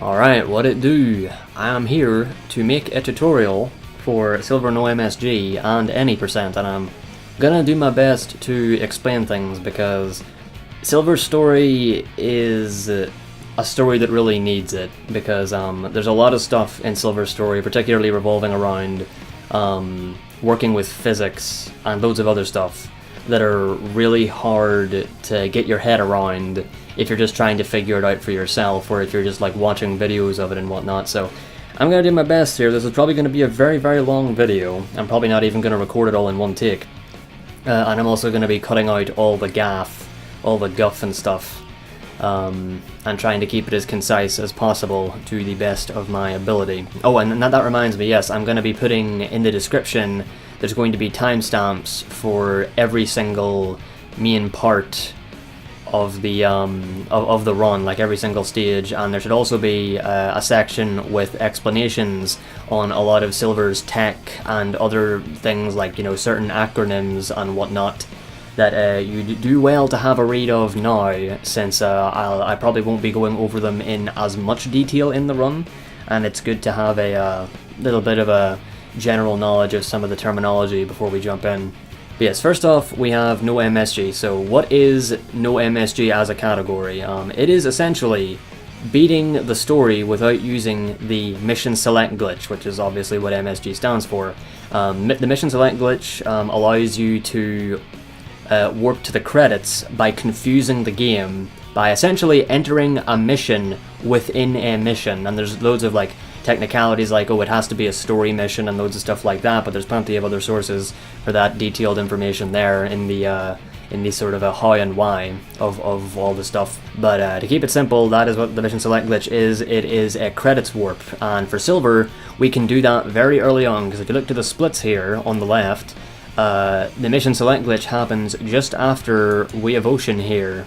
Alright, what it do? I am here to make a tutorial for Silver No MSG and any percent, and I'm gonna do my best to explain things because Silver's story is a story that really needs it, because there's a lot of stuff in Silver's story, particularly revolving around working with physics and loads of other stuff that are really hard to get your head around if you're just trying to figure it out for yourself, or if you're just like watching videos of it and whatnot. So I'm gonna do my best here. This is probably gonna be a very, very long video. I'm probably not even gonna record it all in one take. And I'm also gonna be cutting out all the gaff, all the guff and stuff, and trying to keep it as concise as possible to the best of my ability. Oh, and that reminds me, yes, I'm gonna be putting in the description, there's going to be timestamps for every single main part of the run, like every single stage, and there should also be a section with explanations on a lot of Silver's tech and other things, like, you know, certain acronyms and whatnot that you do well to have a read of now, since I probably won't be going over them in as much detail in the run, and it's good to have a little bit of a general knowledge of some of the terminology before we jump in. But yes, first off, we have no MSG. So what is no MSG as a category? It is essentially beating the story without using the mission select glitch, which is obviously what MSG stands for. The mission select glitch allows you to warp to the credits by confusing the game by essentially entering a mission within a mission, and there's loads of like technicalities like, oh, it has to be a story mission and loads of stuff like that, but there's plenty of other sources for that detailed information there in the sort of a how and why of all the stuff. But to keep it simple, that is what the mission select glitch is. It is a credits warp, and for Silver we can do that very early on, because if you look to the splits here on the left, the mission select glitch happens just after We of Ocean here.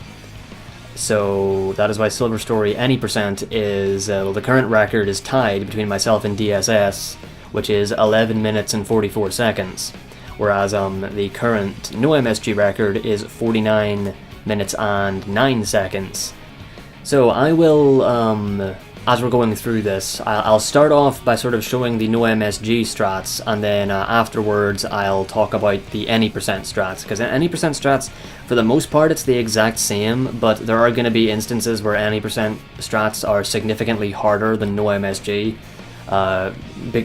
So that is why Silver Story any percent is, the current record is tied between myself and DSS, which is 11 minutes and 44 seconds, whereas the current no MSG record is 49 minutes and 9 seconds. So I will, as we're going through this, I'll start off by sort of showing the no MSG strats, and then afterwards I'll talk about the any percent strats, because any percent strats, for the most part, it's the exact same, but there are going to be instances where any percent strats are significantly harder than no MSG,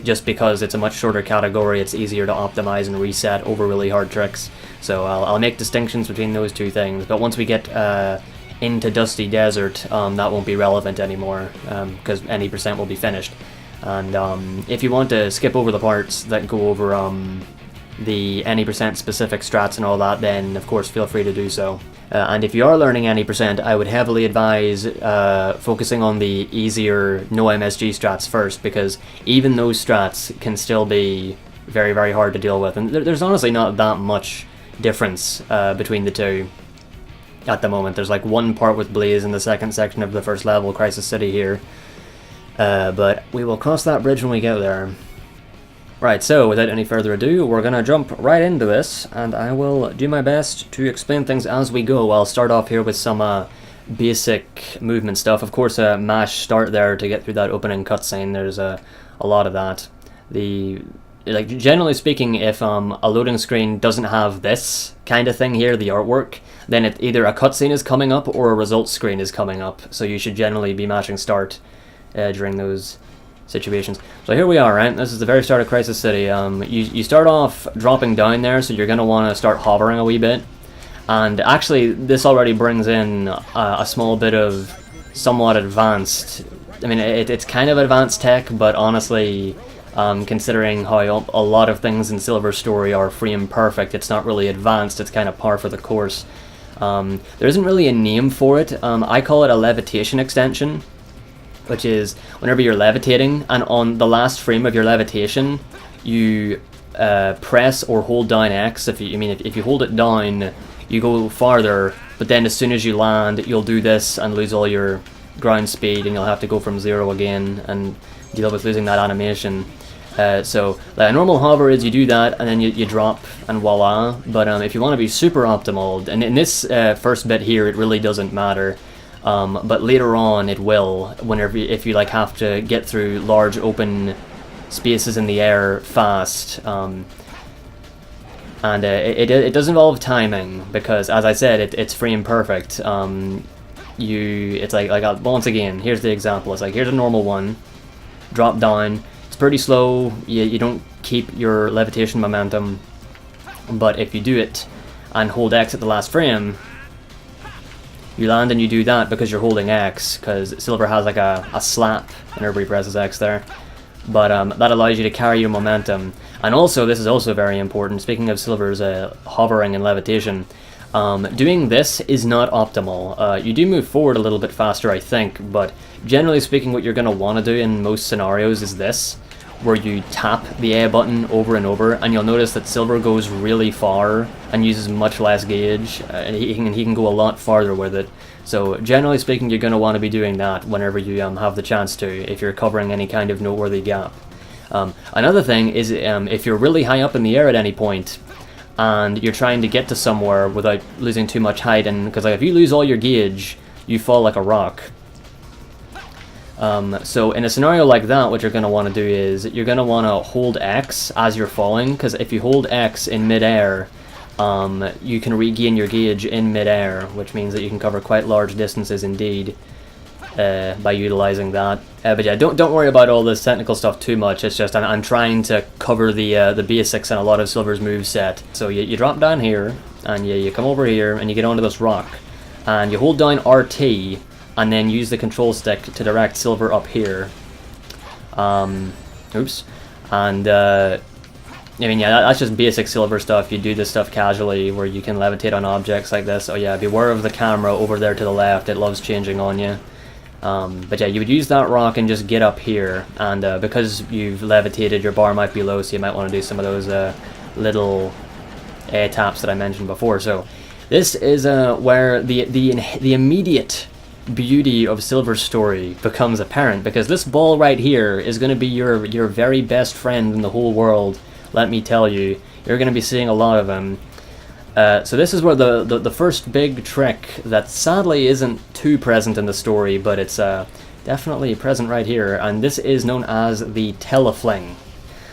just because it's a much shorter category. It's easier to optimize and reset over really hard tricks. So I'll make distinctions between those two things, but once we get into Dusty Desert, that won't be relevant anymore, because any percent will be finished. And if you want to skip over the parts that go over the any percent specific strats and all that, then of course feel free to do so. And if you are learning any percent, I would heavily advise focusing on the easier no MSG strats first, because even those strats can still be very, very hard to deal with, and there's honestly not that much difference between the two at the moment. There's like one part with Blaze in the second section of the first level, Crisis City here, but we will cross that bridge when we get there. Right, so without any further ado, we're gonna jump right into this, and I will do my best to explain things as we go. I'll start off here with some basic movement stuff. Of course, mash start there to get through that opening cutscene. There's a lot of that. Like, generally speaking, if a loading screen doesn't have this kind of thing here, the artwork, then either a cutscene is coming up or a results screen is coming up. So you should generally be mashing start during those situations. So here we are, right? This is the very start of Crisis City. You start off dropping down there, so you're going to want to start hovering a wee bit. And actually, this already brings in a small bit of somewhat advanced, I mean, it's kind of advanced tech, but honestly, considering how a lot of things in Silver Story are frame perfect, it's not really advanced, it's kind of par for the course. There isn't really a name for it. I call it a levitation extension, which is whenever you're levitating, and on the last frame of your levitation, you press or hold down X. If you hold it down, you go farther, but then as soon as you land, you'll do this and lose all your ground speed, and you'll have to go from 0 again and deal with losing that animation. So like a normal hover is you do that and then you drop and voila, but if you want to be super optimal, and in this first bit here it really doesn't matter, but later on it will, whenever if you like have to get through large open spaces in the air fast. And it does involve timing, because as I said, it's frame perfect. It's like once again, here's the example. It's like, here's a normal one, drop down. It's pretty slow. You don't keep your levitation momentum, but if you do it and hold X at the last frame, you land, and you do that because you're holding X, because Silver has like a slap whenever he presses X there. But that allows you to carry your momentum. And also, this is also very important, speaking of Silver's hovering and levitation, doing this is not optimal. You do move forward a little bit faster, I think, but generally speaking, what you're going to want to do in most scenarios is this, where you tap the A button over and over, and you'll notice that Silver goes really far and uses much less gauge. He can go a lot farther with it. So generally speaking, you're going to want to be doing that whenever you have the chance to, if you're covering any kind of noteworthy gap. Another thing is, if you're really high up in the air at any point and you're trying to get to somewhere without losing too much height, and because like, if you lose all your gauge, you fall like a rock. So in a scenario like that, what you're going to want to do is you're going to want to hold X as you're falling, because if you hold X in midair, you can regain your gauge in midair, which means that you can cover quite large distances indeed by utilizing that. But yeah, don't worry about all this technical stuff too much. It's just I'm trying to cover the basics and a lot of Silver's moveset. So you drop down here, and you come over here, and you get onto this rock, and you hold down RT, and then use the control stick to direct Silver up here. Oops. And I mean, yeah, that's just basic Silver stuff. You do this stuff casually, where you can levitate on objects like this. Oh yeah, beware of the camera over there to the left. It loves changing on you. But yeah, you would use that rock and just get up here. And because you've levitated, your bar might be low, so you might want to do some of those little taps that I mentioned before. So this is where the immediate beauty of Silver's story becomes apparent, because this ball right here is going to be your very best friend in the whole world. Let me tell you, you're going to be seeing a lot of them. So this is where the first big trick that sadly isn't too present in the story, but it's definitely present right here, and this is known as the telefling.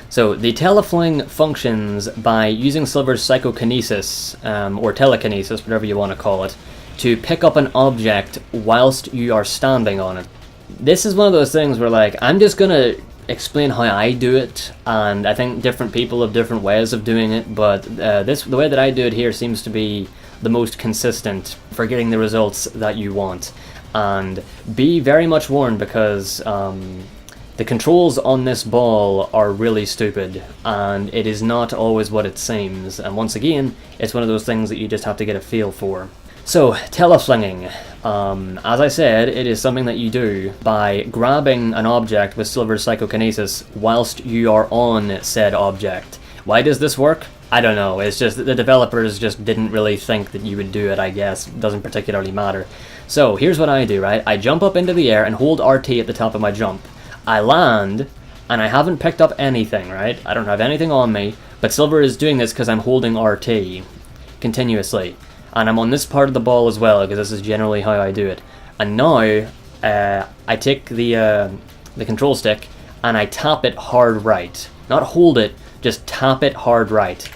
So the telefling functions by using Silver's psychokinesis, or telekinesis, whatever you want to call it, to pick up an object whilst you are standing on it. This is one of those things where, like, I'm just going to explain how I do it, and I think different people have different ways of doing it, but the way that I do it here seems to be the most consistent for getting the results that you want. And be very much warned, because the controls on this ball are really stupid, and it is not always what it seems, and once again, it's one of those things that you just have to get a feel for. So, teleflinging. As I said, it is something that you do by grabbing an object with Silver's psychokinesis whilst you are on said object. Why does this work? I don't know. It's just that the developers just didn't really think that you would do it, I guess. It doesn't particularly matter. So, here's what I do, right? I jump up into the air and hold RT at the top of my jump. I land, and I haven't picked up anything, right? I don't have anything on me, but Silver is doing this because I'm holding RT continuously. And I'm on this part of the ball as well, because this is generally how I do it. And now, I take the control stick, and I tap it hard right. Not hold it, just tap it hard right.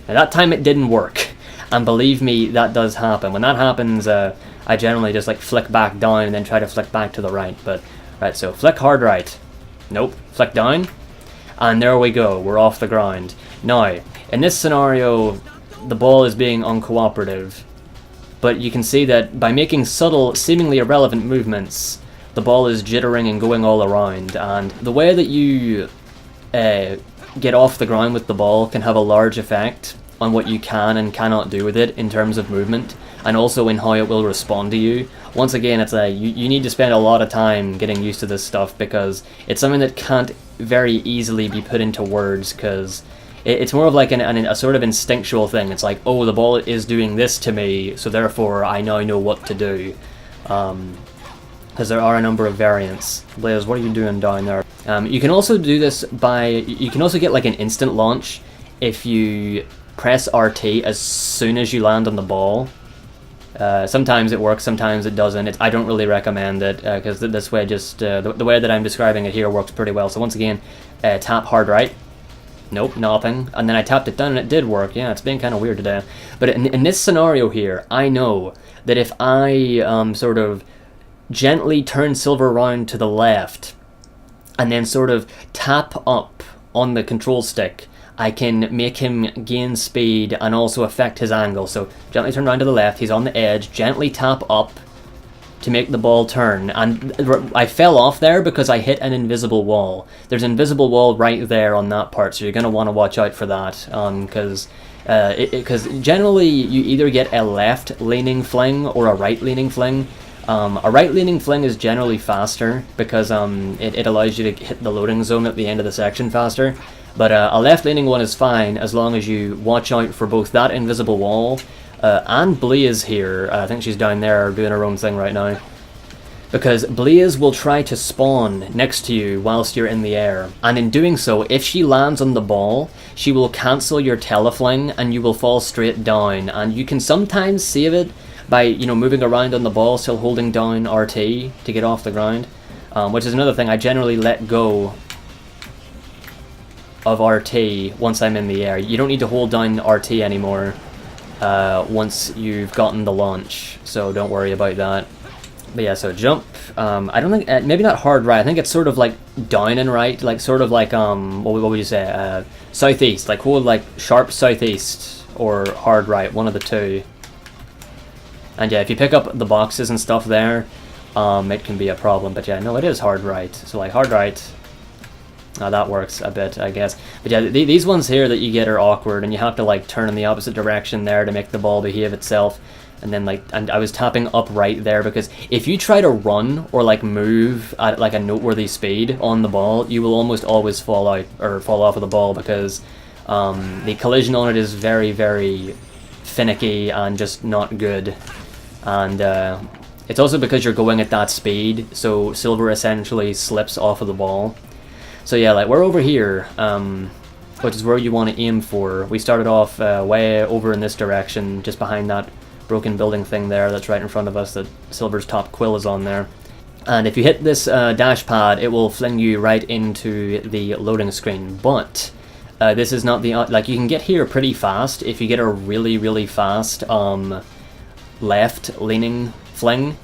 Now that time it didn't work, and believe me, that does happen. When that happens, I generally just like flick back down and then try to flick back to the right. But, right, so flick hard right. Nope, flick down. And there we go, we're off the ground. Now, in this scenario, the ball is being uncooperative, but you can see that by making subtle, seemingly irrelevant movements, the ball is jittering and going all around, and the way that you get off the ground with the ball can have a large effect on what you can and cannot do with it in terms of movement, and also in how it will respond to you. Once again, it's you need to spend a lot of time getting used to this stuff, because it's something that can't very easily be put into words, because it's more of like a sort of instinctual thing. It's like, oh, the ball is doing this to me, so therefore I now know what to do. Because there are a number of variants. Blaze, what are you doing down there? You can also do this by, you can also get like an instant launch if you press RT as soon as you land on the ball. Sometimes it works, sometimes it doesn't. I don't really recommend it because this way, just the way that I'm describing it here works pretty well. So once again, tap hard right. Nope, nothing. And then I tapped it down and it did work. Yeah, it's been kind of weird today. But in this scenario here, I know that if I sort of gently turn Silver around to the left and then sort of tap up on the control stick, I can make him gain speed and also affect his angle. So gently turn around to the left, he's on the edge, gently tap up to make the ball turn. And I fell off there because I hit an invisible wall. There's an invisible wall right there on that part, so you're going to want to watch out for that. Because generally you either get a left-leaning fling or a right-leaning fling. A right-leaning fling is generally faster because it allows you to hit the loading zone at the end of the section faster. But a left-leaning one is fine as long as you watch out for both that invisible wall and Blaze here. I think she's down there doing her own thing right now. Because Blaze will try to spawn next to you whilst you're in the air. And in doing so, if she lands on the ball, she will cancel your telefling and you will fall straight down. And you can sometimes save it by, you know, moving around on the ball, still holding down RT to get off the ground. Which is another thing, I generally let go of RT once I'm in the air. You don't need to hold down RT anymore once you've gotten the launch, so don't worry about that. But yeah, so jump. I don't think, maybe not hard right, I think it's sort of like down and right, like sort of like, what would you say, southeast, like hold like sharp southeast or hard right, one of the two. And yeah, if you pick up the boxes and stuff there, it can be a problem, but yeah, no, it is hard right, so like hard right. That works a bit, I guess. But yeah, these ones here that you get are awkward, and you have to like turn in the opposite direction there to make the ball behave itself. And then like, and I was tapping up right there because if you try to run or like move at like a noteworthy speed on the ball, you will almost always fall out or fall off of the ball because the collision on it is very, very finicky and just not good. And it's also because you're going at that speed, so Silver essentially slips off of the ball. So yeah, like we're over here, which is where you want to aim for. We started off way over in this direction, just behind that broken building thing there that's right in front of us that Silver's top quill is on there. And if you hit this dash pad, it will fling you right into the loading screen. But this is not the... like, you can get here pretty fast if you get a really, really fast left-leaning fling.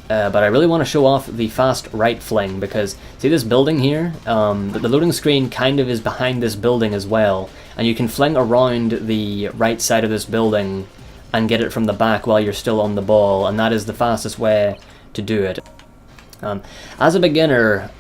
But I really want to show off the fast right fling because, see this building here? The loading screen kind of is behind this building as well. And you can fling around the right side of this building and get it from the back while you're still on the ball. And that is the fastest way to do it. As a beginner,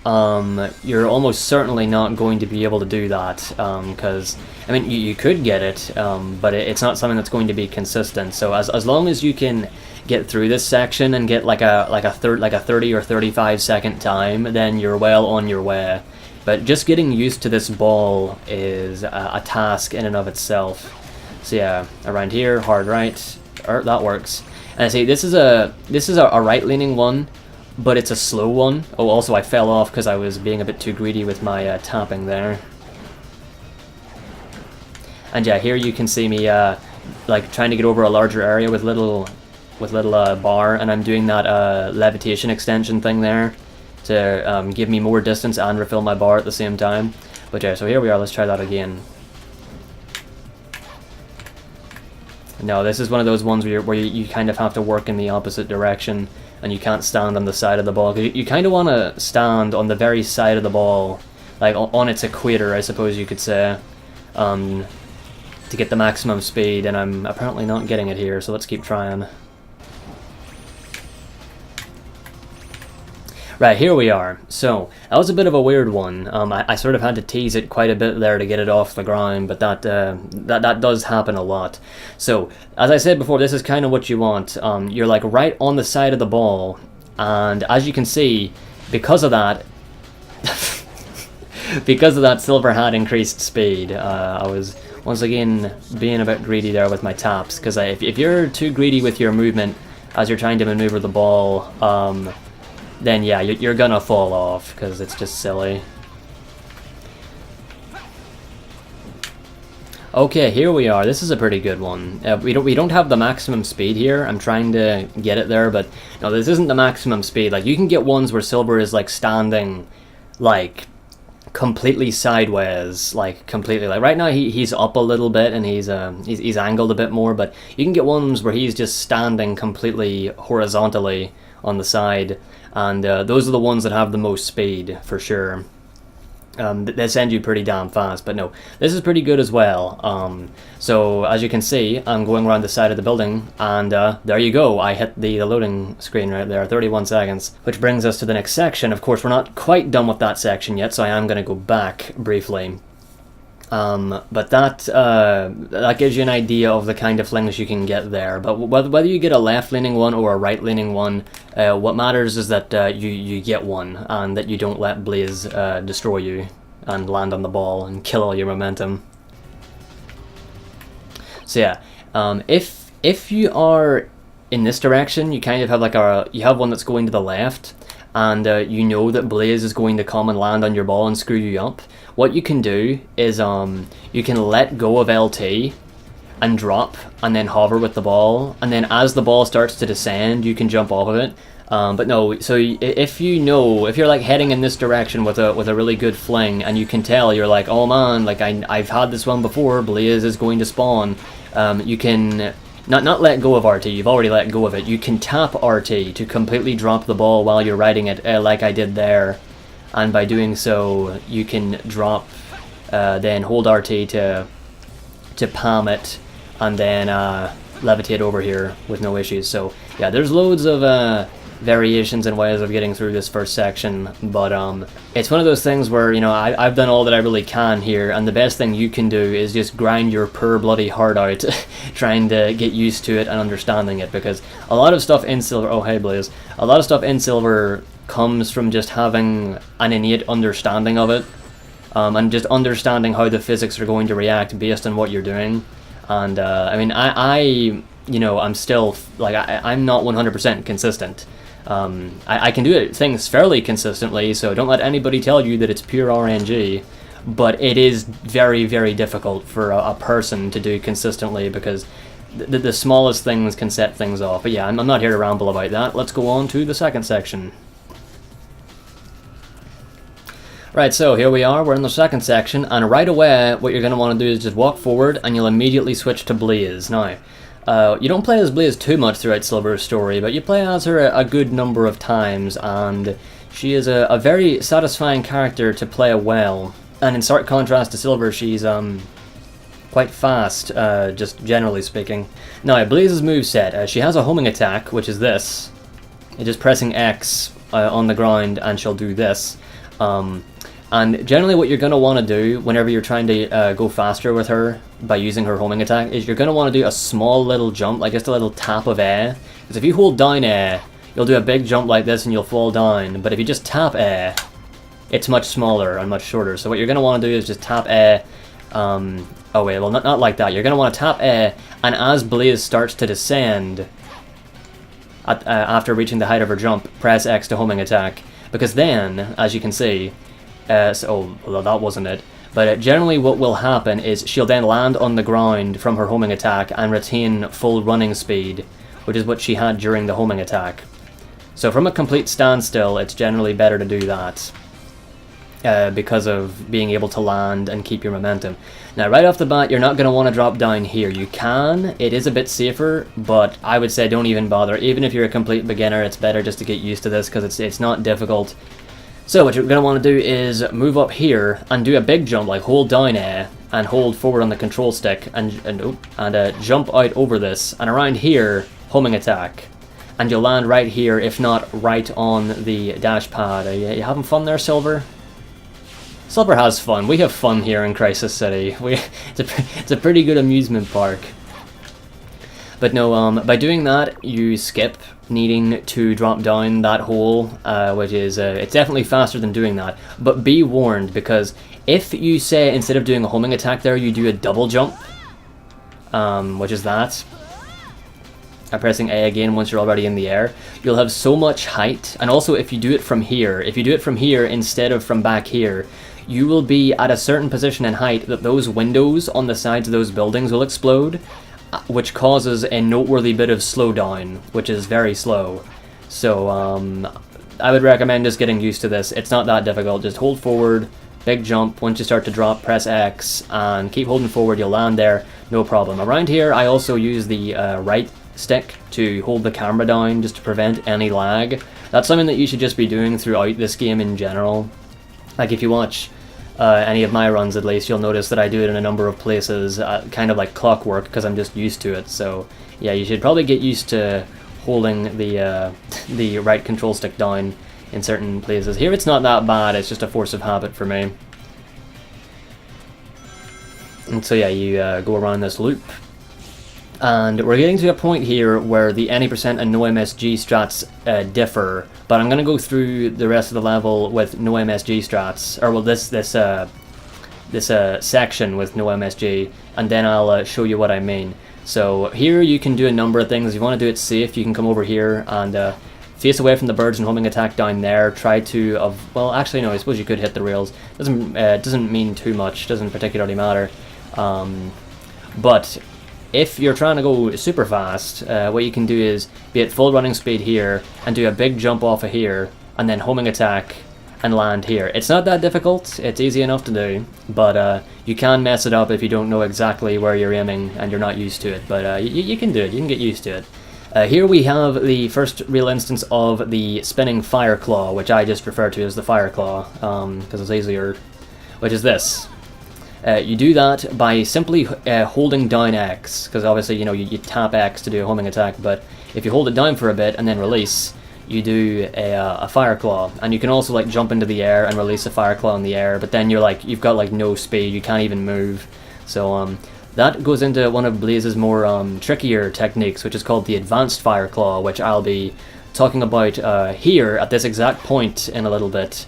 you're almost certainly not going to be able to do that because, I mean, you could get it, but it's not something that's going to be consistent. So as long as you can get through this section and get like a 30 or 35 second time, then you're well on your way. But just getting used to this ball is a task in and of itself. So yeah, around here, hard right, that works. And I say this is a right-leaning one, but it's a slow one. Oh, also I fell off because I was being a bit too greedy with my tapping there. And yeah, here you can see me like trying to get over a larger area with little bar, and I'm doing that levitation extension thing there to give me more distance and refill my bar at the same time. But yeah, so here we are, let's try that again. No, this is one of those ones where you kind of have to work in the opposite direction, and you can't stand on the side of the ball. Cause you kind of want to stand on the very side of the ball, like on its equator, I suppose you could say, to get the maximum speed, and I'm apparently not getting it here, so let's keep trying. Right, here we are. So, that was a bit of a weird one. I sort of had to tease it quite a bit there to get it off the ground, but that does happen a lot. So, as I said before, this is kind of what you want. You're like right on the side of the ball, and as you can see, because of that, Silver had increased speed. I was once again being a bit greedy there with my taps, because if you're too greedy with your movement as you're trying to maneuver the ball, then yeah, you're gonna fall off, because it's just silly. Okay, here we are. This is a pretty good one. We don't have the maximum speed here. I'm trying to get it there, but no, this isn't the maximum speed. Like, you can get ones where Silver is like standing, like, completely sideways, like completely. Like right now, he's up a little bit and he's angled a bit more, but you can get ones where he's just standing completely horizontally on the side, and those are the ones that have the most speed for sure. They send you pretty damn fast, but no, this is pretty good as well. So as you can see, I'm going around the side of the building, and there you go, I hit the loading screen right there, 31 seconds, which brings us to the next section. Of course, we're not quite done with that section yet, so I am going to go back briefly. But that gives you an idea of the kind of flings you can get there. But whether you get a left-leaning one or a right-leaning one, what matters is that you get one, and that you don't let Blaze destroy you and land on the ball and kill all your momentum. So yeah, if you are in this direction, you kind of have like you have one that's going to the left, and you know that Blaze is going to come and land on your ball and screw you up. What you can do is you can let go of LT and drop and then hover with the ball, and then as the ball starts to descend, you can jump off of it. But no, so if you're like heading in this direction with a really good fling, and you can tell, you're like, oh man, like I've had this one before, Blaze is going to spawn, you can not let go of RT, you've already let go of it. You can tap RT to completely drop the ball while you're riding it, like I did there. And by doing so, you can drop, then hold RT to palm it, and then levitate over here with no issues. So yeah, there's loads of variations and ways of getting through this first section, but it's one of those things where, you know, I've done all that I really can here, and the best thing you can do is just grind your poor bloody heart out trying to get used to it and understanding it, because a lot of stuff in Silver, oh hey Blaze, a lot of stuff in Silver comes from just having an innate understanding of it, and just understanding how the physics are going to react based on what you're doing. And I mean, I you know, I'm still like I'm not 100% consistent. I can do things fairly consistently, so don't let anybody tell you that it's pure RNG, but it is very, very difficult for a person to do consistently, because the smallest things can set things off. But yeah, I'm not here to ramble about that. Let's go on to the second section. Right, so here we are, we're in the second section, and right away what you're going to want to do is just walk forward and you'll immediately switch to Blaze. Now, you don't play as Blaze too much throughout Silver's story, but you play as her a good number of times, and she is a very satisfying character to play well. And in stark contrast to Silver, she's quite fast, just generally speaking. Now, Blaze's moveset, she has a homing attack, which is this. It's just pressing X on the ground, and she'll do this. And generally what you're going to want to do whenever you're trying to go faster with her by using her homing attack is you're going to want to do a small little jump, like just a little tap of A. Because if you hold down A, you'll do a big jump like this and you'll fall down. But if you just tap A, it's much smaller and much shorter. So what you're going to want to do is just tap A. Oh wait, well not like that. You're going to want to tap A, and as Blaze starts to descend, after reaching the height of her jump, press X to homing attack. Because then, as you can see, well, that wasn't it. But generally what will happen is she'll then land on the ground from her homing attack and retain full running speed, which is what she had during the homing attack. So from a complete standstill, it's generally better to do that, because of being able to land and keep your momentum. Now right off the bat, you're not going to want to drop down here. You can, it is a bit safer, but I would say don't even bother. Even if you're a complete beginner, it's better just to get used to this, because it's not difficult. So what you're going to want to do is move up here and do a big jump, like hold down A and hold forward on the control stick and jump out over this, and around here, homing attack. And you'll land right here, if not right on the dash pad. Are you having fun there, Silver? Silver has fun. We have fun here in Crisis City. It's a pretty good amusement park. But no, by doing that, you skip needing to drop down that hole, which is, it's definitely faster than doing that. But be warned, because if you say, instead of doing a homing attack there, you do a double jump, which is that, pressing A again once you're already in the air, you'll have so much height. And also if you do it from here, instead of from back here, you will be at a certain position in height that those windows on the sides of those buildings will explode, which causes a noteworthy bit of slowdown, which is very slow. So I would recommend just getting used to this. It's not that difficult. Just hold forward, big jump. Once you start to drop, press X, and keep holding forward. You'll land there, no problem. Around here, I also use the right stick to hold the camera down just to prevent any lag. That's something that you should just be doing throughout this game in general. Like if you watch any of my runs at least, you'll notice that I do it in a number of places, kind of like clockwork, because I'm just used to it. So yeah, you should probably get used to holding the right control stick down in certain places. Here it's not that bad, it's just a force of habit for me. And so yeah, you go around this loop. And we're getting to a point here where the any percent and no MSG strats differ, but I'm going to go through the rest of the level with no MSG strats, or well this section with no MSG, and then I'll show you what I mean. So here you can do a number of things. If you want to do it safe, you can come over here and face away from the birds and homing attack down there. Try to, well actually no, I suppose you could hit the rails. Doesn't mean too much, doesn't particularly matter. But if you're trying to go super fast, what you can do is be at full running speed here and do a big jump off of here and then homing attack and land here. It's not that difficult, it's easy enough to do, but you can mess it up if you don't know exactly where you're aiming and you're not used to it, but you can do it, you can get used to it. Here we have the first real instance of the spinning Fireclaw, which I just refer to as the Fireclaw, because it's easier, which is this. You do that by simply holding down X, because obviously you tap X to do a homing attack, but if you hold it down for a bit and then release, you do a Fireclaw, and you can also like jump into the air and release a Fireclaw in the air, but then you've got like no speed, you can't even move. So that goes into one of Blaze's more trickier techniques, which is called the Advanced Fireclaw, which I'll be talking about here at this exact point in a little bit.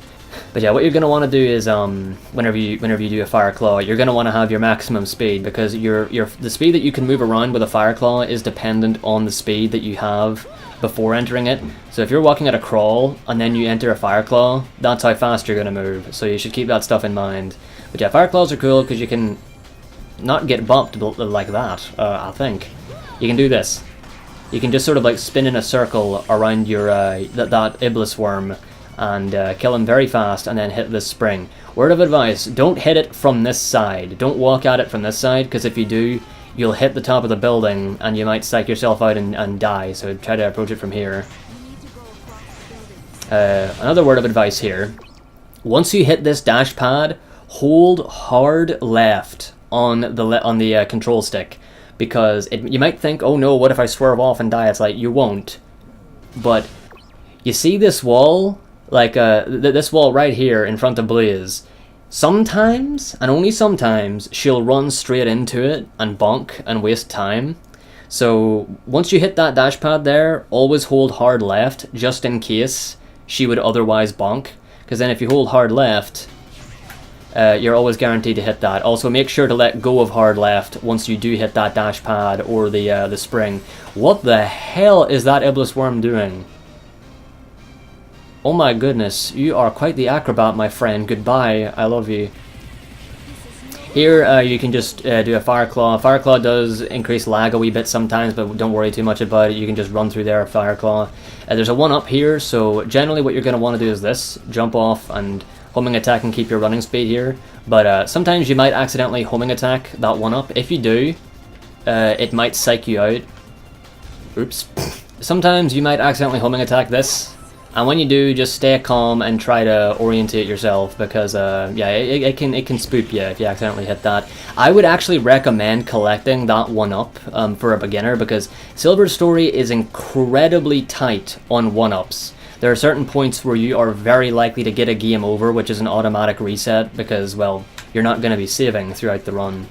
But yeah, what you're going to want to do is whenever you do a Fireclaw, you're going to want to have your maximum speed, because the speed that you can move around with a Fireclaw is dependent on the speed that you have before entering it. So if you're walking at a crawl and then you enter a Fireclaw, that's how fast you're going to move, so you should keep that stuff in mind. But yeah, Fireclaws are cool because you can not get bumped like that, I think. You can do this. You can just sort of like spin in a circle around your that IBLIS worm and kill him very fast and then hit this spring. Word of advice, don't hit it from this side. Don't walk at it from this side, because if you do, you'll hit the top of the building and you might psych yourself out and die, so try to approach it from here. Another word of advice here. Once you hit this dash pad, hold hard left on the control stick, because you might think, oh no, what if I swerve off and die? It's like, you won't. But you see this wall? Like this wall right here in front of Blaze, sometimes, and only sometimes, she'll run straight into it and bonk and waste time. So once you hit that dash pad there, always hold hard left, just in case she would otherwise bonk, because then if you hold hard left, you're always guaranteed to hit that. Also make sure to let go of hard left once you do hit that dash pad or the spring. What the hell is that IBLIS worm doing? Oh my goodness, you are quite the acrobat, my friend. Goodbye, I love you. Here you can just do a Fireclaw. Fireclaw does increase lag a wee bit sometimes, but don't worry too much about it. You can just run through there, Fireclaw. There's a 1-up here, so generally what you're going to want to do is this. Jump off and homing attack and keep your running speed here. But sometimes you might accidentally homing attack that 1-up. If you do, it might psych you out. Oops. Sometimes you might accidentally homing attack this. And when you do, just stay calm and try to orientate yourself, because yeah, it can spook you if you accidentally hit that. I would actually recommend collecting that 1-up for a beginner, because Silver's story is incredibly tight on 1-ups. There are certain points where you are very likely to get a game over, which is an automatic reset, because, well, you're not going to be saving throughout the run.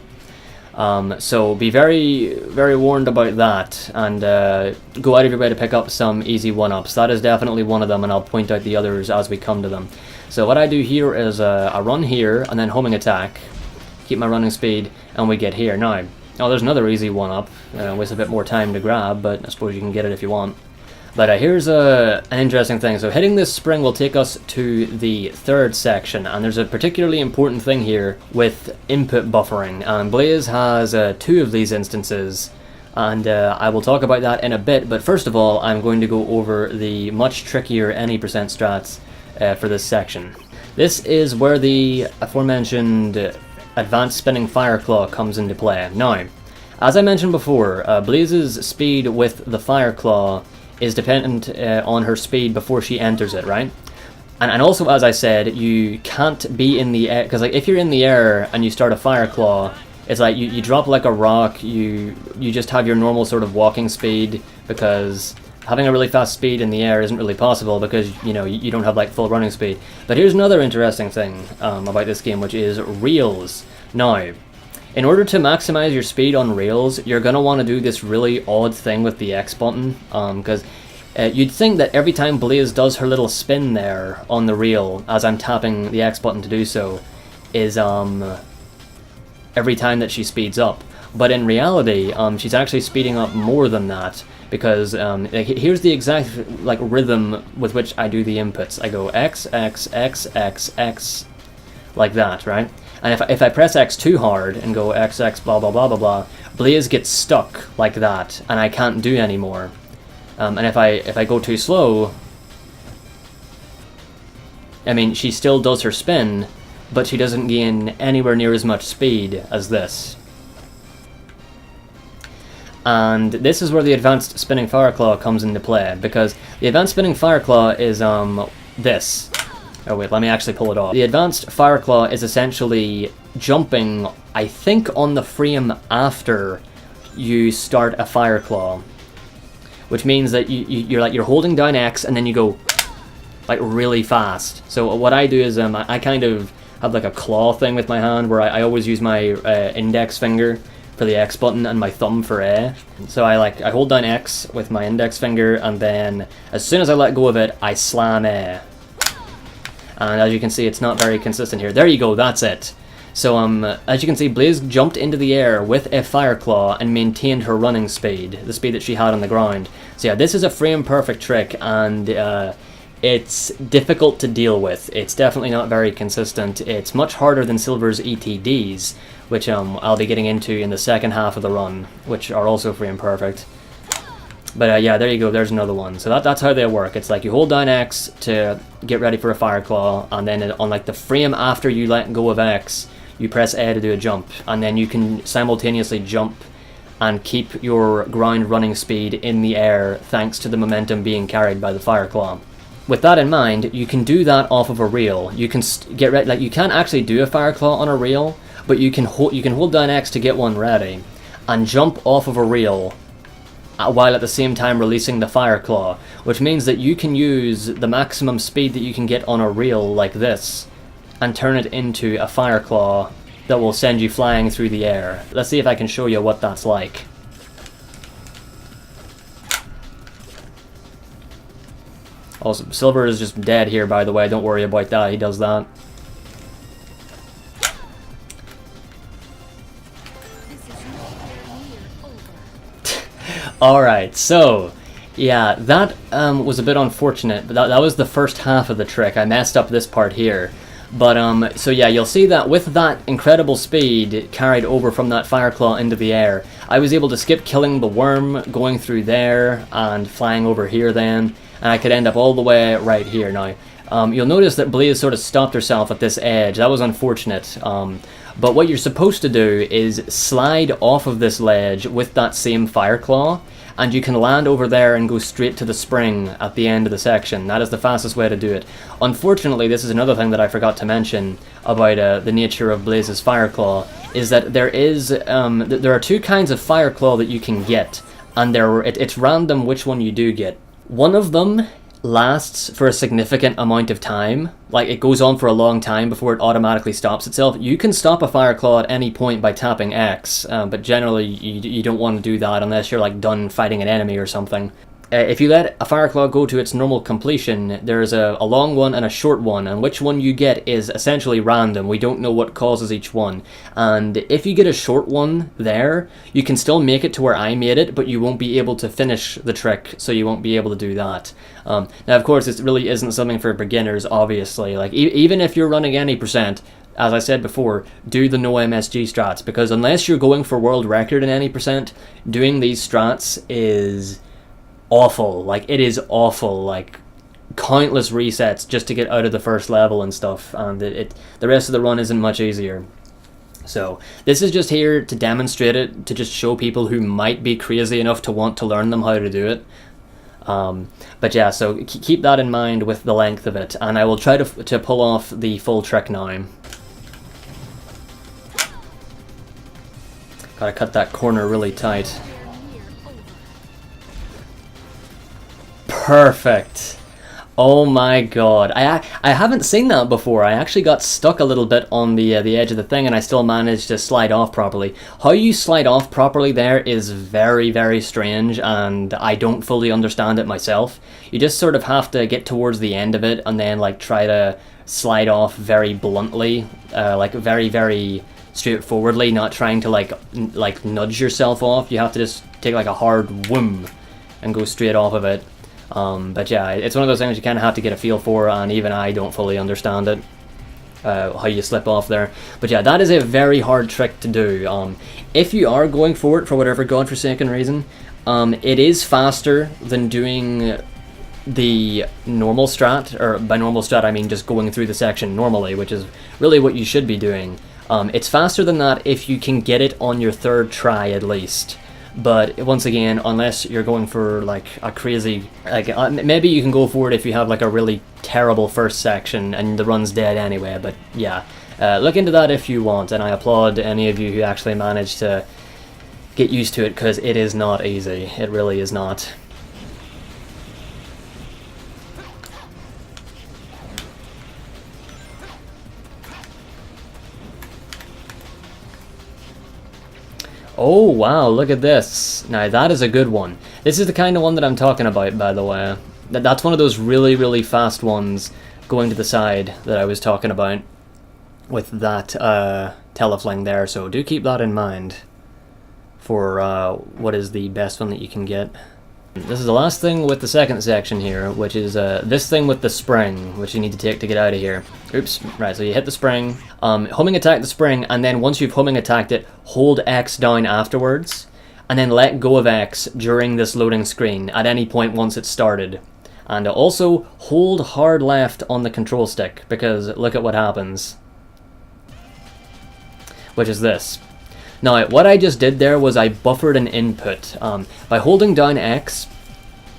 So be very, very warned about that, and go out of your way to pick up some easy 1-ups. That is definitely one of them, and I'll point out the others as we come to them. So what I do here is I run here, and then homing attack, keep my running speed, and we get here. Now, oh, there's another easy 1-up, waste a bit more time to grab, but I suppose you can get it if you want. But here's an interesting thing. So hitting this spring will take us to the third section, and there's a particularly important thing here with input buffering. And Blaze has 2 of these instances, and I will talk about that in a bit. But first of all, I'm going to go over the much trickier any percent strats for this section. This is where the aforementioned Advanced Spinning Fireclaw comes into play. Now, as I mentioned before, Blaze's speed with the Fireclaw is dependent on her speed before she enters it, right? And also, as I said, you can't be in the air, because like if you're in the air and you start a Fireclaw, it's like you drop like a rock, you just have your normal sort of walking speed, because having a really fast speed in the air isn't really possible because, you know, you don't have like full running speed. But here's another interesting thing about this game, which is reels. Now, in order to maximize your speed on rails, you're going to want to do this really odd thing with the X button, because you'd think that every time Blaze does her little spin there on the reel, as I'm tapping the X button to do so, is every time that she speeds up. But in reality, she's actually speeding up more than that, because here's the exact like rhythm with which I do the inputs. I go X, X, X, X, X, like that, right? And if I press X too hard and go X, X, blah, blah, blah, blah, blah, Blaze gets stuck like that, and I can't do anymore. And if I go too slow, I mean, she still does her spin, but she doesn't gain anywhere near as much speed as this. And this is where the Advanced Spinning Fireclaw comes into play, because the Advanced Spinning Fireclaw is this. Oh wait, let me actually pull it off. The Advanced Fireclaw is essentially jumping, I think, on the frame after you start a Fireclaw, which means that you're holding down X and then you go like really fast. So what I do is I kind of have like a claw thing with my hand where I always use my index finger for the X button and my thumb for A. So I hold down X with my index finger, and then as soon as I let go of it, I slam A. And as you can see, it's not very consistent here. There you go, that's it. So as you can see, Blaze jumped into the air with a Fireclaw and maintained her running speed, the speed that she had on the ground. So yeah, this is a frame perfect trick, and it's difficult to deal with. It's definitely not very consistent. It's much harder than Silver's ETDs, which I'll be getting into in the second half of the run, which are also frame perfect. But yeah, there you go, there's another one. So that's how they work. It's like you hold down X to get ready for a Fireclaw, and then on like the frame after you let go of X, you press A to do a jump, and then you can simultaneously jump and keep your ground running speed in the air thanks to the momentum being carried by the Fireclaw. With that in mind, you can do that off of a reel. You can get ready, like you can't actually do a Fireclaw on a reel, but you can hold down X to get one ready, and jump off of a reel, while at the same time releasing the Fireclaw, which means that you can use the maximum speed that you can get on a reel like this, and turn it into a Fireclaw that will send you flying through the air. Let's see if I can show you what that's like. Also, Silver is just dead here, by the way, don't worry about that, he does that. Alright, so, yeah, that was a bit unfortunate, but that was the first half of the trick. I messed up this part here. But, so yeah, you'll see that with that incredible speed carried over from that Fireclaw into the air, I was able to skip killing the worm, going through there, and flying over here then, and I could end up all the way right here now. You'll notice that Blaze sort of stopped herself at this edge. That was unfortunate. But what you're supposed to do is slide off of this ledge with that same Fireclaw, and you can land over there and go straight to the spring at the end of the section. That is the fastest way to do it. Unfortunately, this is another thing that I forgot to mention about the nature of Blaze's Fireclaw, is that there are 2 kinds of Fireclaw that you can get, and it's random which one you do get. One of them lasts for a significant amount of time, like it goes on for a long time before it automatically stops itself. You can stop a Fireclaw at any point by tapping X, but generally you don't want to do that unless you're like done fighting an enemy or something. if you let a Fireclaw go to its normal completion, there's a long one and a short one, and which one you get is essentially random. We don't know what causes each one. And if you get a short one there, you can still make it to where I made it, but you won't be able to finish the trick, so you won't be able to do that. Now, of course, this really isn't something for beginners, obviously. Like, even if you're running any percent, as I said before, do the no MSG strats, because unless you're going for world record in any percent, doing these strats is awful. Like, it is awful. Like, countless resets just to get out of the first level and stuff, and the rest of the run isn't much easier. So this is just here to demonstrate it, to just show people who might be crazy enough to want to learn them how to do it. But yeah, so keep that in mind with the length of it, and I will try to pull off the full trick now. Gotta cut that corner really tight. Perfect. Oh my god. I haven't seen that before. I actually got stuck a little bit on the edge of the thing, and I still managed to slide off properly. How you slide off properly there is very, very strange, and I don't fully understand it myself. You just sort of have to get towards the end of it and then like try to slide off very bluntly, like very, very straightforwardly, not trying to like nudge yourself off. You have to just take like a hard whoom and go straight off of it. But yeah, it's one of those things you kind of have to get a feel for, and even I don't fully understand it, how you slip off there. But yeah, that is a very hard trick to do. If you are going for it for whatever godforsaken reason, it is faster than doing the normal strat, or by normal strat I mean just going through the section normally, which is really what you should be doing. It's faster than that if you can get it on your third try at least. But once again, unless you're going for like a crazy, like maybe you can go for it if you have like a really terrible first section and the run's dead anyway. But yeah, look into that if you want, and I applaud any of you who actually managed to get used to it, because it is not easy. It really is not. Oh wow, look at this. Now that is a good one. This is the kind of one that I'm talking about, by the way. That's one of those really, really fast ones going to the side that I was talking about with that telefling there, so do keep that in mind for what is the best one that you can get. This is the last thing with the second section here, which is this thing with the spring, which you need to take to get out of here. Oops, right, so you hit the spring, homing attack the spring, and then once you've homing attacked it, hold X down afterwards, and then let go of X during this loading screen at any point once it's started. And also, hold hard left on the control stick, because look at what happens. Which is this. Now, what I just did there was I buffered an input. By holding down X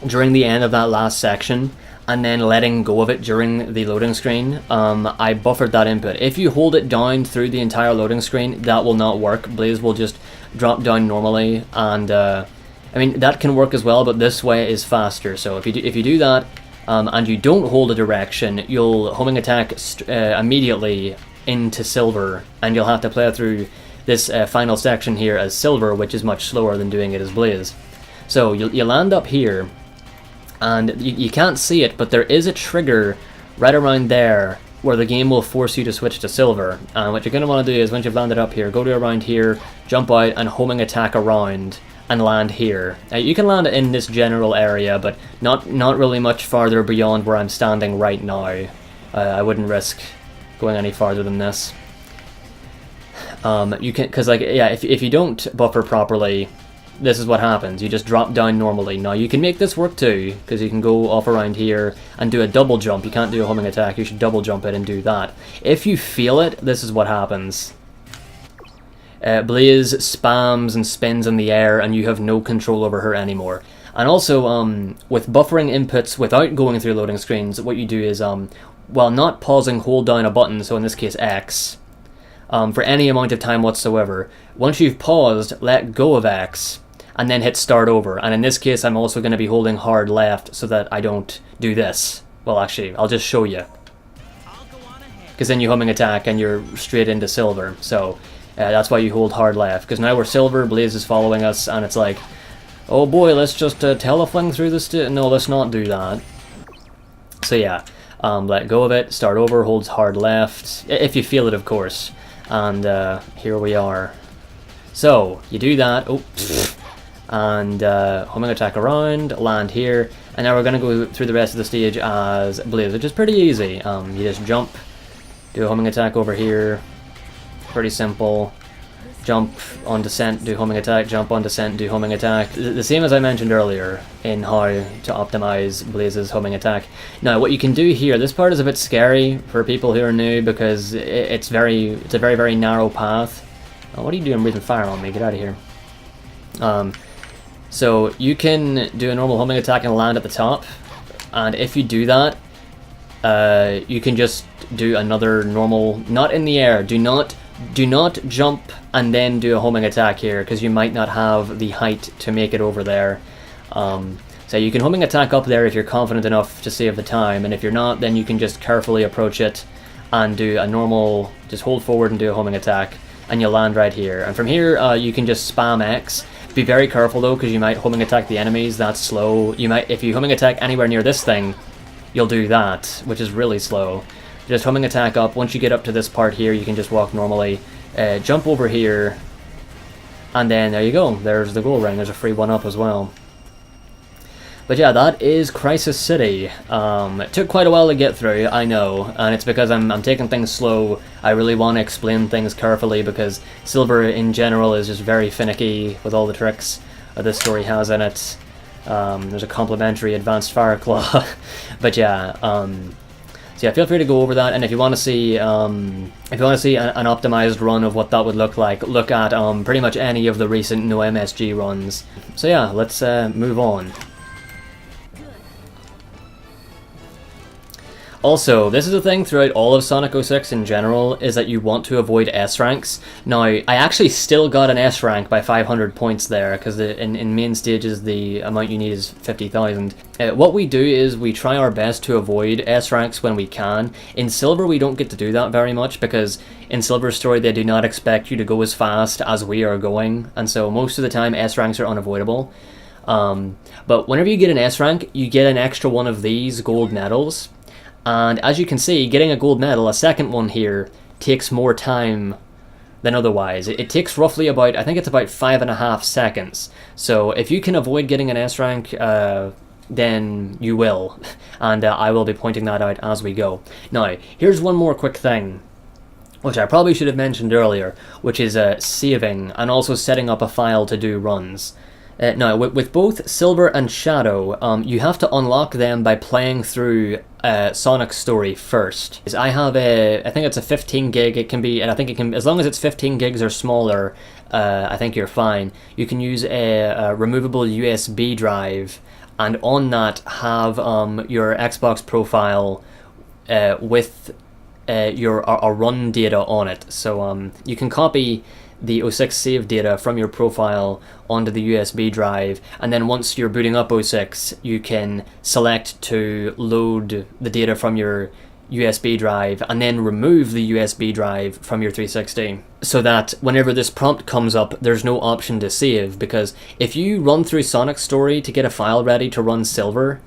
during the end of that last section, and then letting go of it during the loading screen, I buffered that input. If you hold it down through the entire loading screen, that will not work. Blaze will just drop down normally, and I mean, that can work as well, but this way is faster. So if you do that, and you don't hold a direction, you'll homing attack immediately into silver, and you'll have to play through this final section here as silver, which is much slower than doing it as blaze. So you land up here, and you can't see it, but there is a trigger right around there where the game will force you to switch to silver. And what you're going to want to do is, once you've landed up here, go to around here, jump out and homing attack around and land here. You can land in this general area, but not really much farther beyond where I'm standing right now. I wouldn't risk going any farther than this. You can, because like, yeah, if you don't buffer properly, this is what happens. You just drop down normally. Now you can make this work too, because you can go off around here and do a double jump. You can't do a homing attack, you should double jump it and do that. If you feel it, this is what happens. Blaze spams and spins in the air, and you have no control over her anymore. And also, with buffering inputs without going through loading screens, what you do is, while not pausing, hold down a button, so in this case X, for any amount of time whatsoever. Once you've paused, let go of X, and then hit start over. And in this case, I'm also going to be holding hard left so that I don't do this. Well, actually, I'll just show you. Because then you homing attack and you're straight into silver. So that's why you hold hard left. Because now we're silver, Blaze is following us, and it's like, Oh boy, let's just telefling through the no, let's not do that. So yeah, let go of it, start over, holds hard left, if you feel it of course. And here we are. So, you do that, oh, and homing attack around, land here, and now we're going to go through the rest of the stage as IBLIS, which is pretty easy. You just jump, do a homing attack over here, pretty simple. Jump on descent, do homing attack, jump on descent, do homing attack. The same as I mentioned earlier in how to optimize IBLIS's homing attack. Now what you can do here, this part is a bit scary for people who are new because it's a very narrow path. Oh, what are you doing breathing fire on me? Get out of here. So you can do a normal homing attack and land at the top, and if you do that, you can just do another normal, not in the air, do not jump and then do a homing attack here, because you might not have the height to make it over there. So you can homing attack up there if you're confident enough to save the time, and if you're not, then you can just carefully approach it and do a normal, just hold forward and do a homing attack, and you'll land right here. And from here, you can just spam X. Be very careful though, because you might homing attack the enemies, that's slow. You might, if you homing attack anywhere near this thing, you'll do that, which is really slow. Just homing attack up. Once you get up to this part here, you can just walk normally, jump over here, and then there you go. There's the gold ring. There's a free one up as well. But yeah, that is Crisis City. It took quite a while to get through, I know, and it's because I'm taking things slow. I really want to explain things carefully because Silver in general is just very finicky with all the tricks that this story has in it. There's a complimentary Advanced Fireclaw. But yeah, so yeah, feel free to go over that, and if you want to see an optimized run of what that would look like, look at pretty much any of the recent no MSG runs. So yeah, let's move on. Also, this is a thing throughout all of Sonic 06 in general, is that you want to avoid S ranks. Now, I actually still got an S rank by 500 points there, because in main stages the amount you need is 50,000. What we do is we try our best to avoid S ranks when we can. In Silver we don't get to do that very much, because in Silver's story they do not expect you to go as fast as we are going, and so most of the time S ranks are unavoidable. But whenever you get an S rank, you get an extra one of these gold medals. And as you can see, getting a gold medal, a second one here, takes more time than otherwise. It takes roughly about, I think it's about 5.5 seconds. So if you can avoid getting an S rank, then you will. And I will be pointing that out as we go. Now, here's one more quick thing, which I probably should have mentioned earlier, which is saving and also setting up a file to do runs. Now, with both Silver and Shadow, you have to unlock them by playing through Sonic's story first. I have I think it's a 15 gig, it can be, and I think it can, as long as it's 15 gigs or smaller, I think you're fine. You can use a removable USB drive, and on that have your Xbox profile with your run data on it. So you can copy the 06 save data from your profile onto the USB drive, and then once you're booting up 06, you can select to load the data from your USB drive and then remove the USB drive from your 360, so that whenever this prompt comes up, there's no option to save. Because if you run through Sonic's story to get a file ready to run Silver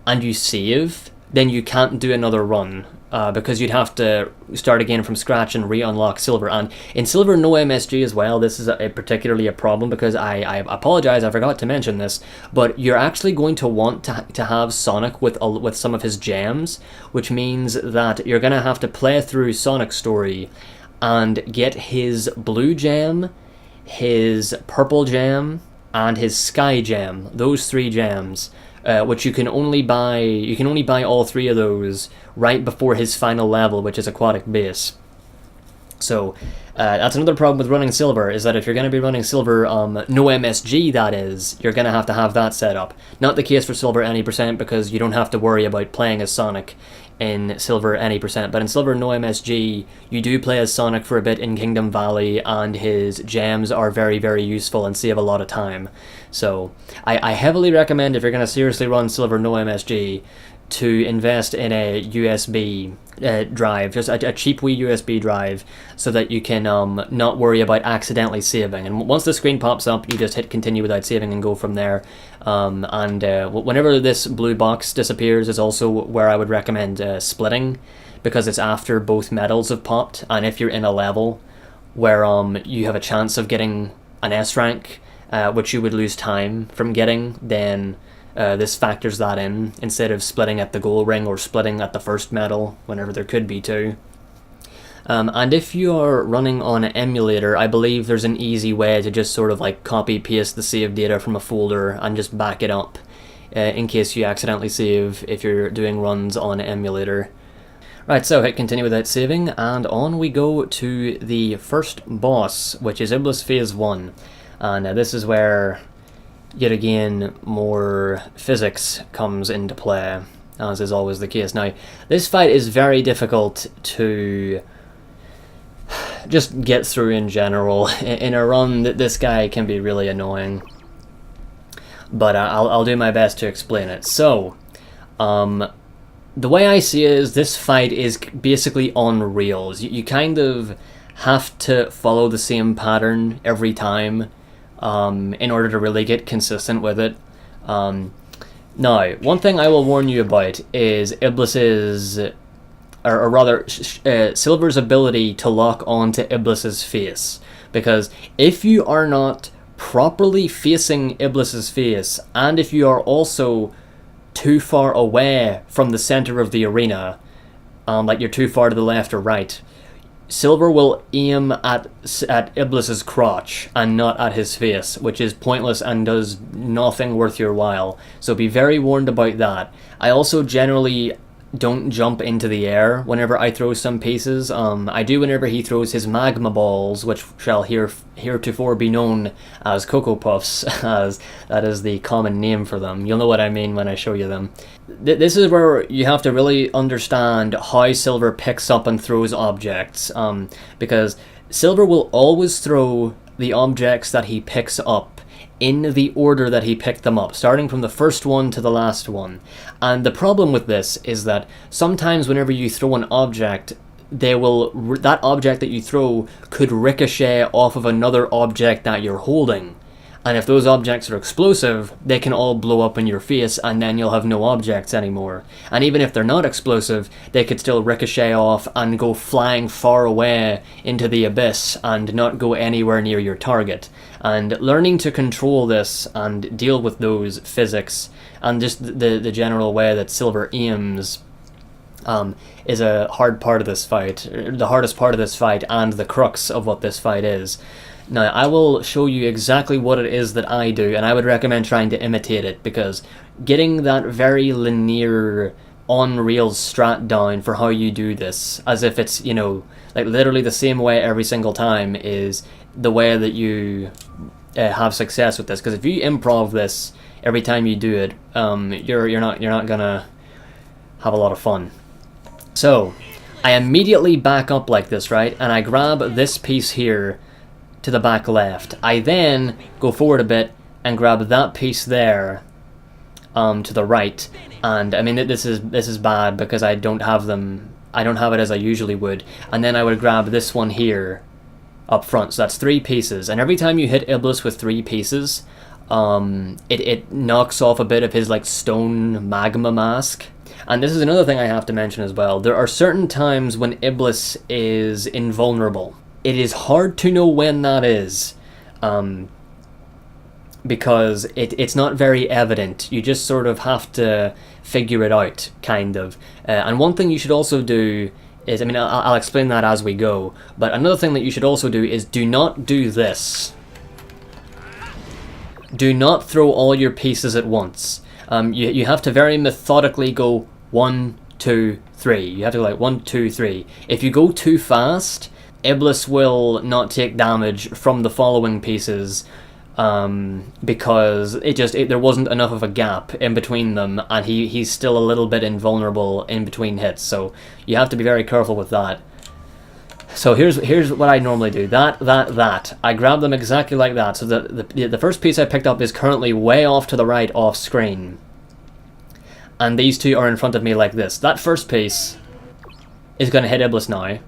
and you save, then you can't do another run. Because you'd have to start again from scratch and re-unlock Silver. And in Silver no MSG as well, this is particularly a problem, because I apologize, I forgot to mention this, but you're actually going to want to have Sonic with some of his gems, which means that you're going to have to play through Sonic's story and get his blue gem, his purple gem, and his sky gem, those 3 gems. Which you can only buy all 3 of those right before his final level, which is Aquatic Base. So that's another problem with running Silver, is that if you're going to be running Silver no MSG, that is, you're going to have that set up. Not the case for Silver any %, because you don't have to worry about playing as Sonic in Silver any %, but in Silver no MSG, you do play as Sonic for a bit in Kingdom Valley, and his gems are very, very useful and save a lot of time. So I heavily recommend, if you're going to seriously run Silver no MSG, to invest in a USB drive, just a cheap wee USB drive, so that you can not worry about accidentally saving. And once the screen pops up, you just hit continue without saving and go from there. Whenever this blue box disappears is also where I would recommend splitting, because it's after both medals have popped, and if you're in a level where you have a chance of getting an S rank, which you would lose time from getting, then this factors that in, instead of splitting at the goal ring or splitting at the first medal, whenever there could be two. And if you are running on an emulator, I believe there's an easy way to just sort of like copy paste the save data from a folder and just back it up in case you accidentally save if you're doing runs on an emulator. Right, so hit continue without saving, and on we go to the first boss, which is IBLIS Phase 1. And this is where, yet again, more physics comes into play, as is always the case. Now, this fight is very difficult to just get through in general. In a run, this guy can be really annoying, but I'll do my best to explain it. So, the way I see it is this fight is basically on rails. You kind of have to follow the same pattern every time in order to really get consistent with it. Now, one thing I will warn you about is IBLIS's, or rather, Silver's ability to lock onto IBLIS's face. Because if you are not properly facing IBLIS's face, and if you are also too far away from the center of the arena, like you're too far to the left or right, Silver will aim at IBLIS's crotch and not at his face, which is pointless and does nothing worth your while. So be very warned about that. I also generally don't jump into the air whenever I throw some pieces. I do whenever he throws his magma balls, which shall heretofore be known as Cocoa Puffs, as that is the common name for them. You'll know what I mean when I show you them. This is where you have to really understand how Silver picks up and throws objects, because Silver will always throw the objects that he picks up in the order that he picked them up, starting from the first one to the last one. And the problem with this is that sometimes whenever you throw an object, that object that you throw could ricochet off of another object that you're holding. And if those objects are explosive, they can all blow up in your face, and then you'll have no objects anymore. And even if they're not explosive, they could still ricochet off and go flying far away into the abyss and not go anywhere near your target. And learning to control this and deal with those physics and just the general way that Silver aims is a hard part of this fight, the hardest part of this fight, and the crux of what this fight is. Now, I will show you exactly what it is that I do, and I would recommend trying to imitate it, because getting that very linear, on-rails strat down for how you do this, as if it's, you know, like literally the same way every single time, is the way that you have success with this. Because if you improv this every time you do it, you're not gonna have a lot of fun. So, I immediately back up like this, right, and I grab this piece here to the back left. I then go forward a bit and grab that piece there to the right. And I mean, this is bad because I don't have it as I usually would. And then I would grab this one here up front. So that's 3 pieces. And every time you hit IBLIS with 3 pieces, it knocks off a bit of his like stone magma mask. And this is another thing I have to mention as well. There are certain times when IBLIS is invulnerable. It is hard to know when that is, because it's not very evident. You just sort of have to figure it out, kind of. And one thing you should also do is, I mean, I'll explain that as we go, but another thing that you should also do is do not do this. Do not throw all your pieces at once. You have to very methodically go 1, 2, 3. You have to go like 1, 2, 3. If you go too fast, IBLIS will not take damage from the following pieces because there wasn't enough of a gap in between them, and he's still a little bit invulnerable in between hits, so you have to be very careful with that. So here's what I normally do. That. I grab them exactly like that. So the first piece I picked up is currently way off to the right off screen. and these two are in front of me like this. That first piece is going to hit IBLIS now.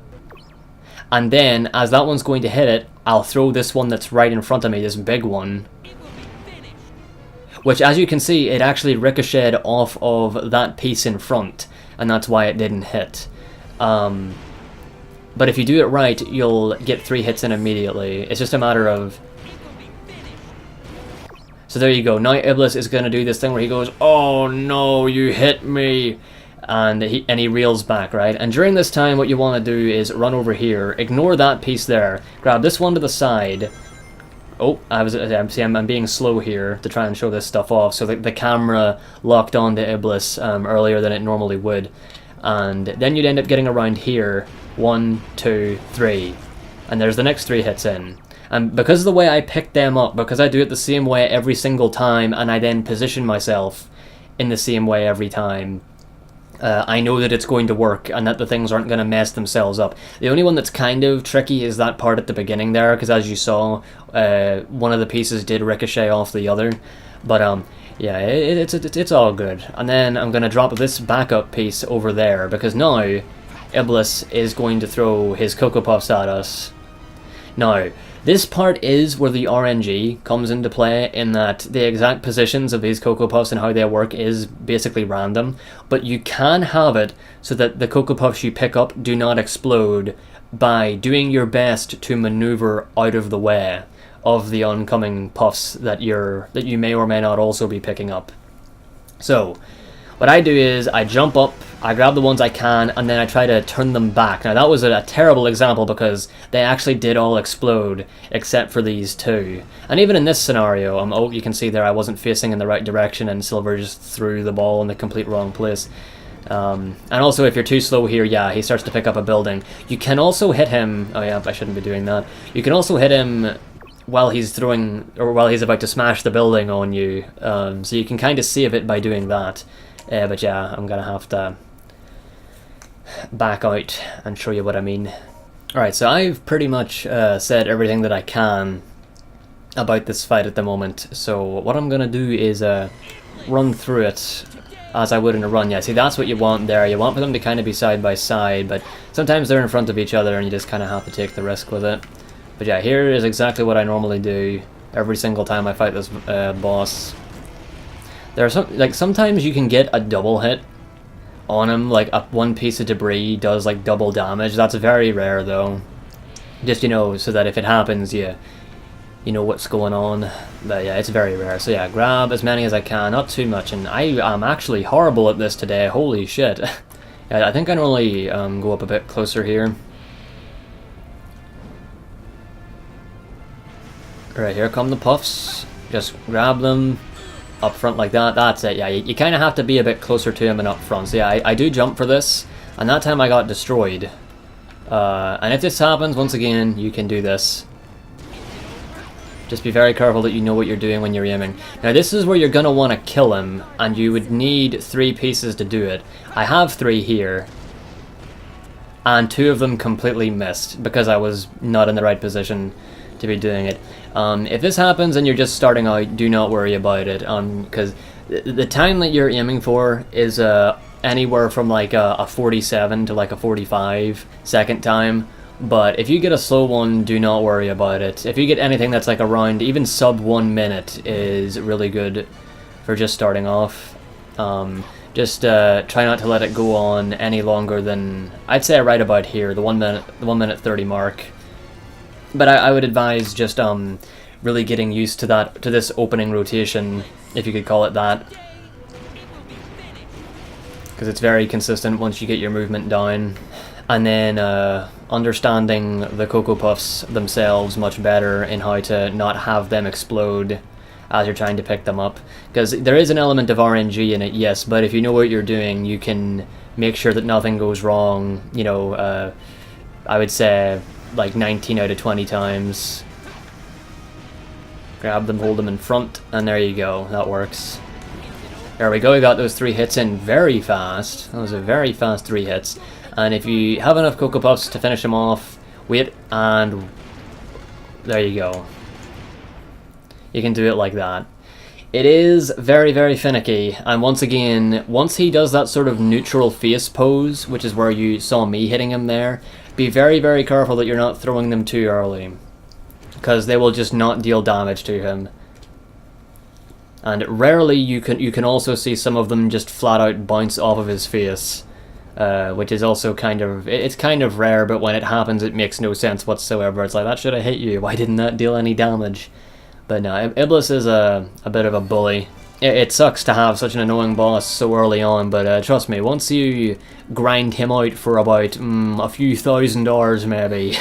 And then, as that one's going to hit it, I'll throw this one that's right in front of me, this big one. Which, as you can see, it actually ricocheted off of that piece in front, and that's why it didn't hit. But if you do it right, you'll get 3 hits in immediately. It's just a matter of... So there you go. Now IBLIS is going to do this thing where he goes, "Oh no, you hit me!" And he reels back, right? And during this time, what you want to do is run over here, ignore that piece there, grab this one to the side. Oh, I'm being slow here to try and show this stuff off, so the camera locked on to IBLIS earlier than it normally would. And then you'd end up getting around here, 1, 2, 3. And there's the next 3 hits in. And because of the way I pick them up, because I do it the same way every single time, and I then position myself in the same way every time, I know that it's going to work and that the things aren't going to mess themselves up. The only one that's kind of tricky is that part at the beginning there, because as you saw, one of the pieces did ricochet off the other. But yeah, it's all good. And then I'm going to drop this backup piece over there, because now IBLIS is going to throw his Cocoa Puffs at us. Now, this part is where the RNG comes into play, in that the exact positions of these Cocoa Puffs and how they work is basically random, but you can have it so that the Cocoa Puffs you pick up do not explode by doing your best to maneuver out of the way of the oncoming puffs that you may or may not also be picking up. So, what I do is I jump up, I grab the ones I can, and then I try to turn them back. Now that was a terrible example because they actually did all explode except for these 2. And even in this scenario, oh, you can see there I wasn't facing in the right direction and Silver just threw the ball in the complete wrong place. And also if you're too slow here, yeah, he starts to pick up a building. You can also hit him, oh yeah, I shouldn't be doing that. You can also hit him while he's throwing, or while he's about to smash the building on you. So you can kind of save it by doing that. But yeah, I'm gonna have to back out and show you what I mean. Alright, so I've pretty much said everything that I can about this fight at the moment. So what I'm gonna do is run through it as I would in a run. Yeah, see, that's what you want there. You want for them to kind of be side by side, but sometimes they're in front of each other and you just kind of have to take the risk with it. But yeah, here is exactly what I normally do every single time I fight this boss. There are sometimes you can get a double hit on him, like one piece of debris does like double damage. That's very rare though. Just, you know, so that if it happens, you know what's going on. But yeah, it's very rare. So yeah, grab as many as I can, not too much. And I am actually horrible at this today. Holy shit. Yeah, I think I normally go up a bit closer here. Alright, here come the puffs. Just grab them. Up front like that, that's it. Yeah, you kind of have to be a bit closer to him and up front. So yeah, I do jump for this, and that time I got destroyed. And if this happens, once again, you can do this. Just be very careful that you know what you're doing when you're aiming. Now this is where you're going to want to kill him, and you would need 3 pieces to do it. I have 3 here, and 2 of them completely missed, because I was not in the right position to be doing it. If this happens and you're just starting out, do not worry about it, because the time that you're aiming for is anywhere from like a 47 to like a 45 second time. But if you get a slow one, do not worry about it. If you get anything that's like around, even sub 1 minute is really good for just starting off. Just try not to let it go on any longer than, I'd say right about here, the 1 minute 30 mark. But I would advise just really getting used to this opening rotation, if you could call it that, because it's very consistent once you get your movement down. And then understanding the Cocoa Puffs themselves much better in how to not have them explode as you're trying to pick them up, because there is an element of RNG in it, yes, but if you know what you're doing, you can make sure that nothing goes wrong. You know, I would say like 19 out of 20 times. Grab them, hold them in front, and there you go, that works. There we go, we got those 3 hits in very fast. That was a very fast 3 hits. And if you have enough Cocoa Puffs to finish them off, wait, and there you go. You can do it like that. It is very, very finicky, and once again, once he does that sort of neutral face pose, which is where you saw me hitting him there, be very, very careful that you're not throwing them too early, because they will just not deal damage to him. And rarely you can also see some of them just flat out bounce off of his face, which is also kind of rare, but when it happens it makes no sense whatsoever. It's like, that should have hit you, why didn't that deal any damage? But no, IBLIS is a bit of a bully. It sucks to have such an annoying boss so early on, but trust me, once you grind him out for about a few thousand hours maybe,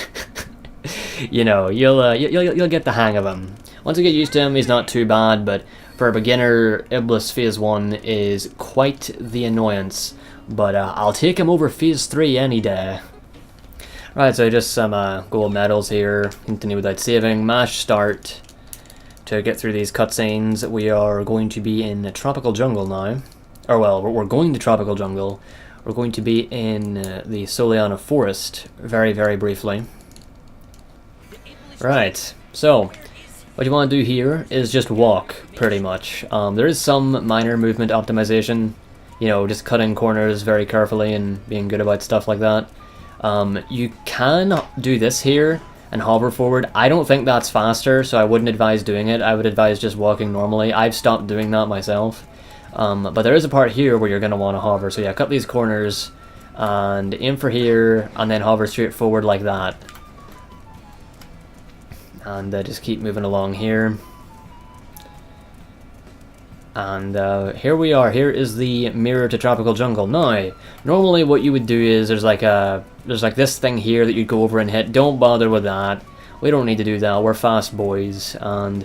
you know, you'll get the hang of him. Once you get used to him, he's not too bad, but for a beginner, IBLIS Phase 1 is quite the annoyance. But I'll take him over Phase 3 any day. Right, so just some gold medals here. Continue without saving. Mash start. To get through these cutscenes, we are going to be in Tropical Jungle now. Or well, we're going to Tropical Jungle. We're going to be in the Soliana Forest very, very briefly. Right, so what you want to do here is just walk, pretty much. There is some minor movement optimization, you know, just cutting corners very carefully and being good about stuff like that. You can do this here and hover forward. I don't think that's faster, so I wouldn't advise doing it. I would advise just walking normally. I've stopped doing that myself. But there is a part here where you're going to want to hover. So yeah, cut these corners and aim for here and then hover straight forward like that. And just keep moving along here. And here we are. Here is the mirror to Tropical Jungle. Now, normally what you would do is there's like this thing here that you'd go over and hit. Don't bother with that. We don't need to do that. We're fast boys, and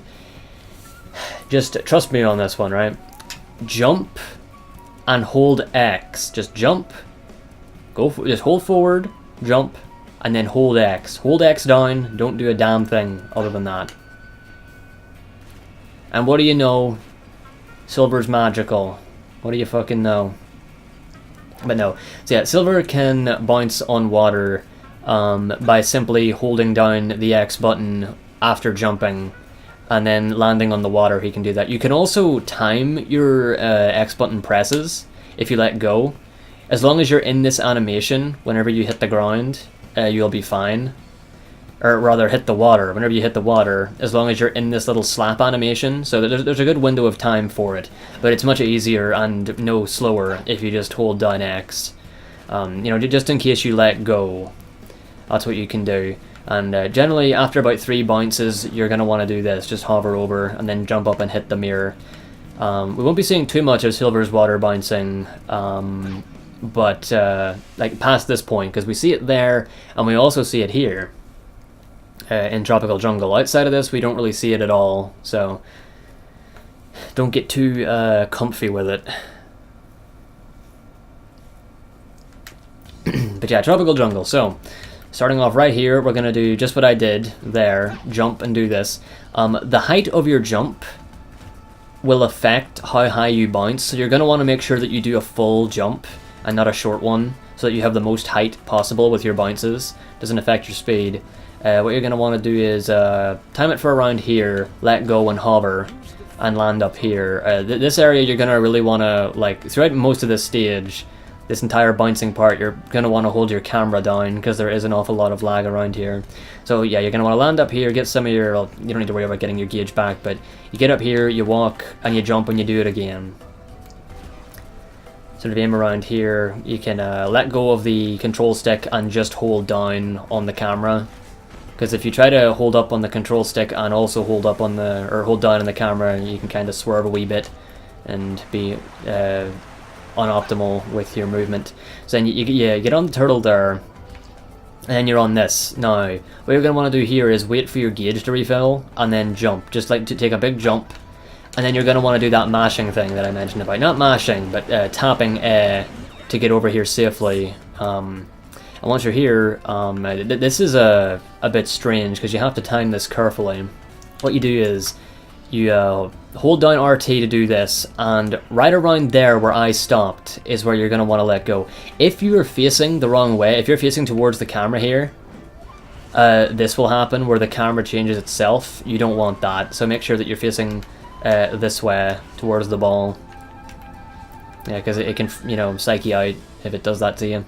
just trust me on this one, right? Jump and hold X. Just jump. Just hold forward, jump, and then hold X. Hold X down. Don't do a damn thing other than that. And what do you know? Silver's magical. What do you fucking know? But no. So yeah, Silver can bounce on water by simply holding down the X button after jumping and then landing on the water. He can do that. You can also time your X button presses if you let go. As long as you're in this animation, whenever you hit the ground, you'll be fine. Or rather, hit the water. Whenever you hit the water, as long as you're in this little slap animation, so there's a good window of time for it. But it's much easier and no slower if you just hold down X. You know, just in case you let go. That's what you can do. And generally, after about 3 bounces, you're going to want to do this. Just hover over and then jump up and hit the mirror. We won't be seeing too much of Silver's water bouncing, but like past this point, because we see it there, and we also see it here. In Tropical Jungle. Outside of this, we don't really see it at all, so don't get too comfy with it. But yeah, Tropical Jungle. So, starting off right here, we're going to do just what I did there, jump and do this. The height of your jump will affect how high you bounce, so you're going to want to make sure that you do a full jump and not a short one, so that you have the most height possible with your bounces. Doesn't affect your speed. What you're going to want to do is time it for around here, let go and hover, and land up here. This area you're going to really want to, like, throughout most of this stage, this entire bouncing part, you're going to want to hold your camera down, because there is an awful lot of lag around here. So yeah, you're going to want to land up here, get some of your, well, you don't need to worry about getting your gauge back, but you get up here, you walk, and you jump and you do it again. Sort of aim around here, you can let go of the control stick and just hold down on the camera. Because if you try to hold up on the control stick and also hold up on the, or hold down on the camera, you can kind of swerve a wee bit and be unoptimal with your movement. So then you get on the turtle there, and then you're on this. Now, what you're going to want to do here is wait for your gauge to refill, and then jump. Just like to take a big jump, and then you're going to want to do that mashing thing that I mentioned about. Not mashing, but tapping to get over here safely. And once you're here, this is a bit strange because you have to time this carefully. What you do is you hold down RT to do this, and right around there where I stopped is where you're going to want to let go. If you are facing the wrong way, if you're facing towards the camera here, this will happen where the camera changes itself. You don't want that, so make sure that you're facing this way towards the ball. Yeah, because it can, you know, psych you out if it does that to you.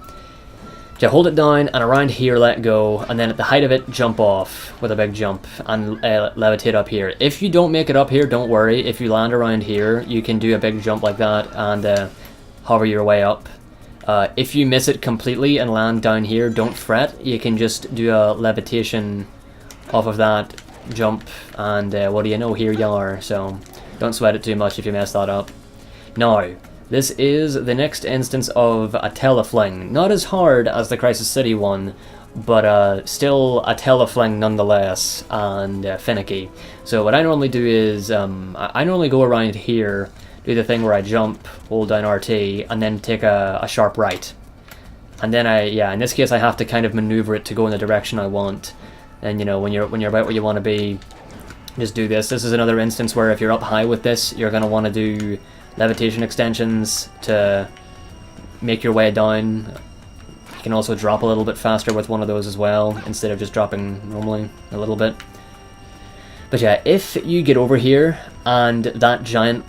So hold it down, and around here let go, and then at the height of it, jump off with a big jump, and levitate up here. If you don't make it up here, don't worry. If you land around here, you can do a big jump like that, and hover your way up. If you miss it completely and land down here, don't fret. You can just do a levitation off of that jump, and what do you know, here you are. So don't sweat it too much if you mess that up. Now, this is the next instance of a telefling. Not as hard as the Crisis City one, but still a telefling nonetheless, and finicky. So what I normally do is, I normally go around here, do the thing where I jump, hold down RT, and then take a sharp right. And then in this case I have to kind of maneuver it to go in the direction I want. And you know, when you're about where you want to be, just do this. This is another instance where if you're up high with this, you're going to want to do levitation extensions to make your way down. You can also drop a little bit faster with one of those as well, instead of just dropping normally a little bit. But yeah, if you get over here and that giant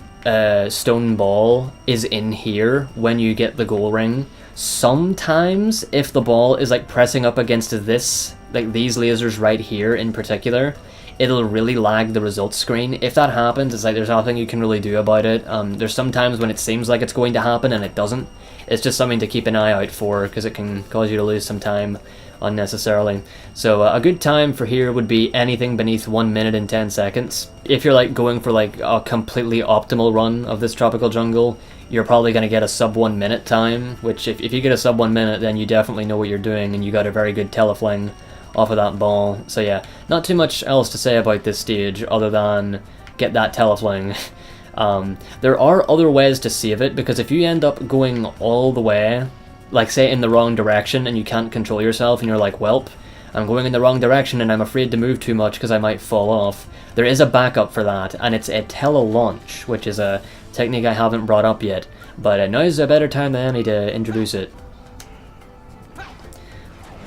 stone ball is in here when you get the goal ring, sometimes if the ball is like pressing up against this, like these lasers right here in particular, it'll really lag the results screen. If that happens, it's like there's nothing you can really do about it. There's sometimes when it seems like it's going to happen and it doesn't. It's just something to keep an eye out for, because it can cause you to lose some time unnecessarily. So a good time for here would be anything beneath 1 minute and 10 seconds. If you're like going for like a completely optimal run of this tropical jungle, you're probably going to get a sub 1 minute time, which if you get a sub 1 minute, then you definitely know what you're doing and you got a very good telefling off of that ball. So yeah, not too much else to say about this stage other than get that telefling. There are other ways to save it, because if you end up going all the way, like say in the wrong direction, and you can't control yourself and you're like, welp, I'm going in the wrong direction and I'm afraid to move too much because I might fall off, there is a backup for that, and it's a tele-launch, which is a technique I haven't brought up yet, but now's a better time than any to introduce it.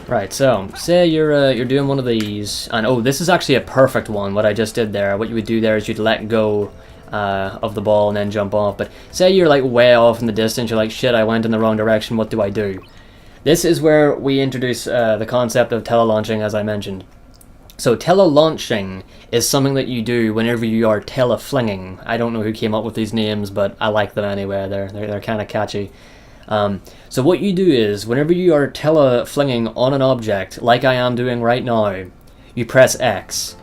Right, so say you're doing one of these, and oh, this is actually a perfect one, what I just did there. What you would do there is you'd let go of the ball and then jump off. But say you're like way off in the distance, you're like, shit, I went in the wrong direction, what do I do? This is where we introduce the concept of tele-launching, as I mentioned. So tele-launching is something that you do whenever you are tele-flinging. I don't know who came up with these names, but I like them anyway. They're kind of catchy. So what you do is, whenever you are tele-flinging on an object, like I am doing right now, you press X.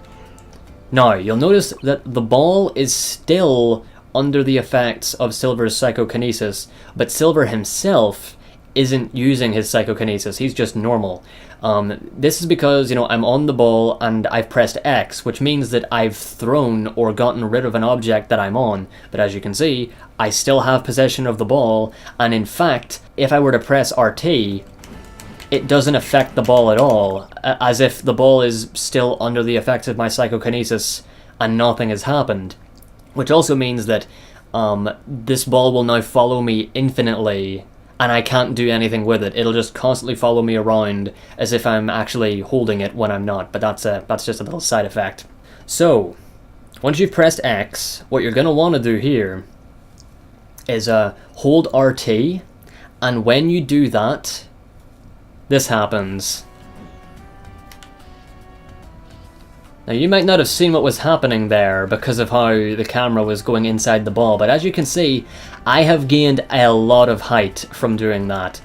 Now, you'll notice that the ball is still under the effects of Silver's psychokinesis, but Silver himself isn't using his psychokinesis, he's just normal. This is because, you know, I'm on the ball and I've pressed X, which means that I've thrown or gotten rid of an object that I'm on. But as you can see, I still have possession of the ball, and in fact, if I were to press RT, it doesn't affect the ball at all, as if the ball is still under the effects of my psychokinesis and nothing has happened. Which also means that this ball will now follow me infinitely, and I can't do anything with it. It'll just constantly follow me around as if I'm actually holding it when I'm not, but that's just a little side effect. So, once you've pressed X, what you're going to want to do here is hold RT, and when you do that, this happens. Now you might not have seen what was happening there because of how the camera was going inside the ball, but as you can see, I have gained a lot of height from doing that.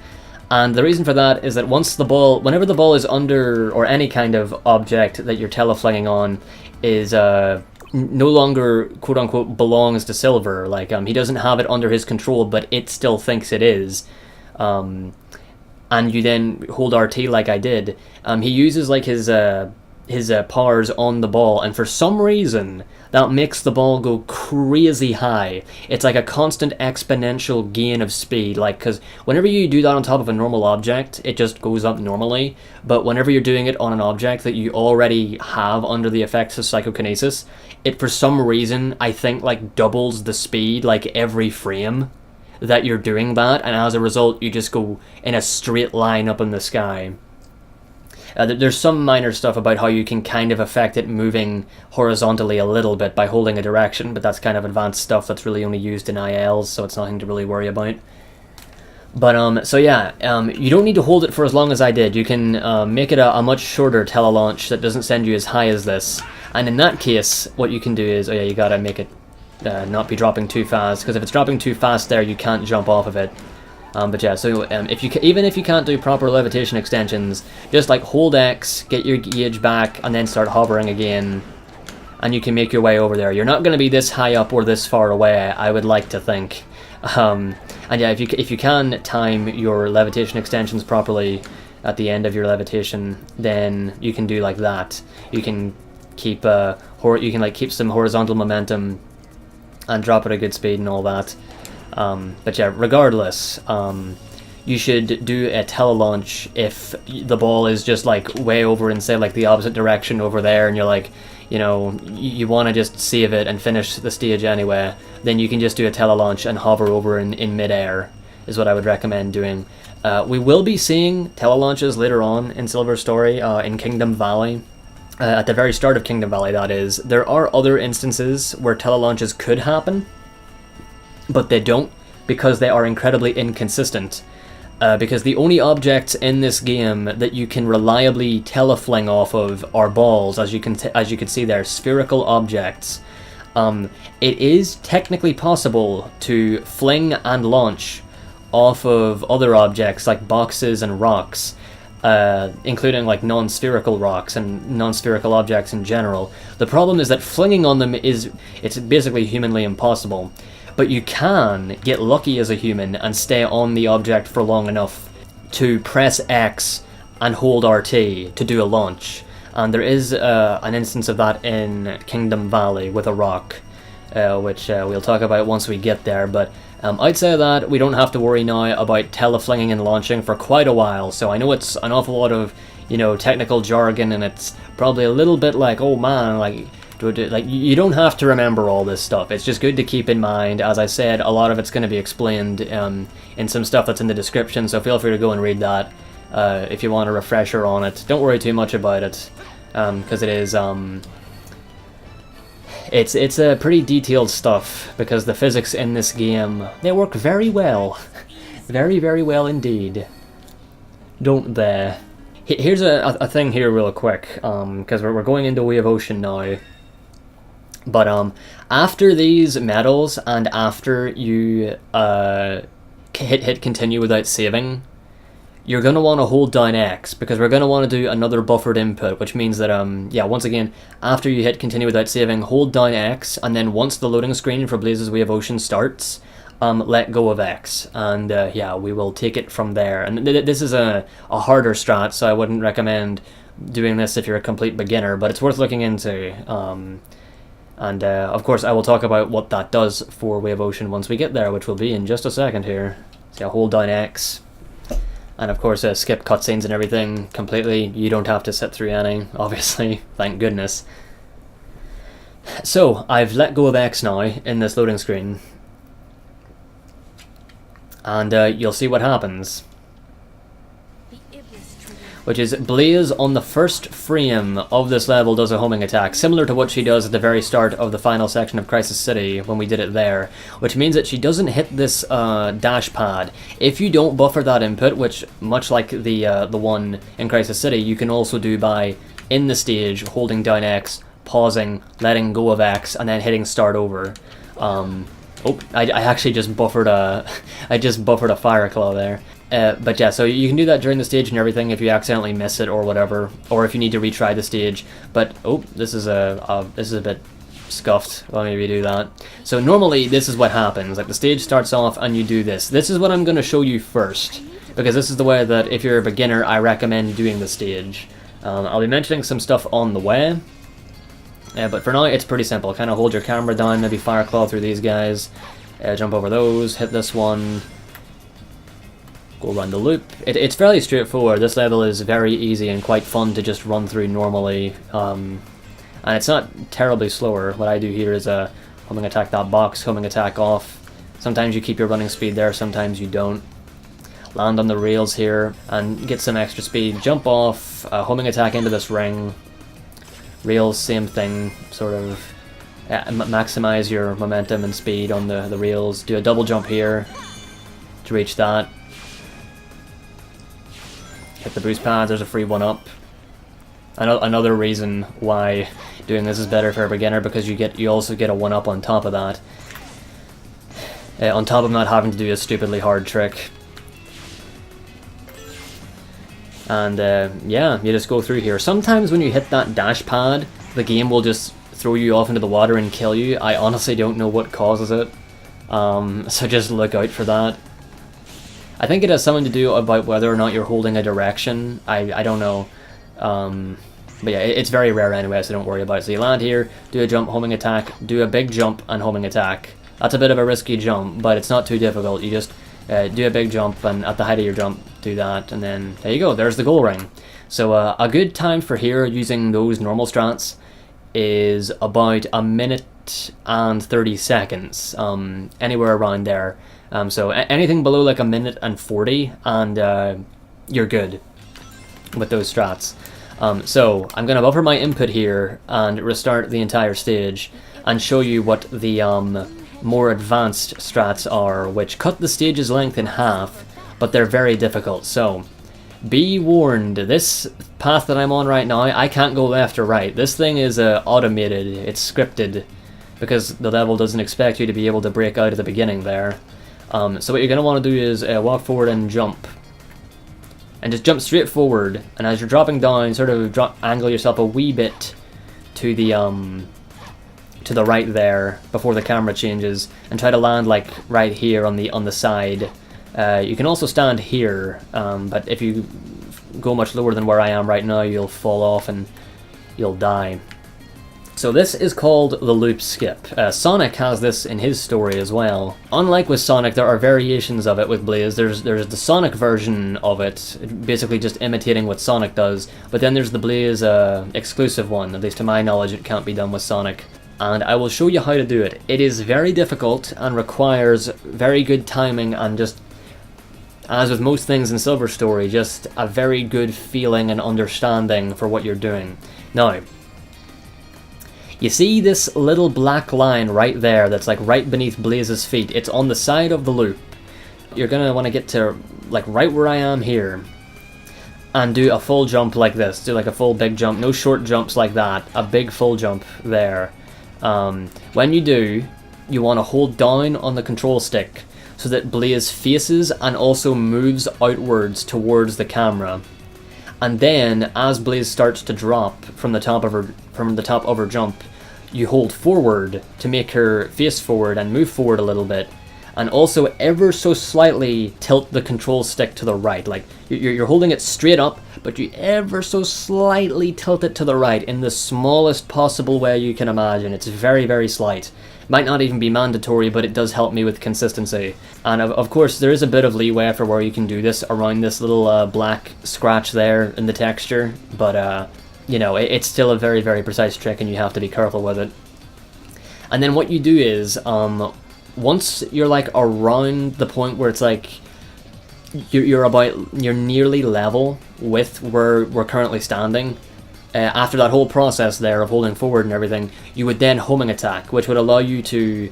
And the reason for that is that whenever the ball is under, or any kind of object that you're teleflinging on is no longer quote-unquote belongs to Silver, like he doesn't have it under his control, but it still thinks it is. And you then hold RT like I did, he uses like his powers on the ball, and for some reason that makes the ball go crazy high. It's like a constant exponential gain of speed, like, because whenever you do that on top of a normal object, it just goes up normally, but whenever you're doing it on an object that you already have under the effects of psychokinesis, it for some reason, I think, like doubles the speed like every frame that you're doing that, and as a result you just go in a straight line up in the sky. There's some minor stuff about how you can kind of affect it moving horizontally a little bit by holding a direction, but that's kind of advanced stuff that's really only used in ILs, so it's nothing to really worry about. But, so yeah, you don't need to hold it for as long as I did. You can make it a much shorter telelaunch that doesn't send you as high as this. And in that case, what you can do is, oh yeah, you gotta make it not be dropping too fast, because if it's dropping too fast there, you can't jump off of it. But yeah, so even if you can't do proper levitation extensions, just like hold X, get your gauge back, and then start hovering again, and you can make your way over there. You're not going to be this high up or this far away, I would like to think. And yeah, if you can time your levitation extensions properly at the end of your levitation, then you can do like that. You can keep keep some horizontal momentum and drop at a good speed and all that. But yeah, regardless, you should do a telelaunch if the ball is just like way over in, say, like the opposite direction over there, and you're like, you know, you want to just save it and finish the stage anyway. Then you can just do a telelaunch and hover over in midair, is what I would recommend doing. We will be seeing telelaunches later on in Silver Story in Kingdom Valley. At the very start of Kingdom Valley, that is. There are other instances where telelaunches could happen, but they don't, because they are incredibly inconsistent. Because the only objects in this game that you can reliably telefling off of are balls, as you can see there, spherical objects. It is technically possible to fling and launch off of other objects like boxes and rocks, including like non-spherical rocks and non-spherical objects in general. The problem is that flinging on them it's basically humanly impossible. But you can get lucky as a human and stay on the object for long enough to press X and hold RT to do a launch. And there is an instance of that in Kingdom Valley with a rock, which we'll talk about once we get there. But I'd say that we don't have to worry now about teleflinging and launching for quite a while. So I know it's an awful lot of, you know, technical jargon, and it's probably a little bit like, oh man, like you don't have to remember all this stuff. It's just good to keep in mind. As I said, a lot of it's going to be explained in some stuff that's in the description, so feel free to go and read that if you want a refresher on it. Don't worry too much about it, because it is it's a pretty detailed stuff, because the physics in this game, they work very well. Very, very well indeed, don't they? Here's a thing here real quick, because we're going into Way of Ocean now. But after these medals, and after you hit continue without saving, you're going to want to hold down X, because we're going to want to do another buffered input, which means that, yeah, once again, after you hit continue without saving, hold down X, and then once the loading screen for Blaze's Way of Ocean starts, let go of X, and yeah, we will take it from there. And this is a harder strat, so I wouldn't recommend doing this if you're a complete beginner, but it's worth looking into. And of course, I will talk about what that does for Way of Ocean once we get there, which will be in just a second here. So yeah, hold down X. And of course, skip cutscenes and everything completely. You don't have to sit through any, obviously. Thank goodness. So, I've let go of X now in this loading screen. And you'll see what happens. Which is, Blaze on the first frame of this level does a homing attack, similar to what she does at the very start of the final section of Crisis City when we did it there, which means that she doesn't hit this dash pad. If you don't buffer that input, which, much like the one in Crisis City, you can also do by, in the stage, holding down X, pausing, letting go of X, and then hitting start over. Oh, I actually just buffered a Fireclaw there. But yeah, so you can do that during the stage and everything if you accidentally miss it or whatever, or if you need to retry the stage. But oh, this is a bit scuffed. Let me redo that. So normally this is what happens. Like the stage starts off and you do this. This is what I'm going to show you first, because this is the way that if you're a beginner, I recommend doing the stage. I'll be mentioning some stuff on the way. But for now, it's pretty simple. Kind of hold your camera down, maybe Fireclaw through these guys, jump over those, hit this one, go around the loop. It's fairly straightforward. This level is very easy and quite fun to just run through normally. And it's not terribly slower. What I do here is homing attack that box, homing attack off. Sometimes you keep your running speed there, sometimes you don't. land on the rails here and get some extra speed. Jump off, homing attack into this ring. Rails, same thing, sort of maximize your momentum and speed on the rails. Do a double jump here to reach that. Hit the boost pad, there's a free 1-up. Another reason why doing this is better for a beginner, because you also get a 1-up on top of that. On top of not having to do a stupidly hard trick. And yeah, you just go through here. Sometimes when you hit that dash pad, the game will just throw you off into the water and kill you. I honestly don't know what causes it. So just look out for that. I think it has something to do about whether or not you're holding a direction. I don't know. But yeah, it's very rare anyway, so don't worry about it. So you land here, do a jump, homing attack, do a big jump and homing attack. That's a bit of a risky jump, but it's not too difficult. You just do a big jump, and at the height of your jump, do that, and then there you go, there's the goal ring. So a good time for here, using those normal strats, is about 1 minute and 30 seconds, anywhere around there. So anything below like 1 minute and 40, and you're good with those strats. So I'm going to buffer my input here and restart the entire stage and show you what the more advanced strats are, which cut the stage's length in half, but they're very difficult. So be warned, this path that I'm on right now, I can't go left or right. This thing is automated, it's scripted, because the level doesn't expect you to be able to break out at the beginning there. So what you're going to want to do is walk forward and jump. And just jump straight forward, and as you're dropping down, sort of angle yourself a wee bit to the right there before the camera changes, and try to land like right here on the side. You can also stand here, but if you go much lower than where I am right now, you'll fall off and you'll die. So this is called the loop skip. Sonic has this in his story as well. Unlike with Sonic, there are variations of it with Blaze. There's the Sonic version of it, basically just imitating what Sonic does, but then there's the Blaze exclusive one. At least to my knowledge, it can't be done with Sonic. And I will show you how to do it. It is very difficult and requires very good timing and, just as with most things in Silver Story, just a very good feeling and understanding for what you're doing. Now, you see this little black line right there that's like right beneath Blaze's feet? It's on the side of the loop. You're gonna want to get to like right where I am here and do a full jump like this. Do like a full big jump, no short jumps like that, a big full jump there. When you do, you want to hold down on the control stick so that Blaze faces and also moves outwards towards the camera. And then, as Blaze starts to drop from the top of her jump, you hold forward to make her face forward and move forward a little bit, and also ever so slightly tilt the control stick to the right. Like you're holding it straight up, but you ever so slightly tilt it to the right in the smallest possible way you can imagine. It's very, very slight. Might not even be mandatory, but it does help me with consistency. And of course, there is a bit of leeway for where you can do this around this little black scratch there in the texture, but you know, it's still a very, very precise trick, and you have to be careful with it. And then what you do is, once you're like around the point where it's like you're nearly level with where we're currently standing, after that whole process there of holding forward and everything, you would then homing attack, which would allow you to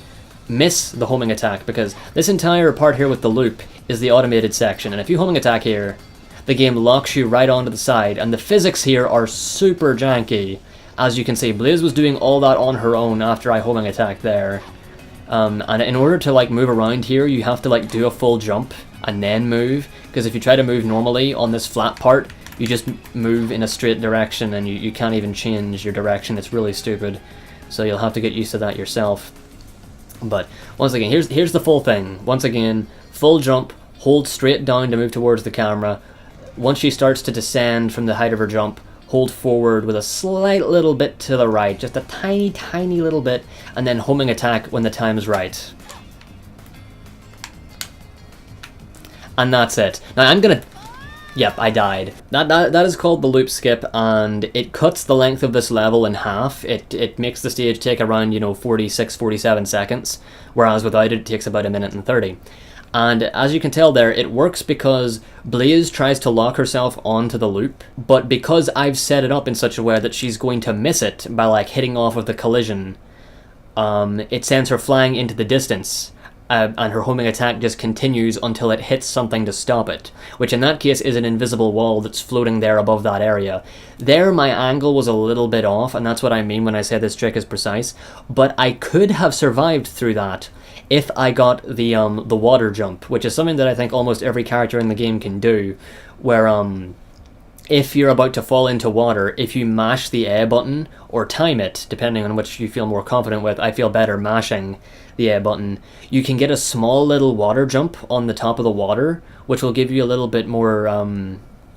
miss the homing attack, because this entire part here with the loop is the automated section, and if you homing attack here, the game locks you right onto the side, and the physics here are super janky. As you can see, Blaze was doing all that on her own after I homing attacked there. And in order to like move around here, you have to like do a full jump and then move, because if you try to move normally on this flat part, you just move in a straight direction and you can't even change your direction. It's really stupid, so you'll have to get used to that yourself. But once again, here's the full thing. Once again, full jump, hold straight down to move towards the camera. Once she starts to descend from the height of her jump, hold forward with a slight little bit to the right, just a tiny, tiny little bit, and then homing attack when the time is right. And that's it. Now I'm gonna... Yep, I died. That is called the loop skip, and it cuts the length of this level in half. It makes the stage take around, 46, 47 seconds, whereas without it, it takes about 1 minute and 30. And as you can tell there, it works because Blaze tries to lock herself onto the loop, but because I've set it up in such a way that she's going to miss it by like hitting off of the collision, it sends her flying into the distance, and her homing attack just continues until it hits something to stop it, which in that case is an invisible wall that's floating there above that area. There my angle was a little bit off, and that's what I mean when I say this trick is precise, but I could have survived through that if I got the water jump, which is something that I think almost every character in the game can do, where if you're about to fall into water, if you mash the A button, or time it, depending on which you feel more confident with, I feel better mashing the A button, you can get a small little water jump on the top of the water, which will give you a little bit more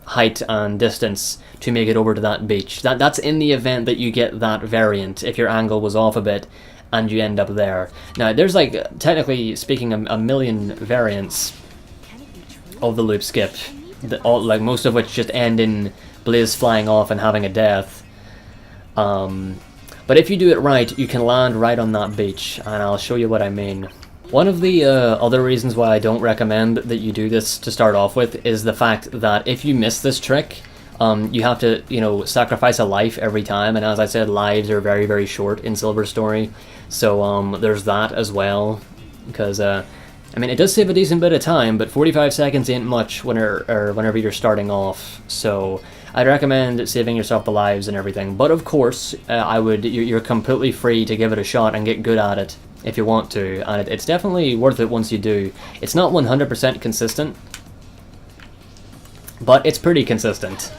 height and distance to make it over to that beach. That's in the event that you get that variant, if your angle was off a bit, and you end up there. Now, there's like, technically speaking, a million variants of the loop skip, like most of which just end in Blaze flying off and having a death. But if you do it right, you can land right on that beach, and I'll show you what I mean. One of the other reasons why I don't recommend that you do this to start off with is the fact that if you miss this trick, you have to, you know, sacrifice a life every time, and as I said, lives are very, very short in Silver Story, so there's that as well, because, I mean, it does save a decent bit of time, but 45 seconds ain't much whenever you're starting off, so I'd recommend saving yourself the lives and everything, but of course, you're completely free to give it a shot and get good at it if you want to, and it's definitely worth it once you do. It's not 100% consistent, but it's pretty consistent.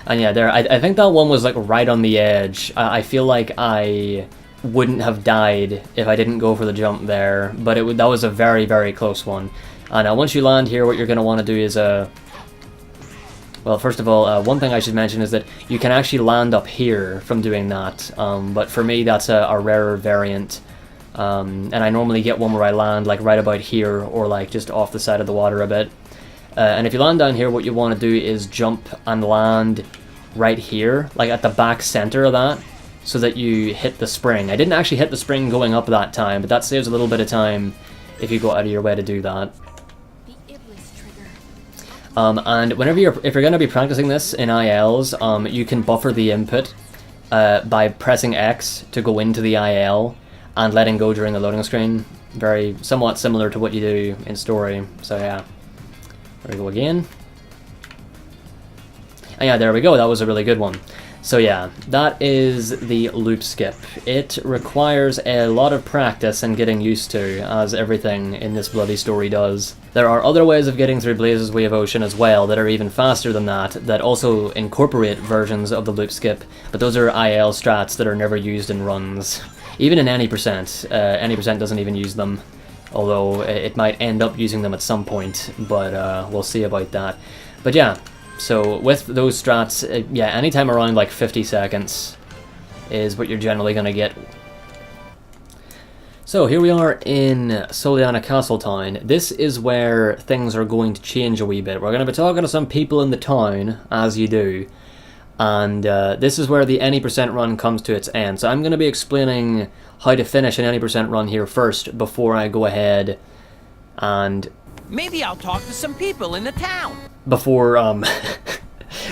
And yeah, I think that one was like right on the edge. I feel like I wouldn't have died if I didn't go for the jump there, but that was a very, very close one. And once you land here, what you're going to want to do is, well, first of all, one thing I should mention is that you can actually land up here from doing that, but for me that's a rarer variant, and I normally get one where I land like right about here, or like just off the side of the water a bit. And if you land down here, what you want to do is jump and land right here, like at the back center of that, so that you hit the spring. I didn't actually hit the spring going up that time, but that saves a little bit of time if you go out of your way to do that. The IBLIS trigger. And if you're going to be practicing this in ILs, you can buffer the input by pressing X to go into the IL and letting go during the loading screen. Somewhat similar to what you do in story. So yeah. There we go again. And yeah, there we go. That was a really good one. So yeah, that is the loop skip. It requires a lot of practice and getting used to, as everything in this bloody story does. There are other ways of getting through Blaze's Way of Ocean as well that are even faster than that also incorporate versions of the loop skip, but those are IL strats that are never used in runs. Even in any percent doesn't even use them. Although it might end up using them at some point, but we'll see about that. But yeah, so with those strats, yeah, anytime around like 50 seconds is what you're generally going to get. So here we are in Soliana Castletown. This is where things are going to change a wee bit. We're going to be talking to some people in the town, as you do. And this is where the any percent run comes to its end. So I'm going to be explaining how to finish an any percent run here first before I go ahead and... Maybe I'll talk to some people in the town. We're going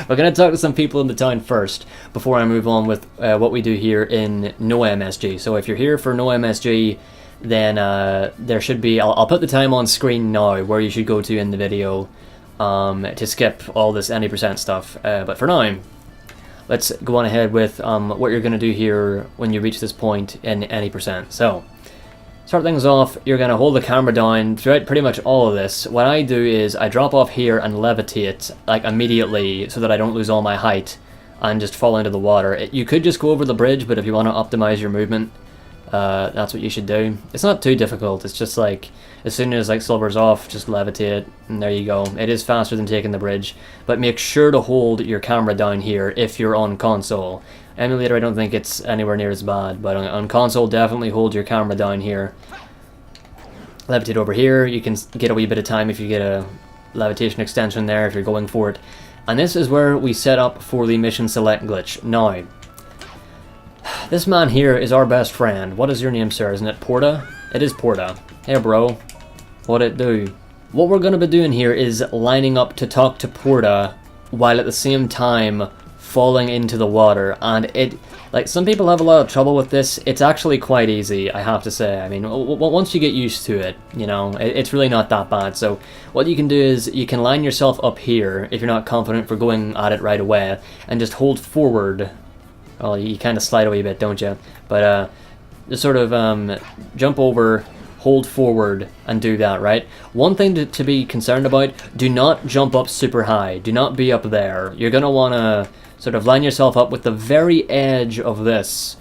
to talk to some people in the town first before I move on with what we do here in no MSG. So if you're here for no MSG, then there should be... I'll put the time on screen now where you should go to in the video to skip all this any percent stuff. But for now, let's go on ahead with what you're going to do here when you reach this point in any percent. So, start things off, you're going to hold the camera down throughout pretty much all of this. What I do is I drop off here and levitate like immediately so that I don't lose all my height and just fall into the water. You could just go over the bridge, but if you want to optimize your movement, that's what you should do. It's not too difficult, it's just like as soon as like silver's off, just levitate and there you go. It is faster than taking the bridge, but make sure to hold your camera down here if you're on console. Emulator, I don't think it's anywhere near as bad, but on console, definitely hold your camera down here. Levitate over here, you can get a wee bit of time if you get a levitation extension there if you're going for it. And this is where we set up for the mission select glitch. Now, this man here is our best friend. What is your name, sir? Isn't it Porta? It is Porta. Hey, bro. What it do? what we're going to be doing here is lining up to talk to Porta while at the same time falling into the water. And it, like, some people have a lot of trouble with this. It's actually quite easy, I have to say. I mean, once you get used to it, you know, it's really not that bad. So what you can do is you can line yourself up here if you're not confident for going at it right away, and just hold forward. Well, you kind of slide away a bit, don't you? But just sort of jump over, hold forward, and do that, right? One thing to be concerned about, do not jump up super high. Do not be up there. You're going to want to sort of line yourself up with the very edge of this,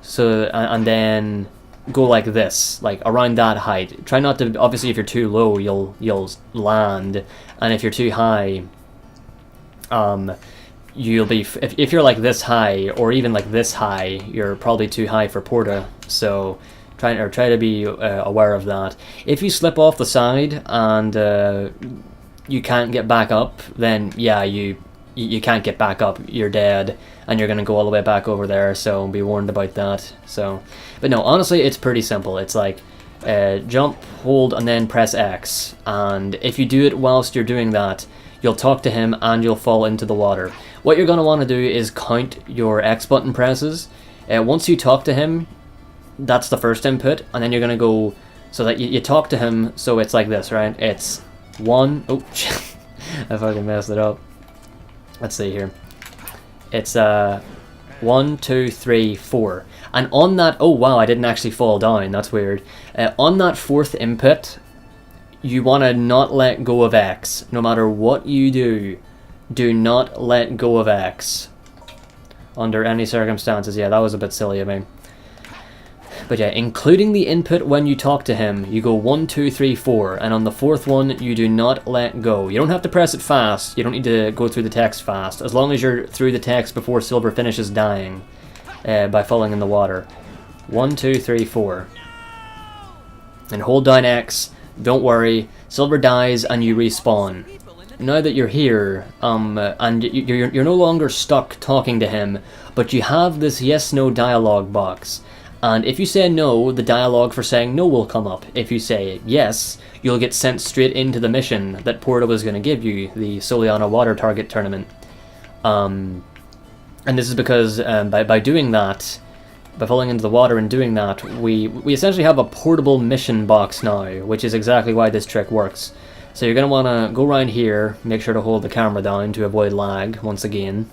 so and then go like this, like around that height. Try not to, obviously if you're too low, you'll land, and if you're too high, you'll be, if you're like this high, or even like this high, you're probably too high for Porta, so try to be aware of that. If you slip off the side and you can't get back up, then yeah, you can't get back up, you're dead, and you're gonna go all the way back over there, so be warned about that. So, but no, honestly, it's pretty simple. It's like jump, hold, and then press X, and if you do it whilst you're doing that, you'll talk to him and you'll fall into the water. What you're gonna want to do is count your X button presses. Once you talk to him, that's the first input, and then you're gonna go so that you talk to him, so it's like this, right? It's one, oh, I fucking messed it up. Let's see here. It's 1, 2, 3, 4. And on that, oh wow, I didn't actually fall down, that's weird. On that fourth input, you want to not let go of X. No matter what you do, do not let go of X. Under any circumstances. Yeah, that was a bit silly of me. But yeah, including the input when you talk to him, you go 1, 2, 3, 4, and on the fourth one, you do not let go. You don't have to press it fast, you don't need to go through the text fast, as long as you're through the text before Silver finishes dying by falling in the water. 1, 2, 3, 4. And hold down X, don't worry, Silver dies and you respawn. Now that you're here, and you're no longer stuck talking to him, but you have this yes-no dialogue box. And if you say no, the dialogue for saying no will come up. If you say yes, you'll get sent straight into the mission that Porta was going to give you, the Soliana Water Target Tournament. And this is because by doing that, by falling into the water and doing that, we essentially have a portable mission box now, which is exactly why this trick works. So you're going to want to go around here, make sure to hold the camera down to avoid lag once again.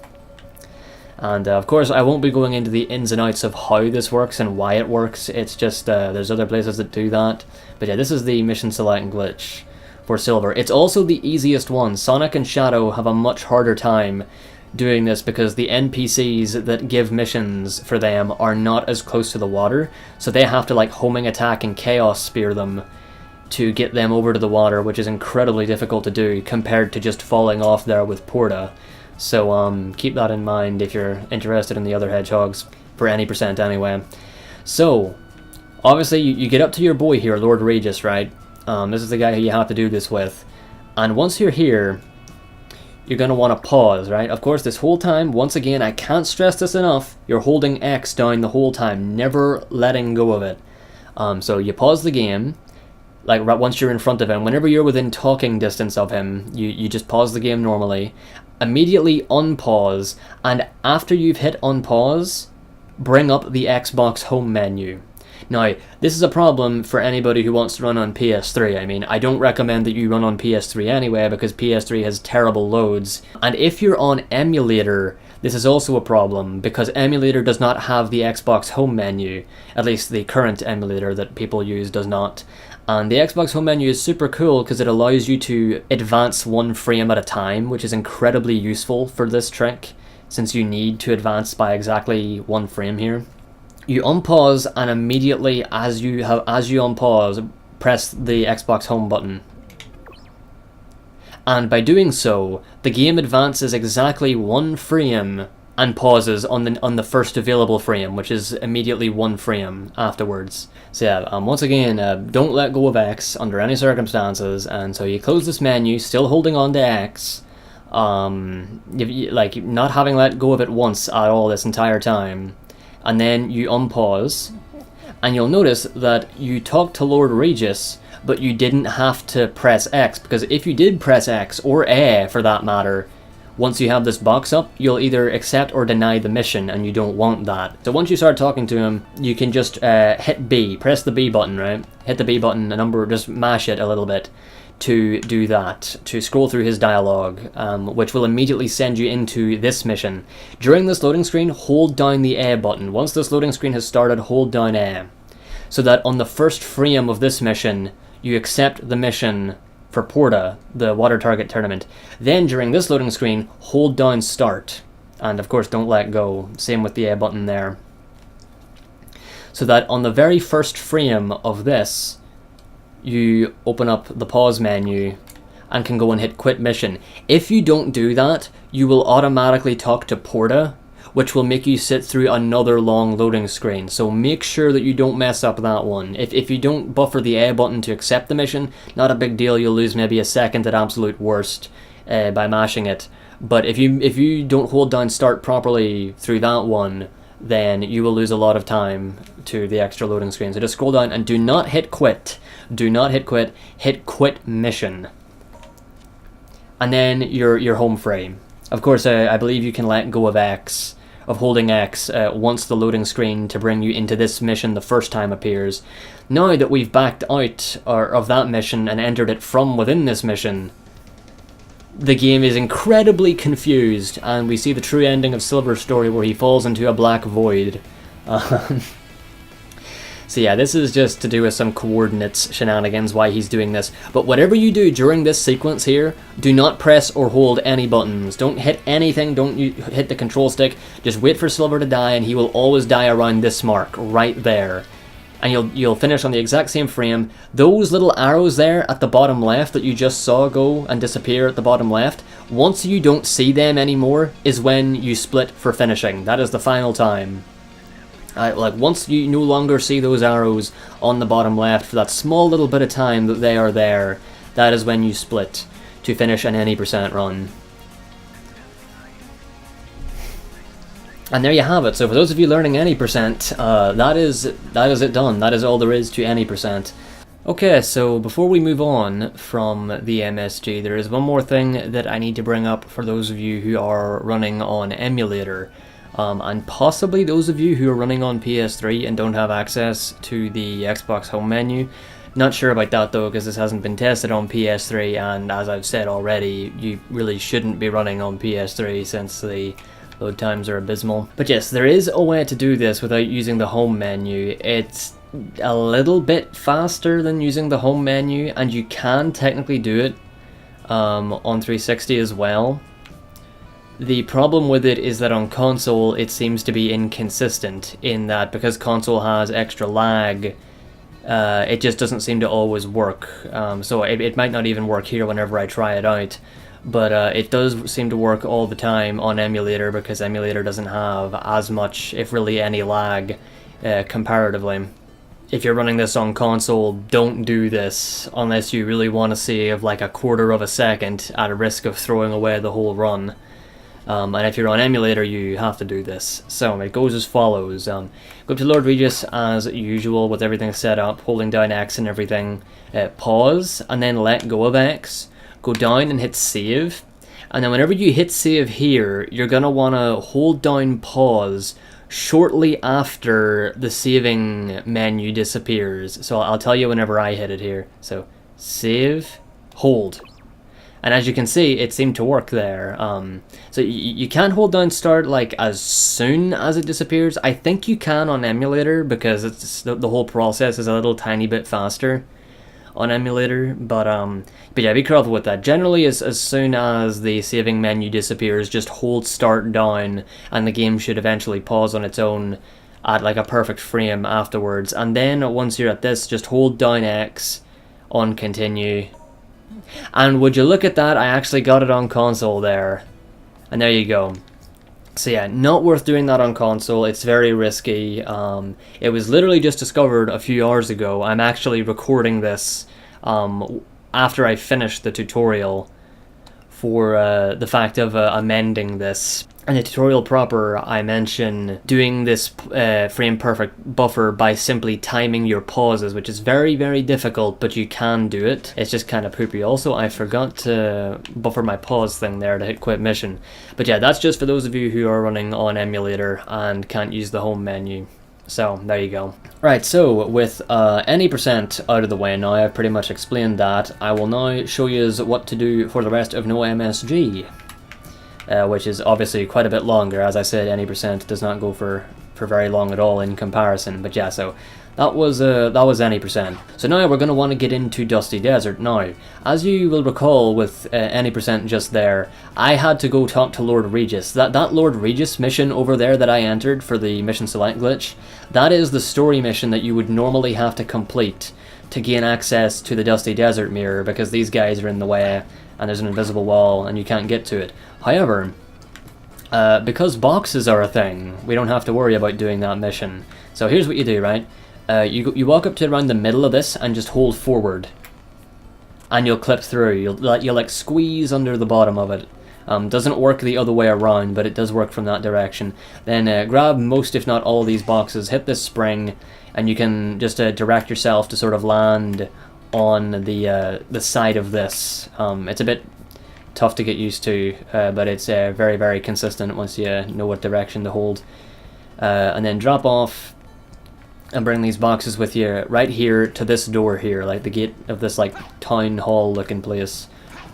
And of course I won't be going into the ins and outs of how this works and why it works, it's just there's other places that do that. But yeah, this is the mission select glitch for Silver. It's also the easiest one. Sonic and Shadow have a much harder time doing this because the NPCs that give missions for them are not as close to the water, so they have to like homing attack and chaos spear them to get them over to the water, which is incredibly difficult to do compared to just falling off there with Porta. So keep that in mind if you're interested in the other hedgehogs, for any percent anyway. So, obviously you get up to your boy here, Lord Regis, right? This is the guy who you have to do this with. And once you're here, you're going to want to pause, right? Of course, this whole time, once again, I can't stress this enough, you're holding X down the whole time, never letting go of it. So you pause the game, like right once you're in front of him. Whenever you're within talking distance of him, you just pause the game normally. Immediately unpause, and after you've hit unpause, bring up the Xbox home menu. Now, this is a problem for anybody who wants to run on PS3. I mean, I don't recommend that you run on PS3 anyway, because PS3 has terrible loads. And if you're on emulator, this is also a problem, because emulator does not have the Xbox home menu. At least the current emulator that people use does not. And the Xbox home menu is super cool because it allows you to advance one frame at a time, which is incredibly useful for this trick, since you need to advance by exactly one frame here. You unpause, and immediately as you unpause, press the Xbox home button. And by doing so, the game advances exactly one frame and pauses on the first available frame, which is immediately one frame afterwards. So yeah, once again, don't let go of X under any circumstances, and so you close this menu, still holding on to X, like not having let go of it once at all this entire time, and then you unpause, And you'll notice that you talked to Lord Regis, but you didn't have to press X, because if you did press X, or A for that matter, once you have this box up, you'll either accept or deny the mission, and you don't want that. So once you start talking to him, you can just hit B, press the B button, right? Hit the B button, just mash it a little bit to do that, to scroll through his dialogue, which will immediately send you into this mission. During this loading screen, hold down the A button. Once this loading screen has started, hold down A, so that on the first frame of this mission, you accept the mission for Porta, the water target tournament. Then during this loading screen, hold down start, and of course don't let go. Same with the A button there. So that on the very first frame of this, you open up the pause menu and can go and hit quit mission. If you don't do that, you will automatically talk to Porta, which will make you sit through another long loading screen. So make sure that you don't mess up that one. If you don't buffer the A button to accept the mission, not a big deal. You'll lose maybe a second at absolute worst by mashing it. But if you don't hold down start properly through that one, then you will lose a lot of time to the extra loading screen. So just scroll down and do not hit quit. Do not hit quit. Hit quit mission. And then you're home frame. Of course, I believe you can let go of X, of holding X, once the loading screen to bring you into this mission the first time appears. Now that we've backed out of that mission and entered it from within this mission, the game is incredibly confused, and we see the true ending of Silver's story where he falls into a black void. So yeah, this is just to do with some coordinates shenanigans why he's doing this. But whatever you do during this sequence here, do not press or hold any buttons. Don't hit anything, don't hit the control stick. Just wait for Silver to die, and he will always die around this mark, right there. And you'll finish on the exact same frame. Those little arrows there at the bottom left that you just saw go and disappear at the bottom left, once you don't see them anymore is when you split for finishing. That is the final time. Like once you no longer see those arrows on the bottom left for that small little bit of time that they are there, that is when you split to finish an any percent run. And there you have it. So for those of you learning any percent, that is it done. That is all there is to any percent. Okay, so before we move on from the MSG, there is one more thing that I need to bring up for those of you who are running on emulator. And possibly those of you who are running on PS3 and don't have access to the Xbox home menu. Not sure about that though, because this hasn't been tested on PS3, and as I've said already, you really shouldn't be running on PS3 since the load times are abysmal. But yes, there is a way to do this without using the home menu. It's a little bit faster than using the home menu, and you can technically do it on 360 as well. The problem with it is that on console it seems to be inconsistent in that because console has extra lag, it just doesn't seem to always work. So it might not even work here whenever I try it out, but it does seem to work all the time on emulator because emulator doesn't have as much, if really any, lag comparatively. If you're running this on console, don't do this unless you really want to save like a quarter of a second at a risk of throwing away the whole run. And if you're on emulator, you have to do this. So it goes as follows. Go to Lord Regis as usual with everything set up, holding down X and everything. Pause, and then let go of X. Go down and hit save. And then whenever you hit save here, you're going to want to hold down pause shortly after the saving menu disappears. So I'll tell you whenever I hit it here. So save, hold. And as you can see, it seemed to work there. So you can hold down start like as soon as it disappears. I think you can on emulator because it's the whole process is a little tiny bit faster on emulator. But yeah, be careful with that. Generally, as soon as the saving menu disappears, just hold start down, and the game should eventually pause on its own at like a perfect frame afterwards. And then once you're at this, just hold down X on continue. And would you look at that, I actually got it on console there. And there you go. So yeah, not worth doing that on console. It's very risky. It was literally just discovered a few hours ago. I'm actually recording this after I finished the tutorial for the fact of amending this. in the tutorial proper, I mention doing this frame perfect buffer by simply timing your pauses, which is very, very difficult, but you can do it. It's just kind of poopy. Also, I forgot to buffer my pause thing there to hit quit mission. But yeah, that's just for those of you who are running on emulator and can't use the home menu. So, there you go. Right, so with any percent out of the way now, I've pretty much explained that. I will now show you what to do for the rest of no MSG. Which is obviously quite a bit longer. As I said, any percent does not go for very long at all in comparison. But yeah, so that was any percent. So now we're going to want to get into Dusty Desert. Now, as you will recall with any percent just there, I had to go talk to Lord Regis. That Lord Regis mission over there that I entered for the mission select glitch, that is the story mission that you would normally have to complete to gain access to the Dusty Desert mirror, because these guys are in the way and there's an invisible wall and you can't get to it. However, because boxes are a thing, we don't have to worry about doing that mission. So here's what you do, right? You walk up to around the middle of this and just hold forward, and you'll clip through. You'll like squeeze under the bottom of it. Doesn't work the other way around, but it does work from that direction. Then grab most, if not all, of these boxes, hit this spring, and you can just direct yourself to sort of land on the side of this. It's a bit tough to get used to, but it's very, very consistent once you know what direction to hold. And then drop off and bring these boxes with you right here to this door here, like the gate of this like town hall looking place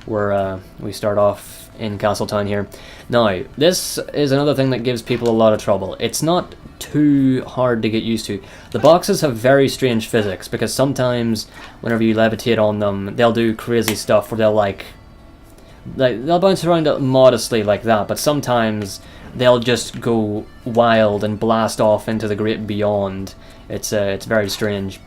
where we start off in Castletown here. Now, this is another thing that gives people a lot of trouble. It's not too hard to get used to. The boxes have very strange physics, because sometimes whenever you levitate on them, they'll do crazy stuff where they'll bounce around modestly like that, but sometimes they'll just go wild and blast off into the great beyond. It's very strange.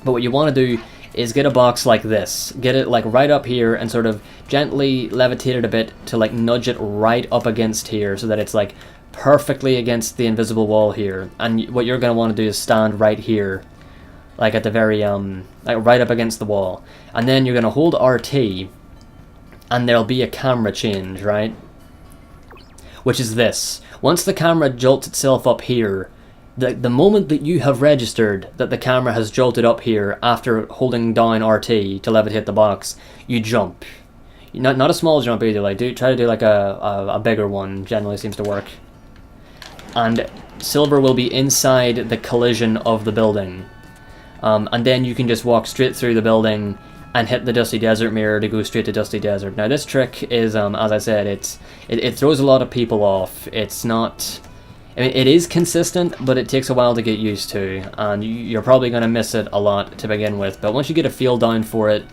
But what you want to do is get a box like this. Get it like right up here and sort of gently levitate it a bit to like nudge it right up against here so that it's like perfectly against the invisible wall here. And what you're going to want to do is stand right here, like at the very like right up against the wall. And then you're going to hold RT, and there'll be a camera change, right? Which is this. Once the camera jolts itself up here, the moment that you have registered that the camera has jolted up here after holding down RT to levitate the box, you jump. Not a small jump either, like try to do like a bigger one, generally seems to work. And Silver will be inside the collision of the building. And then you can just walk straight through the building and hit the Dusty Desert mirror to go straight to Dusty Desert. Now this trick is, as I said, it throws a lot of people off. It's not... I mean, it is consistent, but it takes a while to get used to, and you're probably going to miss it a lot to begin with. But once you get a feel down for it,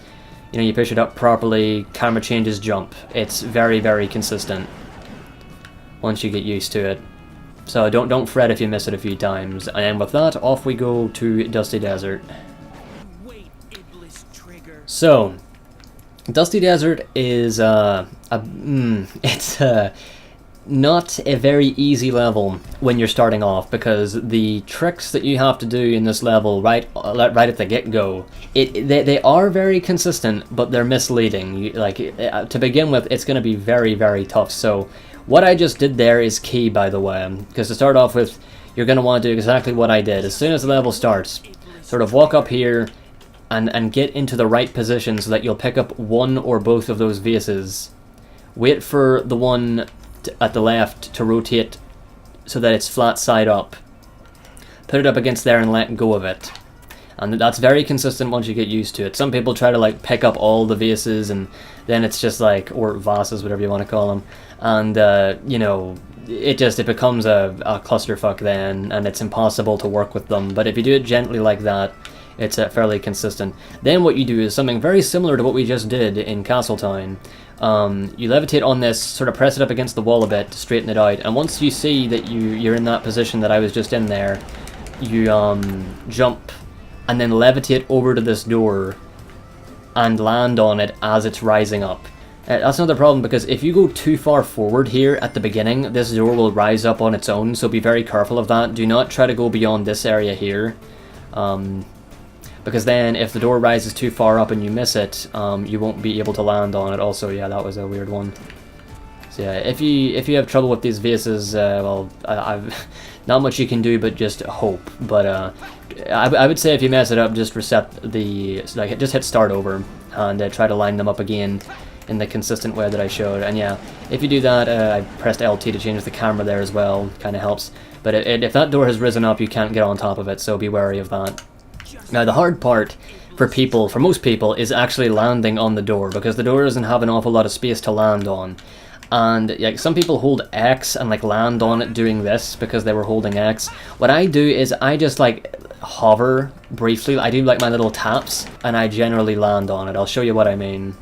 you know, you push it up properly, camera changes, jump. It's very, very consistent once you get used to it. So don't fret if you miss it a few times. And with that, off we go to Dusty Desert. Wait, IBLIS trigger. So, Dusty Desert is not a very easy level when you're starting off, because the tricks that you have to do in this level right at the get-go, they are very consistent, but they're misleading. To begin with, it's going to be very, very tough. So what I just did there is key, by the way, because to start off with, you're going to want to do exactly what I did. As soon as the level starts, sort of walk up here and get into the right position so that you'll pick up one or both of those vases. Wait for the one at the left to rotate so that it's flat side up. Put it up against there and let go of it. And that's very consistent once you get used to it. Some people try to like pick up all the vases, and then it's just like, or vases, whatever you want to call them, and you know, it becomes a clusterfuck then, and it's impossible to work with them. But if you do it gently like that, it's fairly consistent. Then what you do is something very similar to what we just did in Castletown. You levitate on this, sort of press it up against the wall a bit to straighten it out, and once you see that you're in that position that I was just in there, you jump and then levitate over to this door and land on it as it's rising up. That's another problem, because if you go too far forward here at the beginning, this door will rise up on its own, so be very careful of that. Do not try to go beyond this area here. Because then, if the door rises too far up and you miss it, you won't be able to land on it. Also, yeah, that was a weird one. So yeah, if you have trouble with these vases, well, I've not much you can do but just hope. But I would say if you mess it up, just reset the just hit start over and try to line them up again in the consistent way that I showed. And yeah, if you do that, I pressed LT to change the camera there as well. Kind of helps. But if that door has risen up, you can't get on top of it, so be wary of that. Now the hard part for most people, is actually landing on the door, because the door doesn't have an awful lot of space to land on. And like some people hold X and like land on it doing this because they were holding X. What I do is I just like hover briefly. I do like my little taps and I generally land on it. I'll show you what I mean.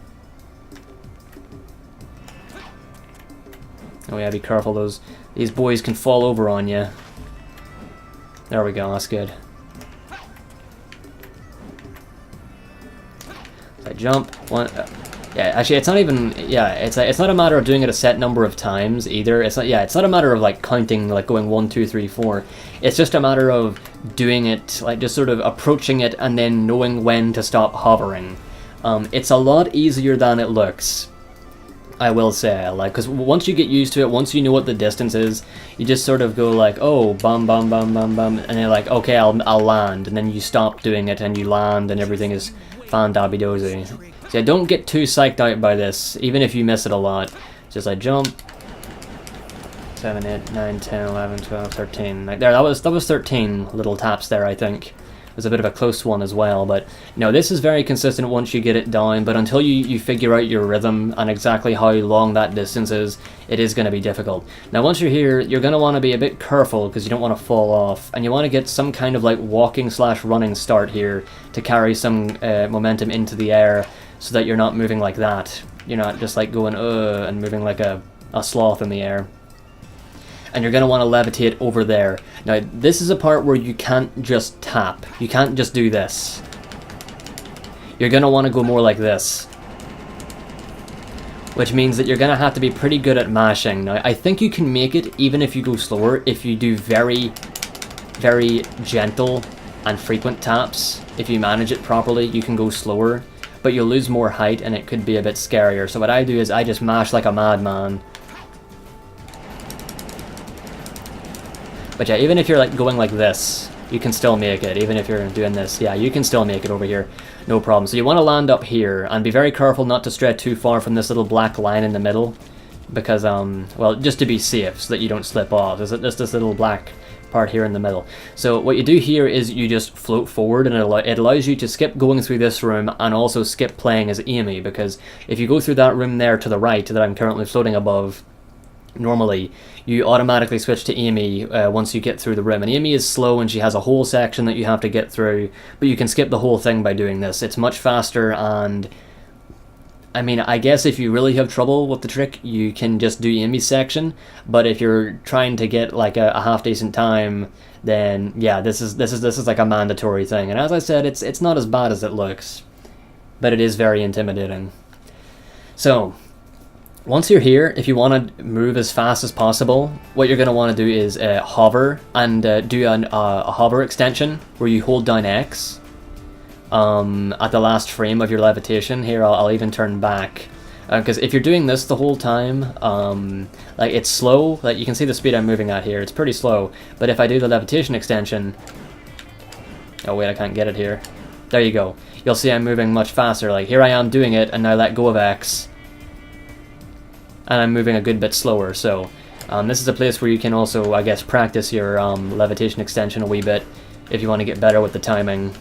Oh yeah, be careful, these boys can fall over on you. There we go, that's good. So I jump, yeah, actually it's not even, yeah, it's not a matter of doing it a set number of times either. It's not a matter of like counting, like going 1, 2, 3, 4. It's just a matter of doing it, like just sort of approaching it and then knowing when to stop hovering. It's a lot easier than it looks, I will say, like, because once you get used to it, once you know what the distance is, you just sort of go like, oh, bum, bum, bum, bum, bum, and you're like, okay, I'll land, and then you stop doing it, and you land, and everything is fan-dabby-dozy. So yeah, don't get too psyched out by this, even if you miss it a lot. Just like jump, 7, 8, 9, 10, 11, 12, 13, like there, that was 13 little taps there, I think. It was a bit of a close one as well, but no, this is very consistent once you get it down, but until you figure out your rhythm and exactly how long that distance is, it is going to be difficult. Now once you're here, you're going to want to be a bit careful because you don't want to fall off, and you want to get some kind of like walking/running start here to carry some momentum into the air so that you're not moving like that. You're not just like going and moving like a sloth in the air. And you're going to want to levitate over there. Now, this is a part where you can't just tap. You can't just do this. You're going to want to go more like this. Which means that you're going to have to be pretty good at mashing. Now, I think you can make it even if you go slower, if you do very, very gentle and frequent taps. If you manage it properly, you can go slower. But you'll lose more height and it could be a bit scarier. So what I do is I just mash like a madman. But yeah, even if you're like going like this, you can still make it. Even if you're doing this, yeah, you can still make it over here. No problem. So you want to land up here and be very careful not to stray too far from this little black line in the middle. Because, well, just to be safe so that you don't slip off. There's just this little black part here in the middle. So what you do here is you just float forward and it allows you to skip going through this room and also skip playing as Amy. Because if you go through that room there to the right that I'm currently floating above, normally you automatically switch to Amy once you get through the room, and Amy is slow and she has a whole section that you have to get through, but you can skip the whole thing by doing this. It's much faster, and I mean, I guess if you really have trouble with the trick, you can just do Amy's section, but if you're trying to get like a half decent time, then yeah, this is like a mandatory thing. And as I said, it's not as bad as it looks, but it is very intimidating. So once you're here, if you want to move as fast as possible, what you're going to want to do is hover and do a hover extension where you hold down X at the last frame of your levitation. Here, I'll even turn back. Because if you're doing this the whole time, like it's slow, like you can see the speed I'm moving at here, it's pretty slow. But if I do the levitation extension, oh wait, I can't get it here. There you go. You'll see I'm moving much faster. Like here I am doing it, and now let go of X. And I'm moving a good bit slower, so this is a place where you can also, I guess, practice your levitation extension a wee bit if you want to get better with the timing.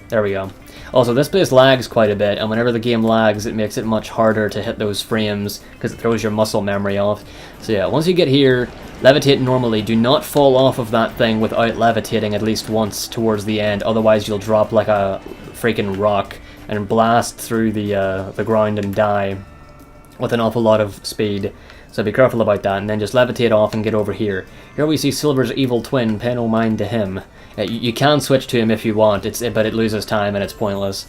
There we go. Also, this place lags quite a bit, and whenever the game lags, it makes it much harder to hit those frames because it throws your muscle memory off. So yeah, once you get here, levitate normally. Do not fall off of that thing without levitating at least once towards the end, otherwise you'll drop like a freaking rock and blast through the ground and die with an awful lot of speed, so be careful about that, and then just levitate off and get over here. Here we see Silver's evil twin, pay no mind to him. You can switch to him if you want, but it loses time and it's pointless.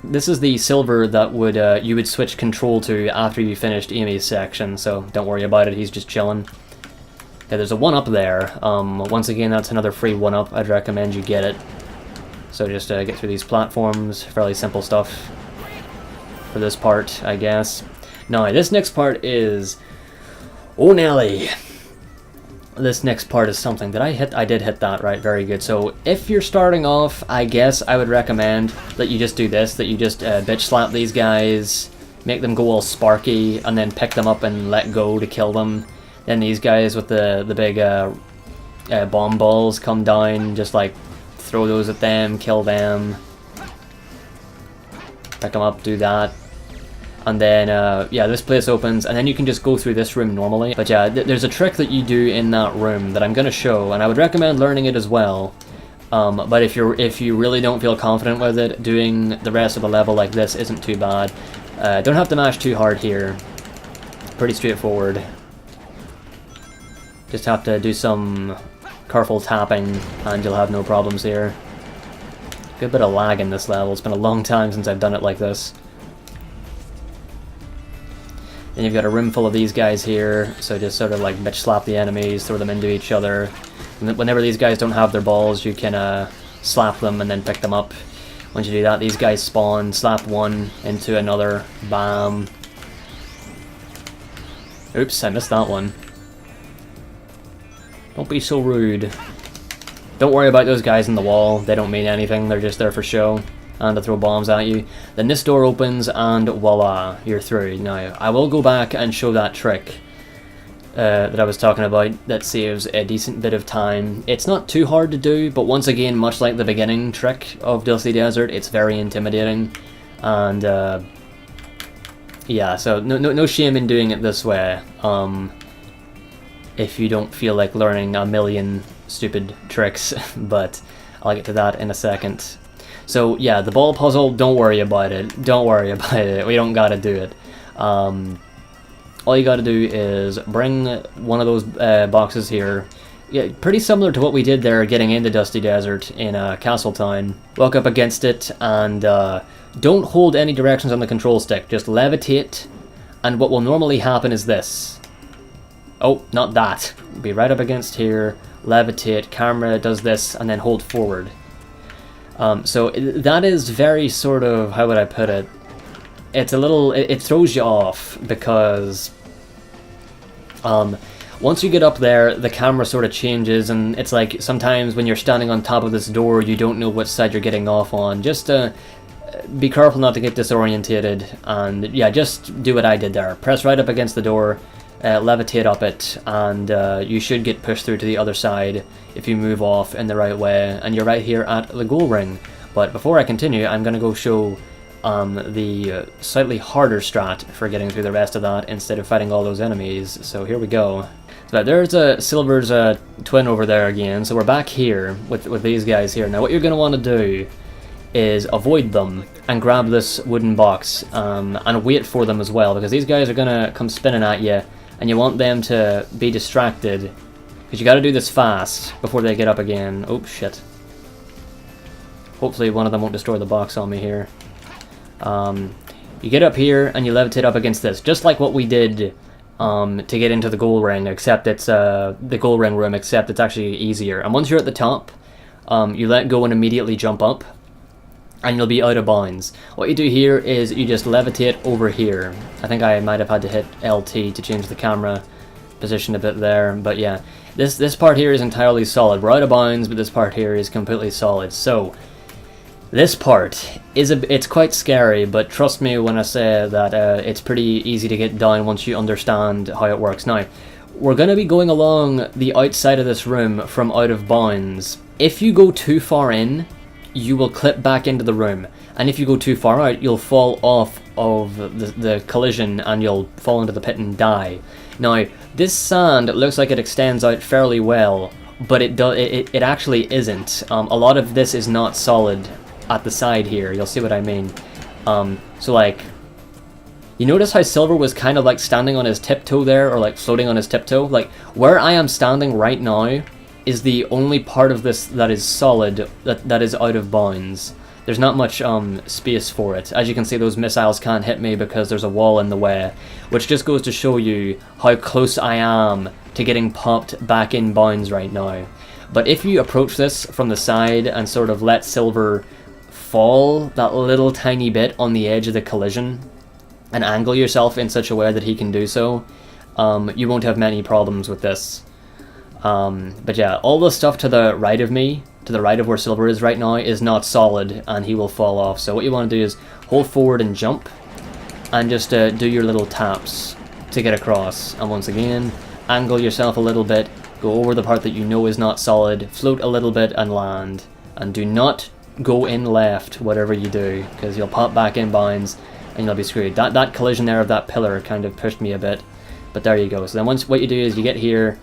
This is the Silver that you would switch control to after you finished Amy's section, so don't worry about it, he's just chilling. Yeah, there's a 1-up there. Once again, that's another free 1-up, I'd recommend you get it. So just get through these platforms, fairly simple stuff for this part, I guess. Now, this next part is... Oh, Nelly! This next part is something that I did hit that, right? Very good. So, if you're starting off, I guess I would recommend that you just do this, that you just bitch slap these guys, make them go all sparky, and then pick them up and let go to kill them. Then these guys with the big bomb balls come down, just like throw those at them, kill them. Pick them up, do that. And then, yeah, this place opens, and then you can just go through this room normally. But yeah, there's a trick that you do in that room that I'm going to show, and I would recommend learning it as well. But if you really don't feel confident with it, doing the rest of the level like this isn't too bad. Don't have to mash too hard here. Pretty straightforward. Just have to do some careful tapping, and you'll have no problems here. Good bit of lag in this level. It's been a long time since I've done it like this. Then you've got a room full of these guys here, so just sort of like bitch slap the enemies, throw them into each other. And whenever these guys don't have their balls, you can slap them and then pick them up. Once you do that, these guys spawn, slap one into another, bam. Oops, I missed that one. Don't be so rude. Don't worry about those guys in the wall, they don't mean anything, they're just there for show. And to throw bombs at you. Then this door opens and voila, you're through. Now, I will go back and show that trick that I was talking about that saves a decent bit of time. It's not too hard to do, but once again, much like the beginning trick of Dusty Desert, it's very intimidating. And yeah, so no shame in doing it this way. If you don't feel like learning a million stupid tricks, but I'll get to that in a second. So yeah, the ball puzzle, don't worry about it. Don't worry about it. We don't gotta do it. All you gotta do is bring one of those boxes here. Yeah, pretty similar to what we did there getting into Dusty Desert in Castletown. Walk up against it and don't hold any directions on the control stick. Just levitate, and what will normally happen is this. Oh, not that. Be right up against here, levitate, camera does this, and then hold forward. So that is very sort of, how would I put it, it's a little, it throws you off because once you get up there, the camera sort of changes, and it's like sometimes when you're standing on top of this door, you don't know which side you're getting off on. Just be careful not to get disorientated, and yeah, just do what I did there. Press right up against the door, levitate up it, and you should get pushed through to the other side if you move off in the right way, and you're right here at the goal ring. But before I continue, I'm going to go show the slightly harder strat for getting through the rest of that instead of fighting all those enemies. So here we go. So there's Silver's twin over there again, so we're back here with these guys here. Now what you're going to want to do is avoid them and grab this wooden box and wait for them as well, because these guys are going to come spinning at you, and you want them to be distracted, because you got to do this fast before they get up again. Oh shit. Hopefully one of them won't destroy the box on me here. You get up here and you levitate up against this, just like what we did to get into the goal ring, except it's the goal ring room, except it's actually easier. And once you're at the top, you let go and immediately jump up, and you'll be out of bounds. What you do here is you just levitate over here. I think I might have had to hit LT to change the camera position a bit there, but yeah. This part here is entirely solid. We're out of bounds, but this part here is completely solid. So, this part it's quite scary, but trust me when I say that it's pretty easy to get down once you understand how it works. Now, we're going to be going along the outside of this room from out of bounds. If you go too far in, you will clip back into the room, and if you go too far out, you'll fall off of the collision and you'll fall into the pit and die. Now, this sand looks like it extends out fairly well, but it actually isn't. A lot of this is not solid at the side here. You'll see what I mean. So like, you notice how Silver was kind of like standing on his tiptoe there, or like floating on his tiptoe? Like, where I am standing right now is the only part of this that is solid, that is out of bounds. There's not much space for it. As you can see, those missiles can't hit me because there's a wall in the way, which just goes to show you how close I am to getting popped back in bounds right now. But if you approach this from the side and sort of let Silver fall that little tiny bit on the edge of the collision, and angle yourself in such a way that he can do so, you won't have many problems with this. But yeah, all the stuff to the right of me, to the right of where Silver is right now, is not solid, and he will fall off. So what you want to do is hold forward and jump, and just do your little taps to get across. And once again, angle yourself a little bit, go over the part that you know is not solid, float a little bit and land. And do not go in left, whatever you do, because you'll pop back in bounds and you'll be screwed. That collision there of that pillar kind of pushed me a bit, but there you go. So then once what you do is you get here,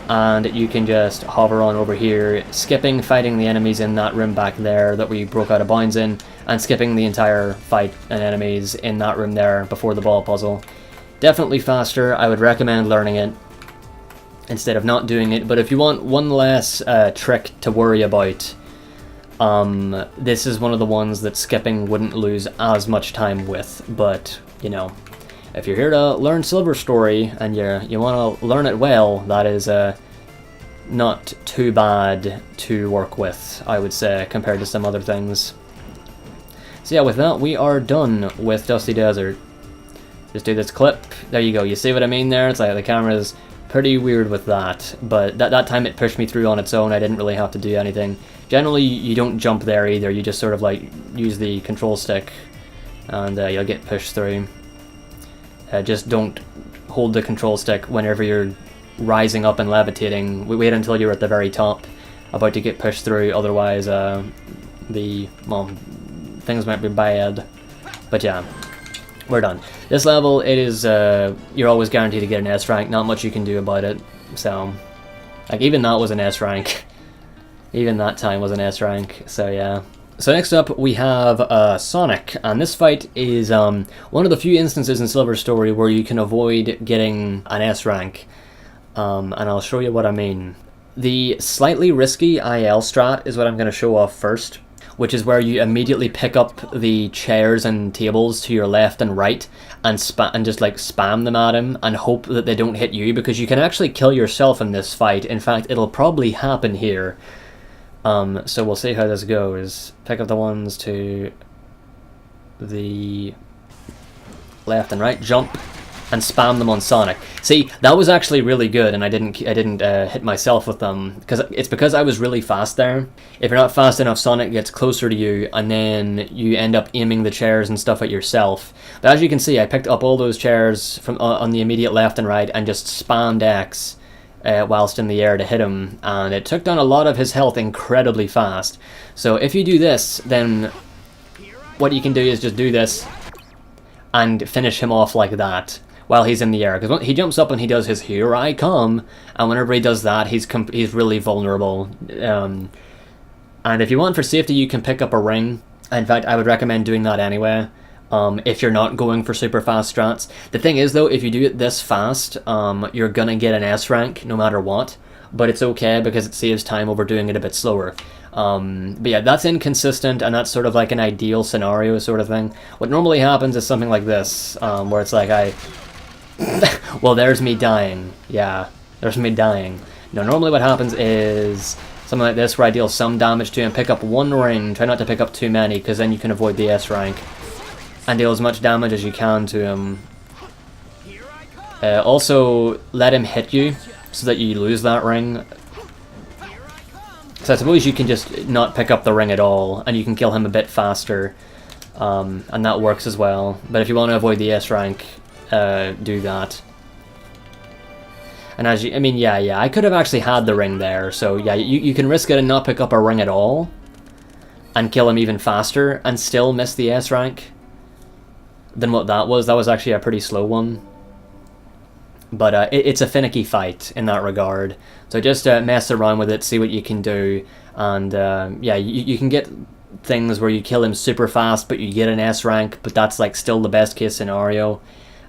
and you can just hover on over here, skipping fighting the enemies in that room back there that we broke out of bounds in, and skipping the entire fight and enemies in that room there before the ball puzzle. Definitely faster. I would recommend learning it instead of not doing it, but if you want one less trick to worry about, this is one of the ones that skipping wouldn't lose as much time with. But, you know, if you're here to learn Silver Story and you want to learn it well, that is not too bad to work with, I would say, compared to some other things. So yeah, with that, we are done with Dusty Desert. Just do this clip. There you go. You see what I mean there? It's like the camera's pretty weird with that, but that time it pushed me through on its own. I didn't really have to do anything. Generally, you don't jump there either. You just sort of like use the control stick, and you'll get pushed through. Just don't hold the control stick whenever you're rising up and levitating. Wait until you're at the very top, about to get pushed through. Otherwise, things might be bad. But yeah, we're done. This level, it is you're always guaranteed to get an S rank. Not much you can do about it. So, like, even that was an S rank. Even that time was an S rank. So yeah. So next up we have Sonic, and this fight is one of the few instances in Silver Story where you can avoid getting an S rank, and I'll show you what I mean. The slightly risky IL strat is what I'm going to show off first, which is where you immediately pick up the chairs and tables to your left and right and just like spam them at him and hope that they don't hit you, because you can actually kill yourself in this fight. In fact, it'll probably happen here. So we'll see how this goes. Pick up the ones to the left and right, jump, and spam them on Sonic. See, that was actually really good, and I didn't hit myself with them, because I was really fast there. If you're not fast enough, Sonic gets closer to you, and then you end up aiming the chairs and stuff at yourself. But as you can see, I picked up all those chairs from on the immediate left and right, and just spammed X whilst in the air to hit him, and it took down a lot of his health incredibly fast. So if you do this, then what you can do is just do this and finish him off like that while he's in the air, because he jumps up and he does his "Here I come," and whenever he does that, he's really vulnerable. And if you want for safety, you can pick up a ring. In fact, I would recommend doing that anyway. If you're not going for super fast strats. The thing is though, if you do it this fast, you're gonna get an S rank no matter what, but it's okay because it saves time over doing it a bit slower. But yeah, that's inconsistent, and that's sort of like an ideal scenario sort of thing. What normally happens is something like this, where it's like well, there's me dying. Yeah, there's me dying. No, normally what happens is something like this, where I deal some damage to him, pick up one ring, try not to pick up too many, because then you can avoid the S rank, and deal as much damage as you can to him. Also, let him hit you, so that you lose that ring. So I suppose you can just not pick up the ring at all, and you can kill him a bit faster, and that works as well. But if you want to avoid the S rank, do that. And as you, yeah, I could have actually had the ring there, so yeah, you can risk it and not pick up a ring at all, and kill him even faster, and still miss the S rank than what that was. That was actually a pretty slow one. But it's a finicky fight in that regard. So just mess around with it, see what you can do, and yeah, you can get things where you kill him super fast, but you get an S rank, but that's like still the best case scenario.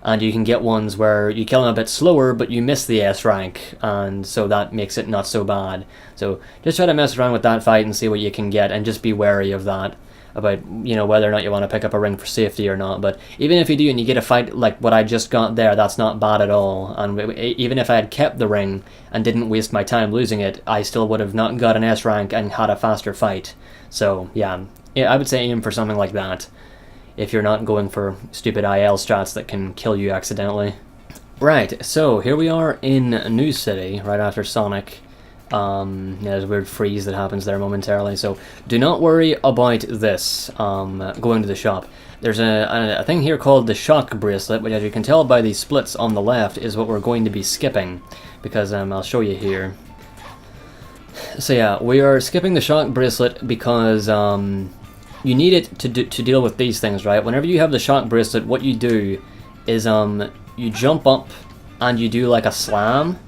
And you can get ones where you kill him a bit slower, but you miss the S rank, and so that makes it not so bad. So just try to mess around with that fight and see what you can get, and just be wary of that, about, you know, whether or not you want to pick up a ring for safety or not. But even if you do and you get a fight like what I just got there, that's not bad at all. And even if I had kept the ring and didn't waste my time losing it, I still would have not got an S rank and had a faster fight. So yeah, I would say aim for something like that. if you're not going for stupid IL strats that can kill you accidentally. Right, so here we are in New City, right after Sonic. Yeah, there's a weird freeze that happens there momentarily, so do not worry about this, going to the shop. There's a thing here called the shock bracelet, which as you can tell by the splits on the left is what we're going to be skipping, because I'll show you here. So yeah, we are skipping the shock bracelet because you need it to deal with these things, right? Whenever you have the shock bracelet, what you do is you jump up and you do like a slam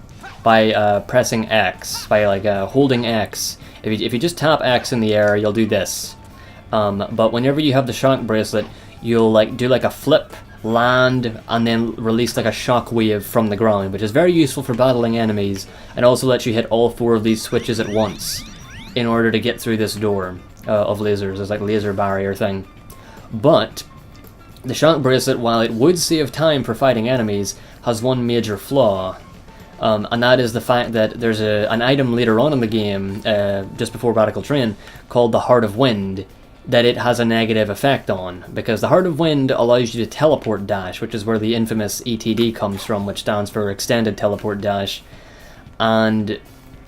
by pressing X, by like holding X. If you just tap X in the air, you'll do this. But whenever you have the shock bracelet, you'll like do like a flip, land, and then release like a shock wave from the ground, which is very useful for battling enemies, and also lets you hit all 4 of these switches at once in order to get through this door of lasers. It's like a laser barrier thing. But the shock bracelet, while it would save time for fighting enemies, has one major flaw. And that is the fact that there's an item later on in the game, just before Radical Train, called the Heart of Wind, that it has a negative effect on. Because the Heart of Wind allows you to teleport dash, which is where the infamous ETD comes from, which stands for Extended Teleport Dash. And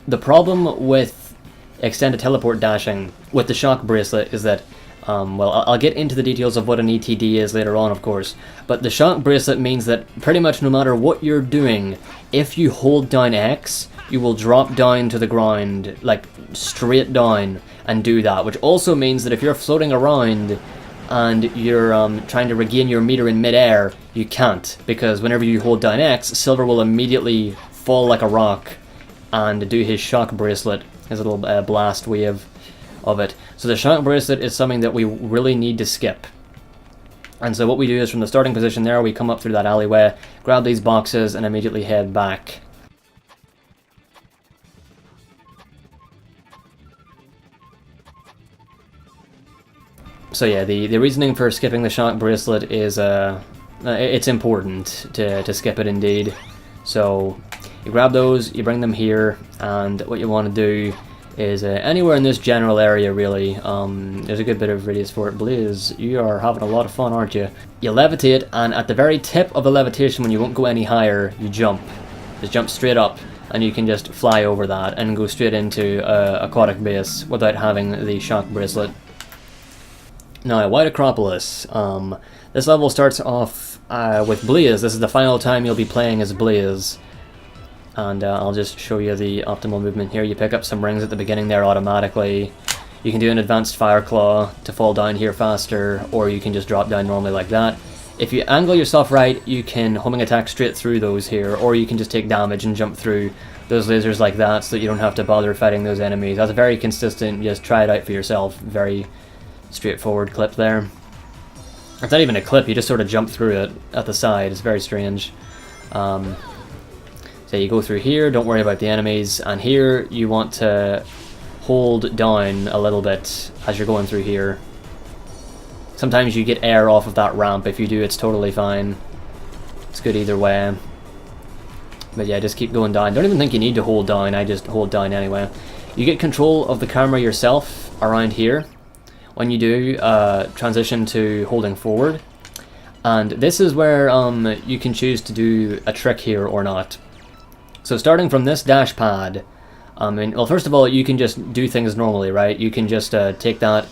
the problem with Extended Teleport Dashing with the Shock Bracelet is that, well, I'll get into the details of what an ETD is later on, of course, but the Shock Bracelet means that pretty much no matter what you're doing, if you hold down X, you will drop down to the ground, like straight down, and do that, which also means that if you're floating around and you're trying to regain your meter in midair, you can't, because whenever you hold down X, Silver will immediately fall like a rock and do his Shock Bracelet, his little blast wave of it. So the Shock Bracelet is something that we really need to skip. And so what we do is from the starting position there, we come up through that alleyway, grab these boxes, and immediately head back. So yeah, the reasoning for skipping the Shock Bracelet is, it's important to skip it indeed. So you grab those, you bring them here, and what you want to do is anywhere in this general area really. There's a good bit of radius for it. Blaze, you are having a lot of fun, aren't you? You levitate, and at the very tip of the levitation, when you won't go any higher, you jump. Just jump straight up, and you can just fly over that and go straight into Aquatic Base without having the Shock Bracelet. Now, White Acropolis. This level starts off with Blaze. This is the final time you'll be playing as Blaze. And I'll just show you the optimal movement here. You pick up some rings at the beginning there automatically. You can do an Advanced Fireclaw to fall down here faster, or you can just drop down normally like that. If you angle yourself right, you can homing attack straight through those here, or you can just take damage and jump through those lasers like that so that you don't have to bother fighting those enemies. That's a very consistent, just try it out for yourself, very straightforward clip there. It's not even a clip, you just sort of jump through it at the side. It's very strange. So you go through here, don't worry about the enemies, and here you want to hold down a little bit as you're going through here. Sometimes you get air off of that ramp. If you do, it's totally fine. It's good either way. But yeah, just keep going down. Don't even think you need to hold down, I just hold down anyway. You get control of the camera yourself around here when you do transition to holding forward. And this is where you can choose to do a trick here or not. So starting from this dash pad, well, first of all, you can just do things normally, right? You can just take that,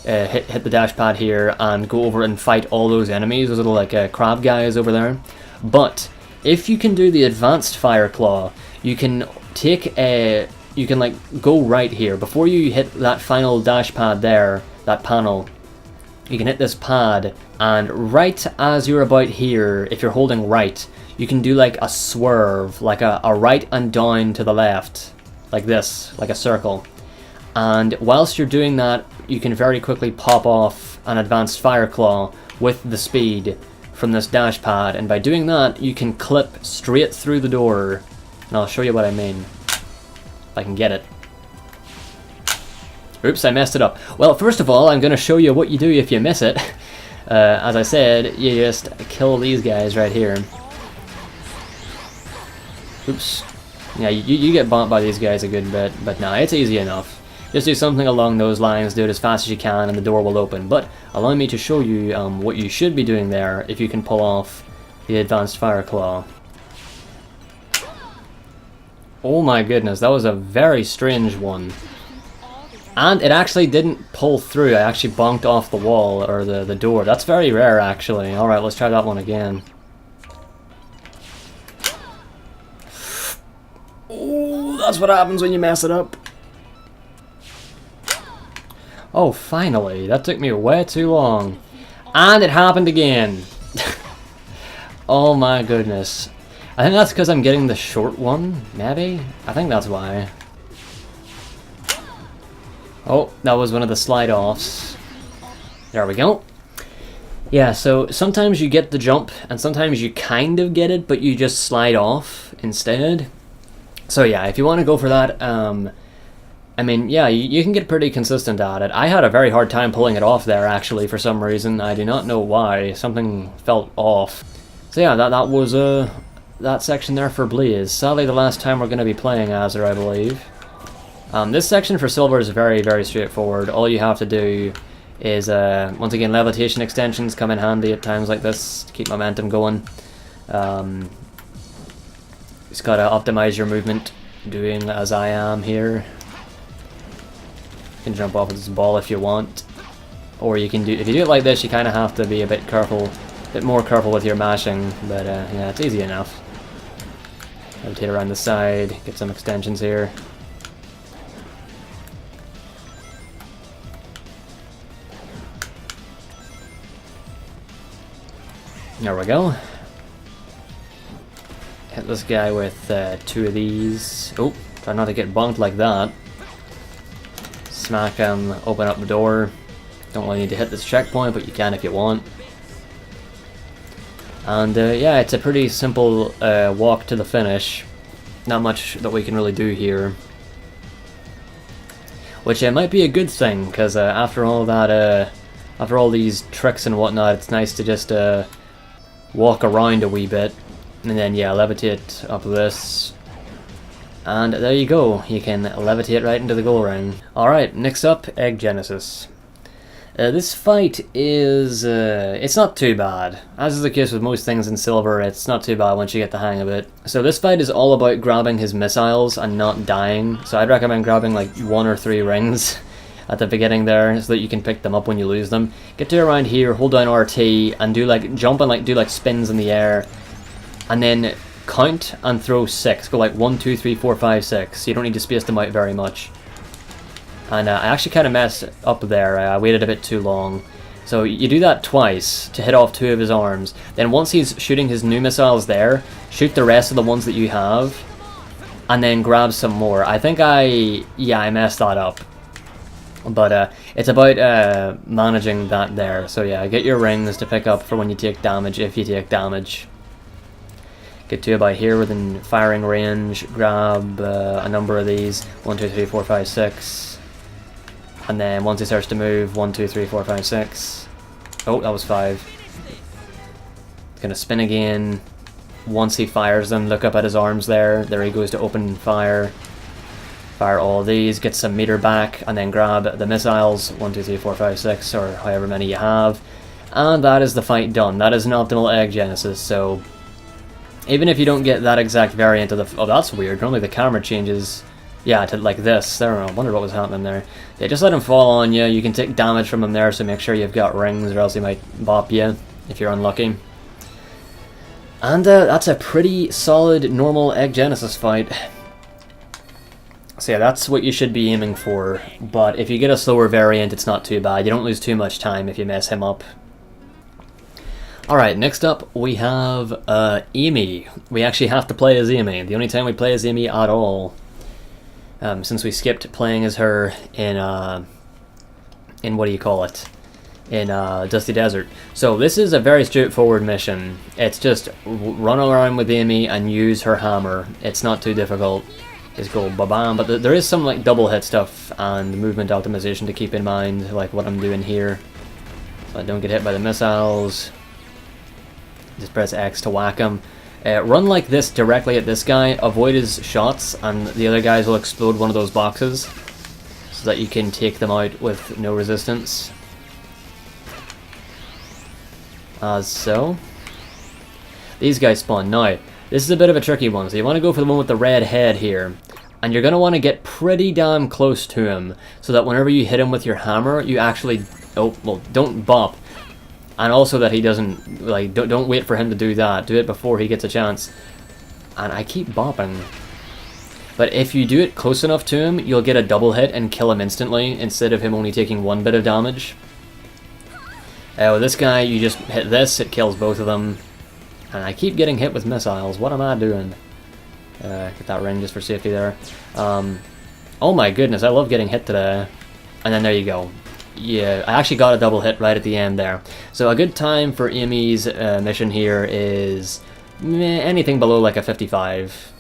hit the dash pad here, and go over and fight all those enemies, those little like crab guys over there. But if you can do the Advanced Fireclaw, you can take you can like go right here before you hit that final dash pad there, that panel. You can hit this pad, and right as you're about here, if you're holding right, you can do like a swerve, like a right and down to the left, like this, like a circle. And whilst you're doing that, you can very quickly pop off an Advanced Fireclaw with the speed from this dash pad, and by doing that, you can clip straight through the door. And I'll show you what I mean, if I can get it. Oops, I messed it up. Well, first of all, I'm going to show you what you do if you miss it. As I said, you just kill these guys right here. Oops. Yeah, you get bumped by these guys a good bit, but nah, it's easy enough. Just do something along those lines, do it as fast as you can, and the door will open. But allow me to show you what you should be doing there if you can pull off the Advanced Fireclaw. Oh my goodness, that was a very strange one. And it actually didn't pull through, I actually bonked off the wall, or the door. That's very rare, actually. Alright, let's try that one again. Oh, that's what happens when you mess it up. Oh, finally. That took me way too long. And it happened again. Oh my goodness. I think that's because I'm getting the short one, maybe? I think that's why. Oh, that was one of the slide-offs. There we go. Yeah, so sometimes you get the jump, and sometimes you kind of get it, but you just slide off instead. So yeah, if you want to go for that, I mean, yeah, you can get pretty consistent at it. I had a very hard time pulling it off there, actually, for some reason. I do not know why. Something felt off. So yeah, that was that section there for Blaze. Sadly, the last time we're going to be playing as her, I believe. This section for Silver is very, very straightforward. All you have to do is, once again, levitation extensions come in handy at times like this to keep momentum going. Just gotta optimize your movement, doing as I am here. You can jump off of this ball if you want. Or you can do, if you do it like this, you kind of have to be a bit careful, a bit more careful with your mashing, but yeah, it's easy enough. Rotate around the side, get some extensions here. There we go. Hit this guy with 2 of these. Oh, try not to get bonked like that. Smack him, open up the door. Don't really need to hit this checkpoint, but you can if you want. And yeah, it's a pretty simple walk to the finish. Not much that we can really do here. Which might be a good thing, because after all that, after all these tricks and whatnot, it's nice to just walk around a wee bit. And then yeah, levitate up this. And there you go, you can levitate right into the goal ring. Alright, next up, Egg Genesis. This fight is, it's not too bad. As is the case with most things in Silver, it's not too bad once you get the hang of it. So this fight is all about grabbing his missiles and not dying. So I'd recommend grabbing like 1 or 3 rings at the beginning there, so that you can pick them up when you lose them. Get to around here, hold down RT, and do like, jump and like do like spins in the air. And then count and throw 6. Go like 1, 2, 3, 4, 5, 6. You don't need to space them out very much. And I actually kind of messed up there. I waited a bit too long. So you do that twice to hit off 2 of his arms. Then once he's shooting his new missiles there, shoot the rest of the ones that you have. And then grab some more. I think I messed that up. But it's about managing that there. So yeah, get your rings to pick up for when you take damage, if you take damage. Get to about here within firing range, grab a number of these, 1, 2, 3, 4, 5, 6. And then once he starts to move, 1, 2, 3, 4, 5, 6. Oh, that was 5. Gonna spin again. Once he fires them, look up at his arms there. There he goes to open fire. Fire all of these, get some meter back, and then grab the missiles, 1, 2, 3, 4, 5, 6, or however many you have. And that is the fight done. That is an optimal Egg Genesis, so even if you don't get that exact variant of the... Oh, that's weird. Normally the camera changes, yeah, to like this. There, I wonder what was happening there. Yeah, just let him fall on you. You can take damage from him there, so make sure you've got rings, or else he might bop you if you're unlucky. And that's a pretty solid, normal Egg Genesis fight. So yeah, that's what you should be aiming for. But if you get a slower variant, it's not too bad. You don't lose too much time if you mess him up. Alright, next up we have Amy. We actually have to play as Amy. The only time we play as Amy at all. Since we skipped playing as her in what do you call it? In Dusty Desert. So this is a very straightforward mission. It's just run around with Amy and use her hammer. It's not too difficult. Just go ba-bam. But there is some like double hit stuff and movement optimization to keep in mind, like what I'm doing here. So I don't get hit by the missiles. Just press X to whack him. Run like this directly at this guy, avoid his shots, and the other guys will explode one of those boxes. so that you can take them out with no resistance. As so. These guys spawn. Now, this is a bit of a tricky one, so you want to go for the one with the red head here. And you're going to want to get pretty damn close to him, so that whenever you hit him with your hammer, you actually... Oh, well, don't bop. And also that he doesn't... Like, don't wait for him to do that. Do it before he gets a chance. And I keep bopping. But if you do it close enough to him, you'll get a double hit and kill him instantly, instead of him only taking one bit of damage. With this guy, you just hit this, it kills both of them. And I keep getting hit with missiles. What am I doing? Get that ring just for safety there. Oh my goodness, I love getting hit today. And then there you go. Yeah, I actually got a double hit right at the end there. So a good time for Amy's mission here is anything below like a 55.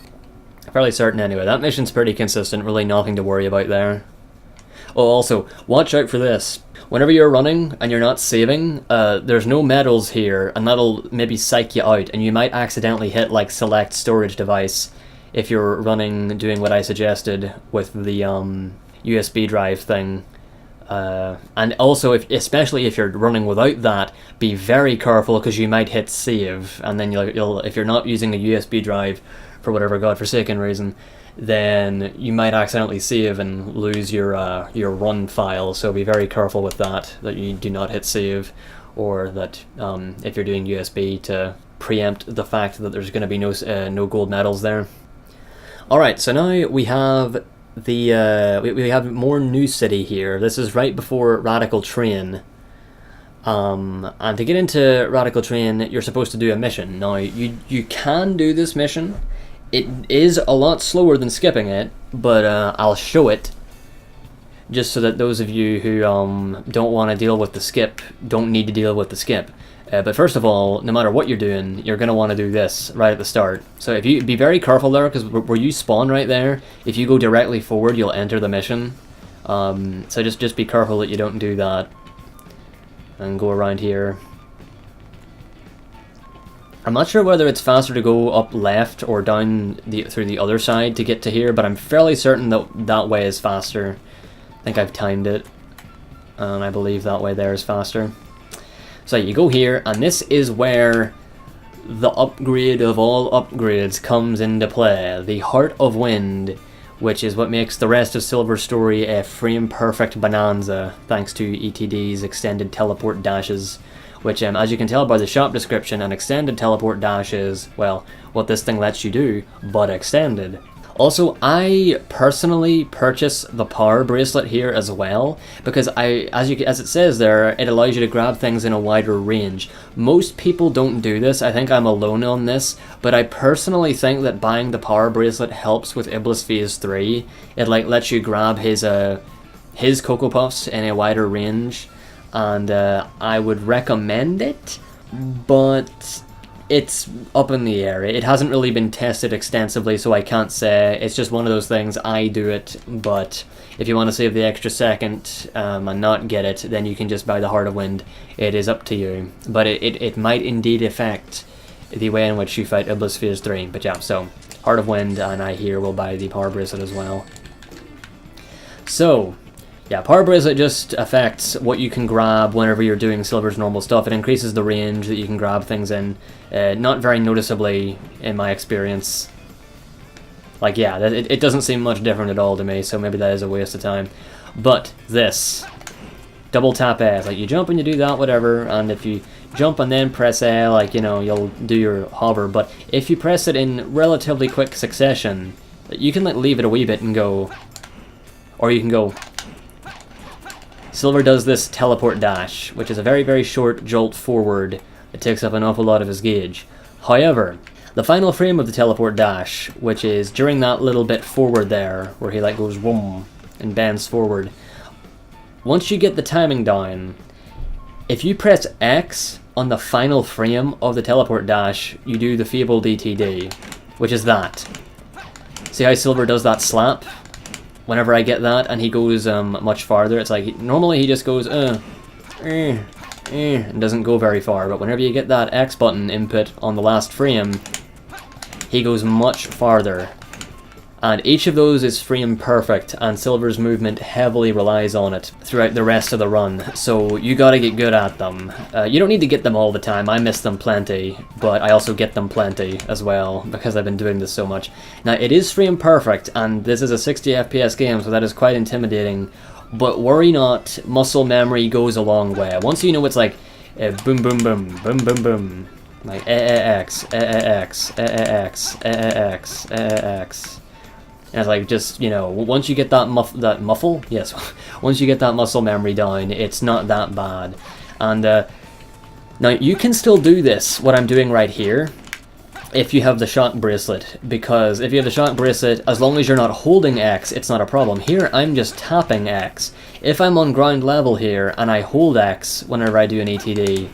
Fairly certain anyway. That mission's pretty consistent, really nothing to worry about there. Oh, also, watch out for this. Whenever you're running and you're not saving, there's no medals here, and that'll maybe psych you out, and you might accidentally hit like select storage device if you're running, doing what I suggested with the USB drive thing. And also, especially if you're running without that, be very careful because you might hit save, and then you'll if you're not using a USB drive for whatever godforsaken reason, then you might accidentally save and lose your run file. So be very careful with that you do not hit save, or that if you're doing USB, to preempt the fact that there's going to be no gold medals there. All right, so now we have the we have more New City here. This is right before Radical Train. And to get into Radical Train, you're supposed to do a mission. Now, you can do this mission. It is a lot slower than skipping it, but I'll show it, just so that those of you who don't want to deal with the skip don't need to deal with the skip. But first of all, no matter what you're doing, you're going to want to do this right at the start. So if you be very careful there, because where you spawn right there, if you go directly forward, you'll enter the mission. So just be careful that you don't do that. And go around here. I'm not sure whether it's faster to go up left or down through the other side to get to here, but I'm fairly certain that that way is faster. I think I've timed it, and I believe that way there is faster. So you go here, and this is where the upgrade of all upgrades comes into play. The Heart of Wind, which is what makes the rest of Silver's story a frame-perfect bonanza, thanks to ETD's extended teleport dashes, which, as you can tell by the shop description, an extended teleport dash is, well, what this thing lets you do, but extended. Also, I personally purchase the power bracelet here as well, because as it says there, it allows you to grab things in a wider range. Most people don't do this. I think I'm alone on this, but I personally think that buying the power bracelet helps with IBLIS Phase 3. It lets you grab his Cocoa Puffs in a wider range, and I would recommend it, but it's up in the air. It hasn't really been tested extensively, so I can't say. It's just one of those things. I do it, but if you want to save the extra second and not get it, then you can just buy the Heart of Wind. It is up to you, but it might indeed affect the way in which you fight IBLIS Phase 3. But yeah, so Heart of Wind, and I here will buy the power bracelet as well. So yeah, power bracelet just affects what you can grab whenever you're doing Silver's normal stuff. It increases the range that you can grab things in, not very noticeably in my experience. Like, yeah, it doesn't seem much different at all to me, so maybe that is a waste of time. But this, double tap A, like you jump and you do that, whatever, and if you jump and then press A, like, you know, you'll do your hover, but if you press it in relatively quick succession, you can leave it a wee bit and go, or you can go. Silver does this teleport dash, which is a very, very short jolt forward. It takes up an awful lot of his gauge. However, the final frame of the teleport dash, which is during that little bit forward there, where he like goes whoom and bends forward, once you get the timing down, if you press X on the final frame of the teleport dash, you do the feeble DTD, which is that. See how Silver does that slap? Whenever I get that, and he goes much farther, it's like, normally he just goes, and doesn't go very far, but whenever you get that X button input on the last frame, he goes much farther. And each of those is frame perfect, and Silver's movement heavily relies on it throughout the rest of the run, so you gotta get good at them. You don't need to get them all the time, I miss them plenty, but I also get them plenty as well, because I've been doing this so much. Now, it is frame perfect, and this is a 60 FPS game, so that is quite intimidating, but worry not, muscle memory goes a long way. Once you know it's like, boom boom boom, boom boom boom, like X, X, X, X, X. And it's like, just, you know, once you get that muffle? Yes, once you get that muscle memory down, it's not that bad. And, now, you can still do this, what I'm doing right here, if you have the shock bracelet, because if you have the shock bracelet, as long as you're not holding X, it's not a problem. Here, I'm just tapping X. If I'm on ground level here, and I hold X whenever I do an ETD,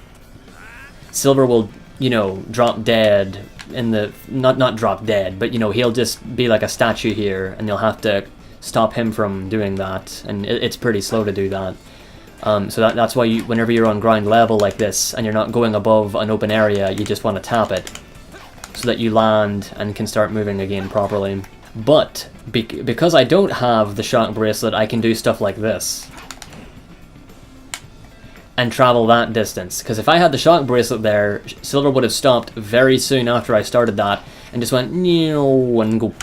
Silver will, you know, drop dead in the, not drop dead, but, you know, he'll just be like a statue here, and you'll have to stop him from doing that, and it's pretty slow to do that. So that's why you, whenever you're on ground level like this, and you're not going above an open area, you just want to tap it, so that you land and can start moving again properly. But, because I don't have the shock bracelet, I can do stuff like this. And travel that distance, because if I had the shock bracelet there, Silver would have stopped very soon after I started that, and just went, and go,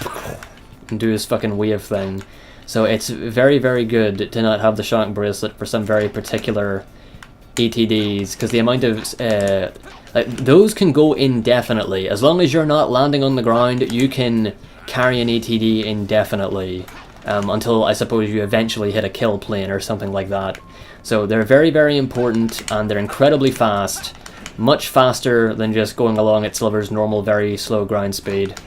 and do his fucking wave thing. So it's very, very good to not have the shock bracelet for some very particular ETDs, because the amount of, like, those can go indefinitely. As long as you're not landing on the ground, you can carry an ETD indefinitely, until, I suppose, you eventually hit a kill plane or something like that. So they're very, very important, and they're incredibly fast. Much faster than just going along at Silver's normal, very slow grind speed.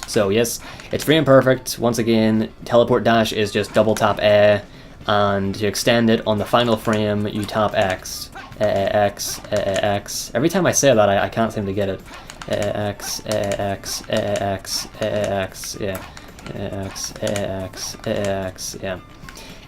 So yes, it's frame perfect. Once again, teleport dash is just double tap A, and to extend it on the final frame, you tap X. X, X. Every time I say that, I can't seem to get it. X, X, X, X, yeah. X, X, X, yeah.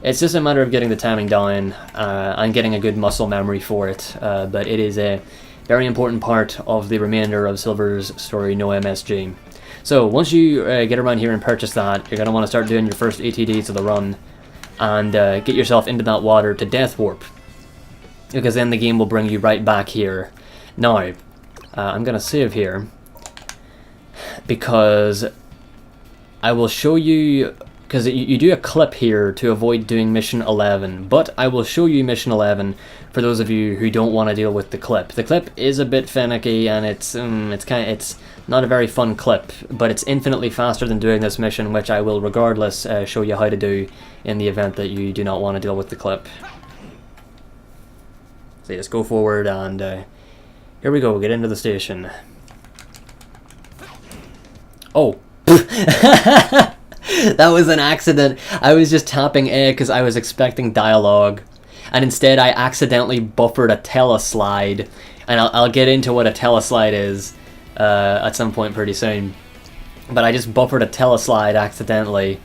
It's just a matter of getting the timing down and getting a good muscle memory for it, but it is a very important part of the remainder of Silver's story, no MSG. So once you get around here and purchase that, you're going to want to start doing your first ETDs of the run, and get yourself into that water to Death Warp, because then the game will bring you right back here. Now, I'm going to save here, because I will show you, because you do a clip here to avoid doing mission 11, but I will show you mission 11 for those of you who don't want to deal with the clip. The clip is a bit finicky, and it's not a very fun clip, but it's infinitely faster than doing this mission, which I will regardless show you how to do in the event that you do not want to deal with the clip. So you just go forward, and here we go, get into the station. Oh! That was an accident. I was just tapping A because I was expecting dialogue, and instead I accidentally buffered a teleslide, and I'll get into what a teleslide is at some point pretty soon. But I just buffered a teleslide accidentally,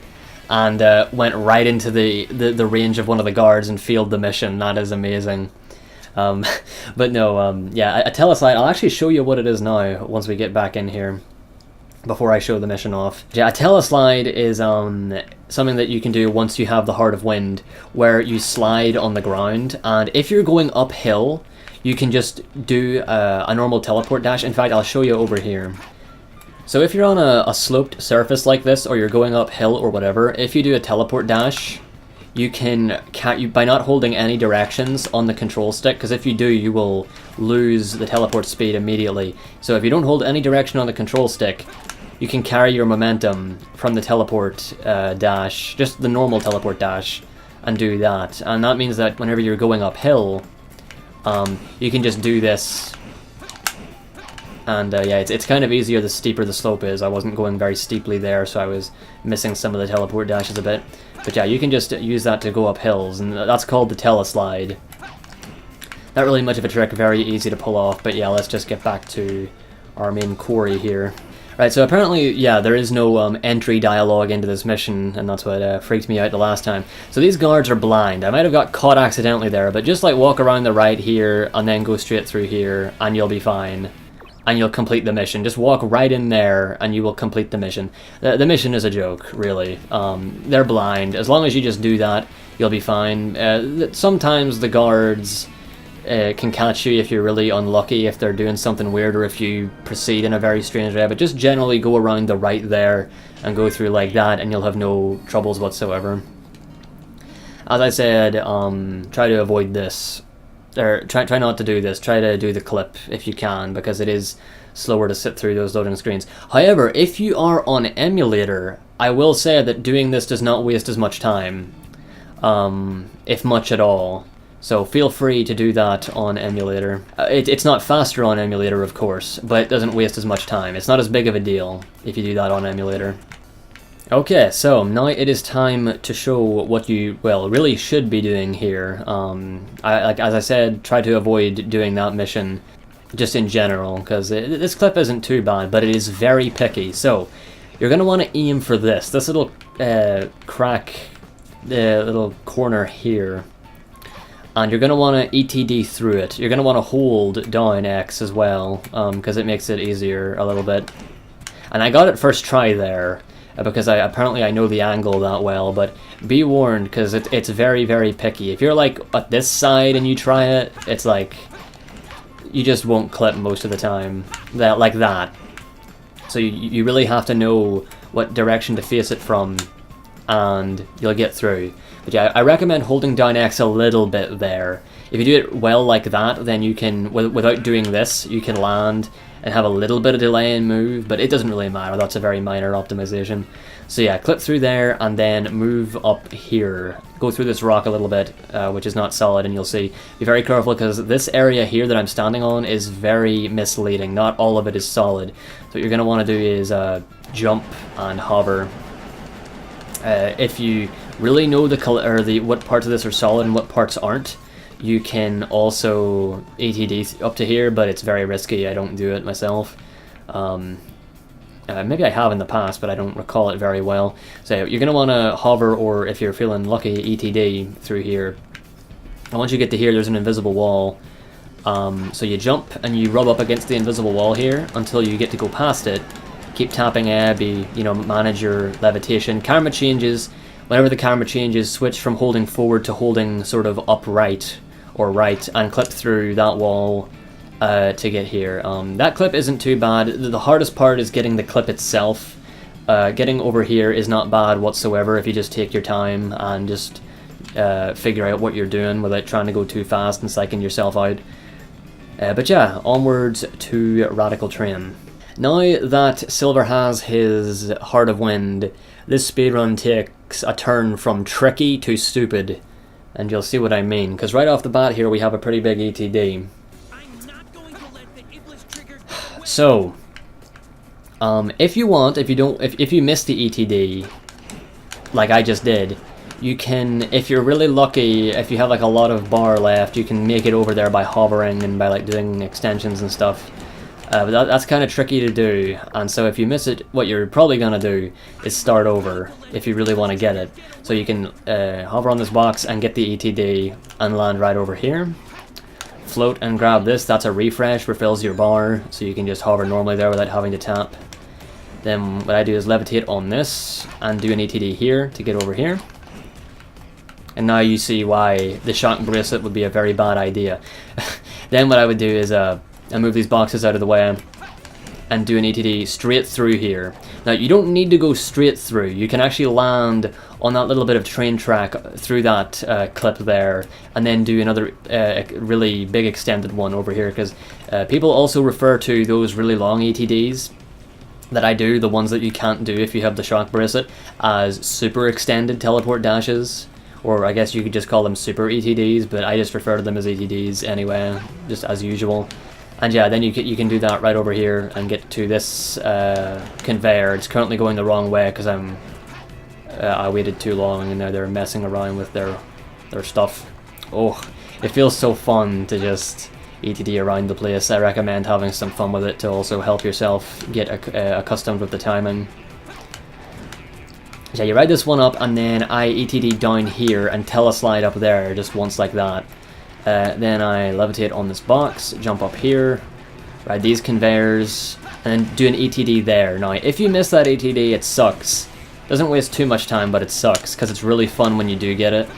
and went right into the range of one of the guards and failed the mission. That is amazing. But no, yeah, a teleslide, I'll actually show you what it is now once we get back in here, before I show the mission off. Yeah, a teleslide is something that you can do once you have the Heart of Wind, where you slide on the ground, and if you're going uphill, you can just do a normal teleport dash. In fact, I'll show you over here. So if you're on a sloped surface like this, or you're going uphill or whatever, if you do a teleport dash, you can, by not holding any directions on the control stick, because if you do, you will lose the teleport speed immediately. So if you don't hold any direction on the control stick, you can carry your momentum from the teleport dash, just the normal teleport dash, and do that. And that means that whenever you're going uphill, you can just do this. And yeah, it's kind of easier the steeper the slope is. I wasn't going very steeply there, so I was missing some of the teleport dashes a bit. But yeah, you can just use that to go up hills, and that's called the teleslide. Not really much of a trick, very easy to pull off, but yeah, let's just get back to our main quarry here. Right, so apparently, yeah, there is no entry dialogue into this mission, and that's what freaked me out the last time. So these guards are blind. I might have got caught accidentally there, but just like walk around the right here, and then go straight through here, and you'll be fine. and you'll complete the mission. Just walk right in there and you will complete the mission. The mission is a joke, really. They're blind. As long as you just do that, you'll be fine. Sometimes the guards can catch you if you're really unlucky, if they're doing something weird or if you proceed in a very strange way, but just generally go around the right there and go through like that and you'll have no troubles whatsoever. As I said, try to avoid this. Or try not to do this. Try to do the clip if you can, because it is slower to sit through those loading screens. However, if you are on emulator, I will say that doing this does not waste as much time, if much at all. So feel free to do that on emulator. It's not faster on emulator, of course, but it doesn't waste as much time. It's not as big of a deal if you do that on emulator. Okay, so now it is time to show what you, well, really should be doing here. As I said, try to avoid doing that mission just in general, because this clip isn't too bad, but it is very picky. So, you're going to want to aim for this little crack, the little corner here. And you're going to want to ETD through it. You're going to want to hold down X as well, because it makes it easier a little bit. And I got it first try there, because apparently I know the angle that well, but be warned, because it's very, very picky. If you're like at this side and you try it, it's like you just won't clip most of the time, like that. So you really have to know what direction to face it from, and you'll get through. But yeah, I recommend holding down X a little bit there. If you do it well like that, then you can, without doing this, you can land and have a little bit of delay and move, but it doesn't really matter. That's a very minor optimization. So yeah, clip through there and then move up here. Go through this rock a little bit, which is not solid, and you'll see. Be very careful, because this area here that I'm standing on is very misleading. Not all of it is solid. So what you're going to want to do is jump and hover. If you really know what parts of this are solid and what parts aren't, you can also ATD up to here, but it's very risky. I don't do it myself. Maybe I have in the past, but I don't recall it very well. So you're going to want to hover, or if you're feeling lucky, ETD through here. And once you get to here, there's an invisible wall. So you jump and you rub up against the invisible wall here until you get to go past it. Keep tapping A, manage your levitation. Camera changes. Whenever the camera changes, switch from holding forward to holding sort of upright or right, and clip through that wall to get here. That clip isn't too bad. The hardest part is getting the clip itself. Getting over here is not bad whatsoever if you just take your time and just figure out what you're doing without trying to go too fast and psyching yourself out. But yeah, onwards to Radical Train. Now that Silver has his Heart of Wind, this speedrun takes a turn from tricky to stupid. And you'll see what I mean, because right off the bat here we have a pretty big ETD. I'm not going to let the IBLIS trigger get away. So, if you miss the ETD, like I just did, you can, if you're really lucky, if you have like a lot of bar left, you can make it over there by hovering and by like doing extensions and stuff. But that's kind of tricky to do, and so if you miss it, what you're probably going to do is start over if you really want to get it. So you can hover on this box and get the ETD and land right over here. Float and grab this. That's a refresh, refills your bar, so you can just hover normally there without having to tap. Then what I do is levitate on this and do an ETD here to get over here. And now you see why the shock bracelet would be a very bad idea. Then what I would do is I move these boxes out of the way and do an ETD straight through here. Now you don't need to go straight through. You can actually land on that little bit of train track through that clip there, and then do another really big extended one over here, because people also refer to those really long ETDs that I do, the ones that you can't do if you have the shock bracelet, as super extended teleport dashes. Or I guess you could just call them super ETDs, but I just refer to them as ETDs anyway, just as usual. And yeah, then you can do that right over here and get to this conveyor. It's currently going the wrong way because I waited too long, and now they're messing around with their stuff. Oh, it feels so fun to just ETD around the place. I recommend having some fun with it to also help yourself get accustomed with the timing. Yeah, you ride this one up, and then I ETD down here and teleslide up there just once like that. Then I levitate on this box, jump up here, Right, these conveyors, and then do an ETD there. Now, if you miss that ETD, it sucks. Doesn't waste too much time, but it sucks, because it's really fun when you do get it.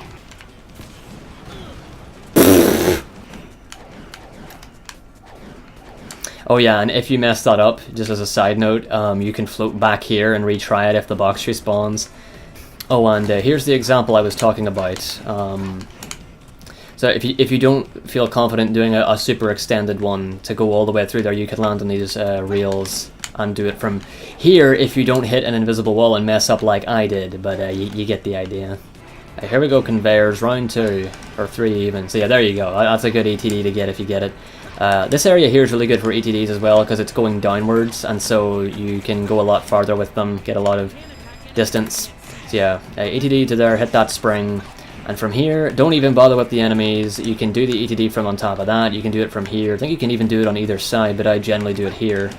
Oh yeah, and if you mess that up, just as a side note, you can float back here and retry it if the box respawns. Oh, and here's the example I was talking about. So if you don't feel confident doing a super extended one to go all the way through there, you could land on these reels and do it from here if you don't hit an invisible wall and mess up like I did, but you get the idea. Here we go, conveyors, round 2, or 3 even. So yeah, there you go. That's a good ETD to get if you get it. This area here is really good for ETDs as well because it's going downwards, and so you can go a lot farther with them, get a lot of distance. So yeah, ETD to there, hit that spring. And from here, don't even bother with the enemies. You can do the ETD from on top of that. You can do it from here. I think you can even do it on either side, but I generally do it here.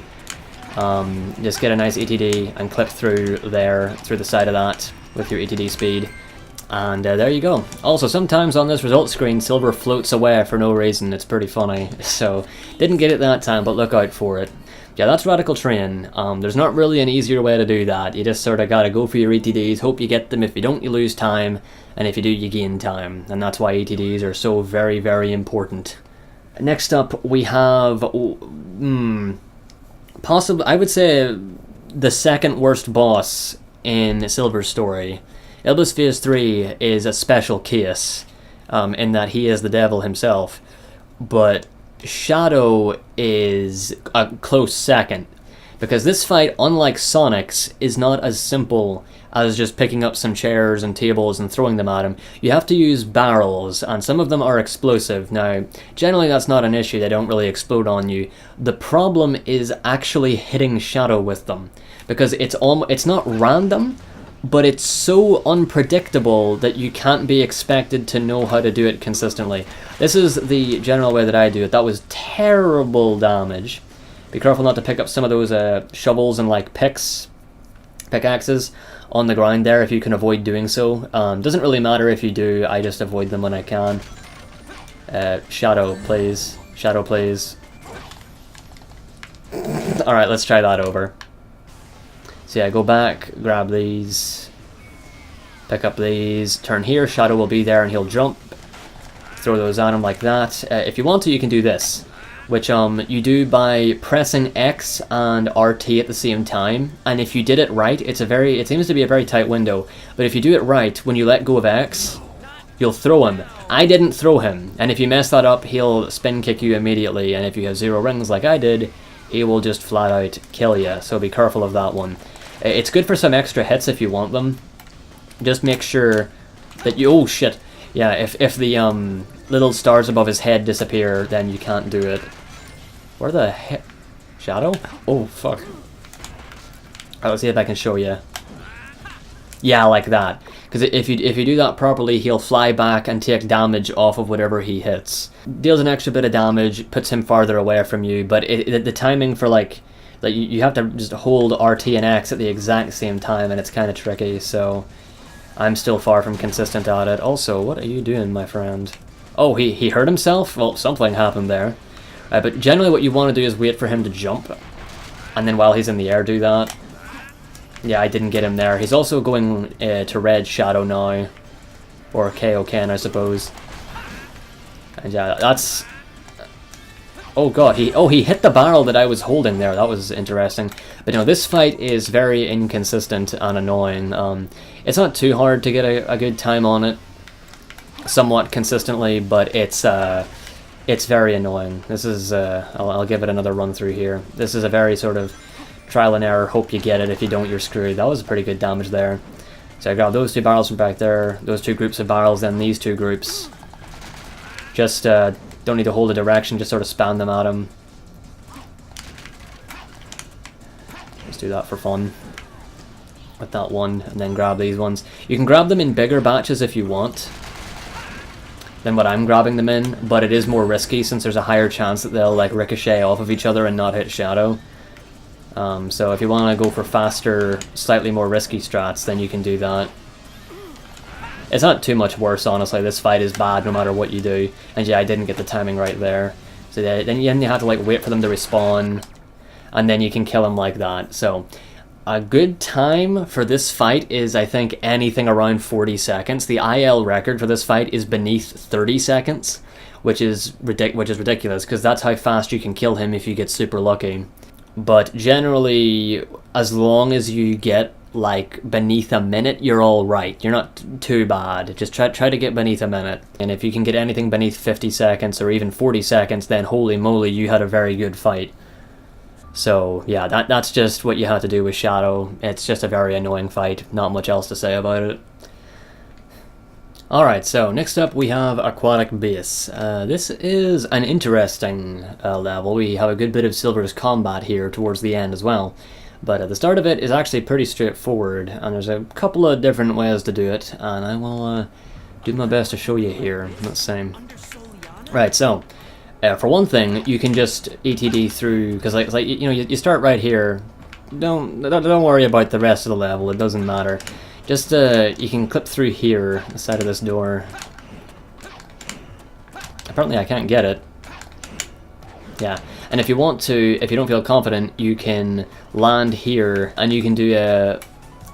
Just get a nice ETD and clip through there, through the side of that with your ETD speed. And there you go. Also, sometimes on this result screen, silver floats away for no reason. It's pretty funny. So, didn't get it that time, but look out for it. Yeah, that's Radical Train. There's not really an easier way to do that. You just sort of gotta go for your ETDs, hope you get them. If you don't, you lose time. And if you do, you gain time. And that's why ETDs are so very, very important. Next up, we have... possibly, I would say, the second worst boss in Silver's story. IBLIS Phase 3 is a special case, in that he is the devil himself. But Shadow is a close second. Because this fight, unlike Sonic's, is not as simple as just picking up some chairs and tables and throwing them at him. You have to use barrels, and some of them are explosive. Now, generally that's not an issue, they don't really explode on you. The problem is actually hitting Shadow with them. Because it's not random, but it's so unpredictable that you can't be expected to know how to do it consistently. This is the general way that I do it. That was terrible damage. Be careful not to pick up some of those shovels and like pickaxes on the ground there if you can avoid doing so. Doesn't really matter if you do, I just avoid them when I can. Shadow, please. Shadow, please. Alright, let's try that over. So yeah, go back, grab these, pick up these, turn here, Shadow will be there and he'll jump. Throw those at him like that. If you want to, you can do this, which you do by pressing X and RT at the same time. And if you did it right, it seems to be a very tight window, but if you do it right, when you let go of X, you'll throw him. I didn't throw him, and if you mess that up, he'll spin kick you immediately, and if you have 0 rings like I did, he will just flat out kill you, so be careful of that one. It's good for some extra hits if you want them. Just make sure that you... Oh shit. Yeah, if the little stars above his head disappear, then you can't do it. Where the heck? Shadow? Oh fuck. Alright, let's see if I can show you. Yeah, like that. Because if you do that properly, he'll fly back and take damage off of whatever he hits. Deals an extra bit of damage, puts him farther away from you, but the timing for like you have to just hold RT and X at the exact same time, and it's kind of tricky, so I'm still far from consistent at it. Also, what are you doing, my friend? Oh, he hurt himself? Well, something happened there. But generally what you want to do is wait for him to jump, and then while he's in the air do that. Yeah, I didn't get him there. He's also going to red Shadow now, or Kaioken, I suppose. And yeah, that's... Oh god, he hit the barrel that I was holding there. That was interesting. But you know, this fight is very inconsistent and annoying. It's not too hard to get a good time on it, somewhat consistently, but it's very annoying. This is I'll give it another run through here. This is a very sort of trial and error. Hope you get it. If you don't, you're screwed. That was pretty good damage there. So I got those 2 barrels from back there, those 2 groups of barrels, then these 2 groups. Just don't need to hold a direction, just sort of spam them at him. Let's do that for fun. With that one, and then grab these ones. You can grab them in bigger batches if you want than what I'm grabbing them in, but it is more risky since there's a higher chance that they'll like ricochet off of each other and not hit Shadow. So if you want to go for faster, slightly more risky strats, then you can do that. It's not too much worse, honestly. This fight is bad no matter what you do. And yeah, I didn't get the timing right there. So then you have to like wait for them to respawn, and then you can kill them like that. So a good time for this fight is, I think, anything around 40 seconds. The IL record for this fight is beneath 30 seconds, which is ridiculous, because that's how fast you can kill him if you get super lucky. But generally, as long as you get like beneath a minute, you're all right. You're not too bad. Just try to get beneath a minute. And if you can get anything beneath 50 seconds or even 40 seconds, then holy moly, you had a very good fight. So yeah, that's just what you have to do with Shadow. It's just a very annoying fight. Not much else to say about it. Alright, so next up we have Aquatic Base. This is an interesting level. We have a good bit of Silver's combat here towards the end as well. But at the start of it is actually pretty straightforward, and there's a couple of different ways to do it, and I will do my best to show you here. Let's see. Right, so for one thing, you can just ETD through, because like you know, you start right here. Don't worry about the rest of the level. It doesn't matter. Just you can clip through here, the side of this door. Apparently, I can't get it. Yeah, and if you want to, if you don't feel confident, you can land here, and you can do a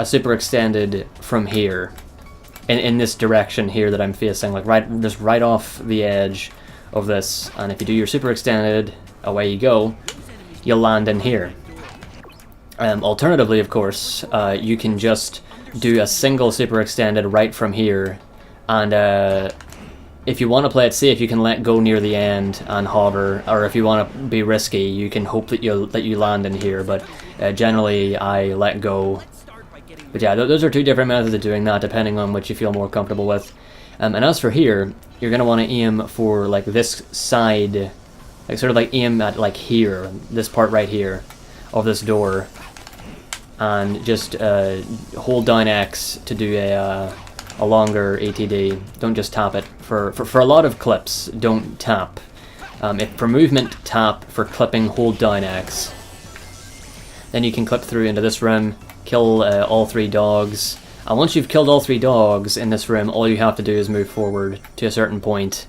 super extended from here, in this direction here that I'm facing, like just right off the edge of this. And if you do your super extended, away you go, you'll land in here. Alternatively, of course, you can just do a single super extended right from here, and if you want to play it safe, you can let go near the end and hover, or if you want to be risky, you can hope that you land in here, but generally I let go. But yeah, those are two different methods of doing that, depending on which you feel more comfortable with. And as for here, you're going to want to aim for like this side, like sort of like aim at like here, this part right here of this door, and just hold down X to do a longer ATD. Don't just tap it. For a lot of clips, don't tap. If for movement, tap. For clipping, hold down X. Then you can clip through into this room, kill all 3 dogs. And once you've killed all 3 dogs in this room, all you have to do is move forward to a certain point,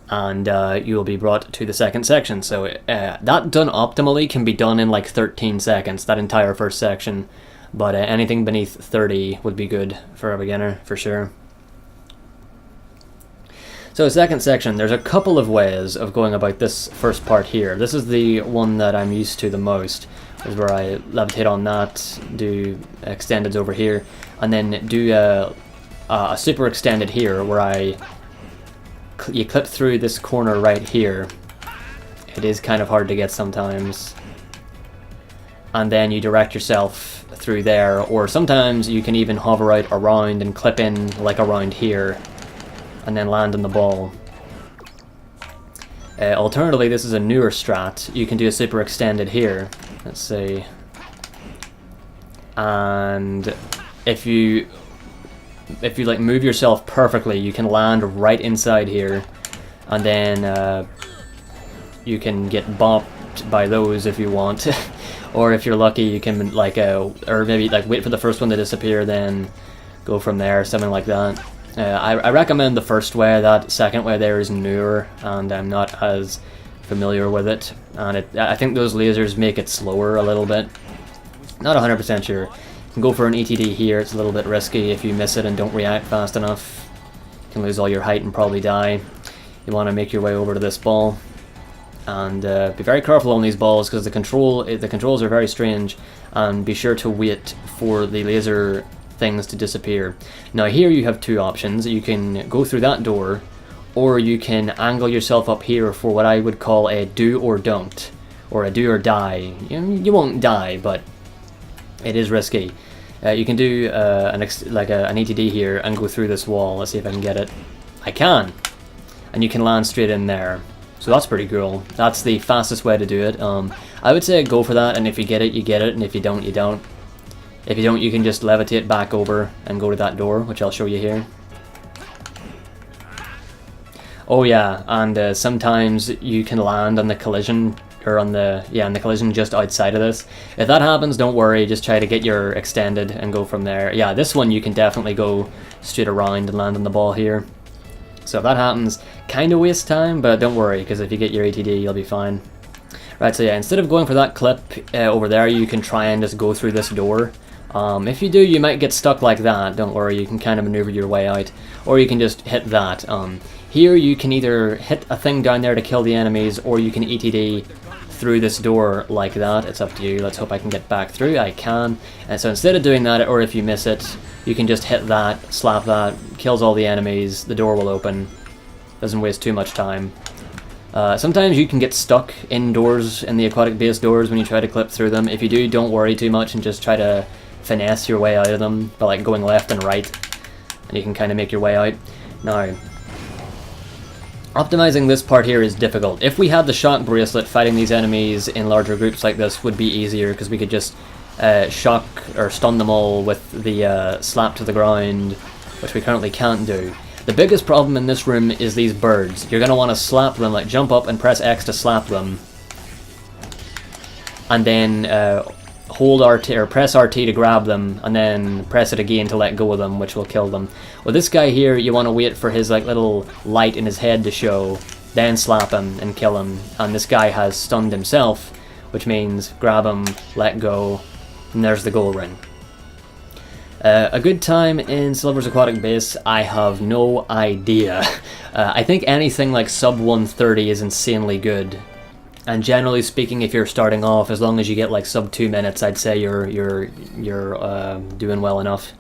and you will be brought to the second section. So that done optimally can be done in like 13 seconds, that entire first section. But anything beneath 30 would be good for a beginner, for sure. So second section, there's a couple of ways of going about this first part here. This is the one that I'm used to the most, is where I levitate on that, do extendeds over here, and then do a super extended here, where you clip through this corner right here. It is kind of hard to get sometimes. And then you direct yourself through there, or sometimes you can even hover out around and clip in like around here, and then land on the ball. Alternatively, this is a newer strat. You can do a super extended here. Let's see. And if you like move yourself perfectly, you can land right inside here, and then you can get bopped by those if you want. Or if you're lucky, you can like or maybe like wait for the first one to disappear, then go from there, something like that. I recommend the first way. That second way there is newer, and I'm not as familiar with it. And I think those lasers make it slower a little bit. Not 100% sure. You can go for an ETD here. It's a little bit risky if you miss it and don't react fast enough. You can lose all your height and probably die. You want to make your way over to this ball. And be very careful on these balls, because the controls are very strange, and be sure to wait for the laser things to disappear. Now here you have 2 options. You can go through that door, or you can angle yourself up here for what I would call a do or don't, or a do or die. You won't die, but it is risky. You can do an ETD here and go through this wall. Let's see if I can get it. I can! And you can land straight in there. So that's pretty cool. That's the fastest way to do it. I would say go for that, and if you get it, you get it, and if you don't, you don't. If you don't, you can just levitate back over and go to that door, which I'll show you here. Oh yeah, and sometimes you can land on the collision, or on the collision just outside of this. If that happens, don't worry, just try to get your extended and go from there. Yeah, this one you can definitely go straight around and land on the ball here. So if that happens, kind of waste time, but don't worry, because if you get your ATD, you'll be fine. Right, so yeah, instead of going for that clip over there, you can try and just go through this door. If you do, you might get stuck like that. Don't worry, you can kind of maneuver your way out. Or you can just hit that. Here you can either hit a thing down there to kill the enemies, or you can ETD through this door like that. It's up to you. Let's hope I can get back through. I can. And so instead of doing that, or if you miss it, you can just hit that, slap that, kills all the enemies, the door will open. Doesn't waste too much time. Sometimes you can get stuck indoors in the aquatic base doors when you try to clip through them. If you do, don't worry too much and just try to finesse your way out of them by like going left and right, and you can kind of make your way out. Now, optimizing this part here is difficult. If we had the shock bracelet, fighting these enemies in larger groups like this would be easier, because we could just shock or stun them all with the slap to the ground, which we currently can't do. The biggest problem in this room is these birds. You're going to want to slap them, like jump up and press X to slap them, and then hold RT or press RT to grab them, and then press it again to let go of them, which will kill them. Well, this guy here, you want to wait for his like little light in his head to show, then slap him and kill him. And this guy has stunned himself, which means grab him, let go, and there's the goal ring. A good time in Silver's aquatic base, I have no idea. I think anything like sub 130 is insanely good. And generally speaking, if you're starting off, as long as you get like sub 2 minutes, I'd say you're doing well enough.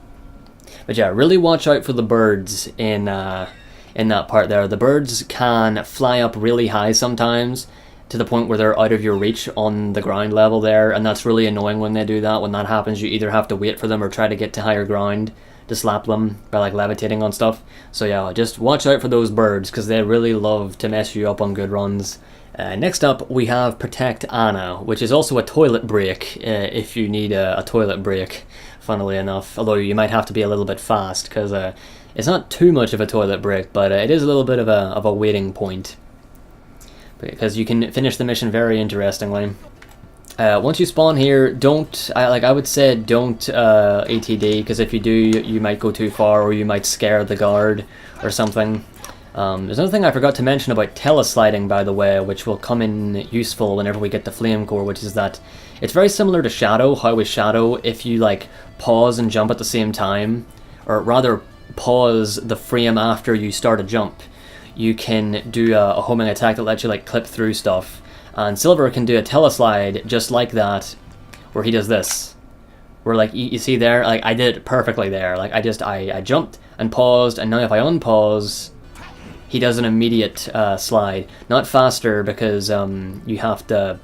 But yeah, really watch out for the birds in that part there. The birds can fly up really high sometimes, to the point where they're out of your reach on the ground level there, and that's really annoying when they do that. When that happens, you either have to wait for them or try to get to higher ground to slap them by like levitating on stuff. So yeah, just watch out for those birds, because they really love to mess you up on good runs. Next up, we have Protect Anna, which is also a toilet break, if you need a toilet break, funnily enough. Although you might have to be a little bit fast, because it's not too much of a toilet break, but it is a little bit of a waiting point, because you can finish the mission very interestingly. Once you spawn here, I would say don't ATD, because if you do, you might go too far, or you might scare the guard or something. There's another thing I forgot to mention about telesliding, by the way, which will come in useful whenever we get the flame core, which is that it's very similar to Shadow. How with Shadow, if you like pause and jump at the same time, or rather pause the frame after you start a jump, you can do a homing attack that lets you like clip through stuff. And Silver can do a teleslide just like that, where he does this, where like you see there, like I did it perfectly there. Like I jumped and paused, and now if I unpause, he does an immediate slide. Not faster, because you have to,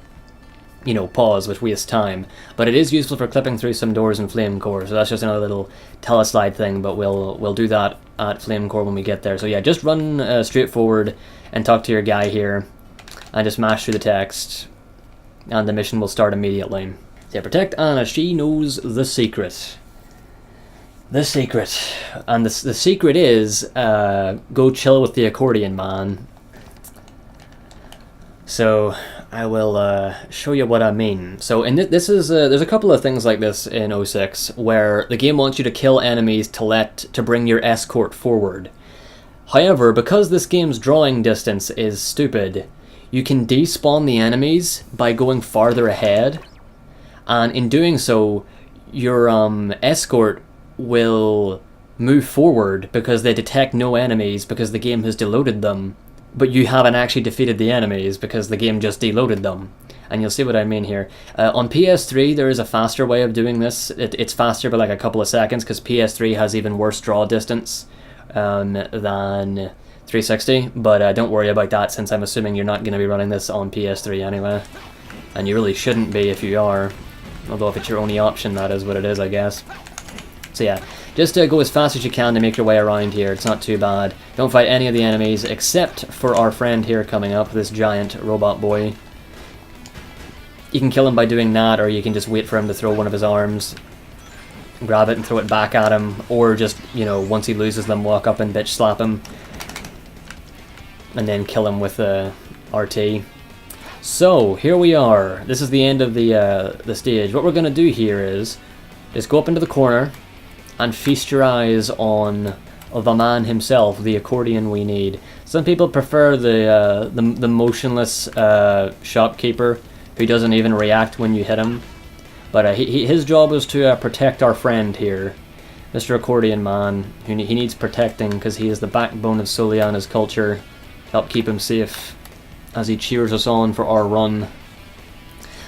you know, pause, which wastes time. But it is useful for clipping through some doors in Flame Core, so that's just another little teleslide thing, but we'll do that at Flame Core when we get there. So yeah, just run straight forward and talk to your guy here, and just mash through the text, and the mission will start immediately. So yeah, Protect Anna, she knows the secret. The secret. And the secret is, go chill with the accordion man. So, I will show you what I mean. So, in this is, there's a couple of things like this in 06, where the game wants you to kill enemies to bring your escort forward. However, because this game's drawing distance is stupid, you can despawn the enemies by going farther ahead. And in doing so, your escort will move forward because they detect no enemies because the game has deloaded them, but you haven't actually defeated the enemies because the game just deloaded them. And you'll see what I mean here. On PS3 there is a faster way of doing this. It's faster by like a couple of seconds, because PS3 has even worse draw distance than 360, but don't worry about that, since I'm assuming you're not going to be running this on PS3 anyway, and you really shouldn't be if you are, although if it's your only option, that is what it is, I guess. So yeah, just go as fast as you can to make your way around here. It's not too bad. Don't fight any of the enemies except for our friend here coming up, this giant robot boy. You can kill him by doing that, or you can just wait for him to throw one of his arms, grab it and throw it back at him, or just, you know, once he loses them, walk up and bitch slap him, and then kill him with RT. So here we are. This is the end of the stage. What we're gonna do here is just go up into the corner and feast your eyes on the man himself, the accordion we need. Some people prefer the motionless shopkeeper who doesn't even react when you hit him. But his job is to protect our friend here, Mr. Accordion Man, who he needs protecting because he is the backbone of Soliana's culture. Help keep him safe as he cheers us on for our run.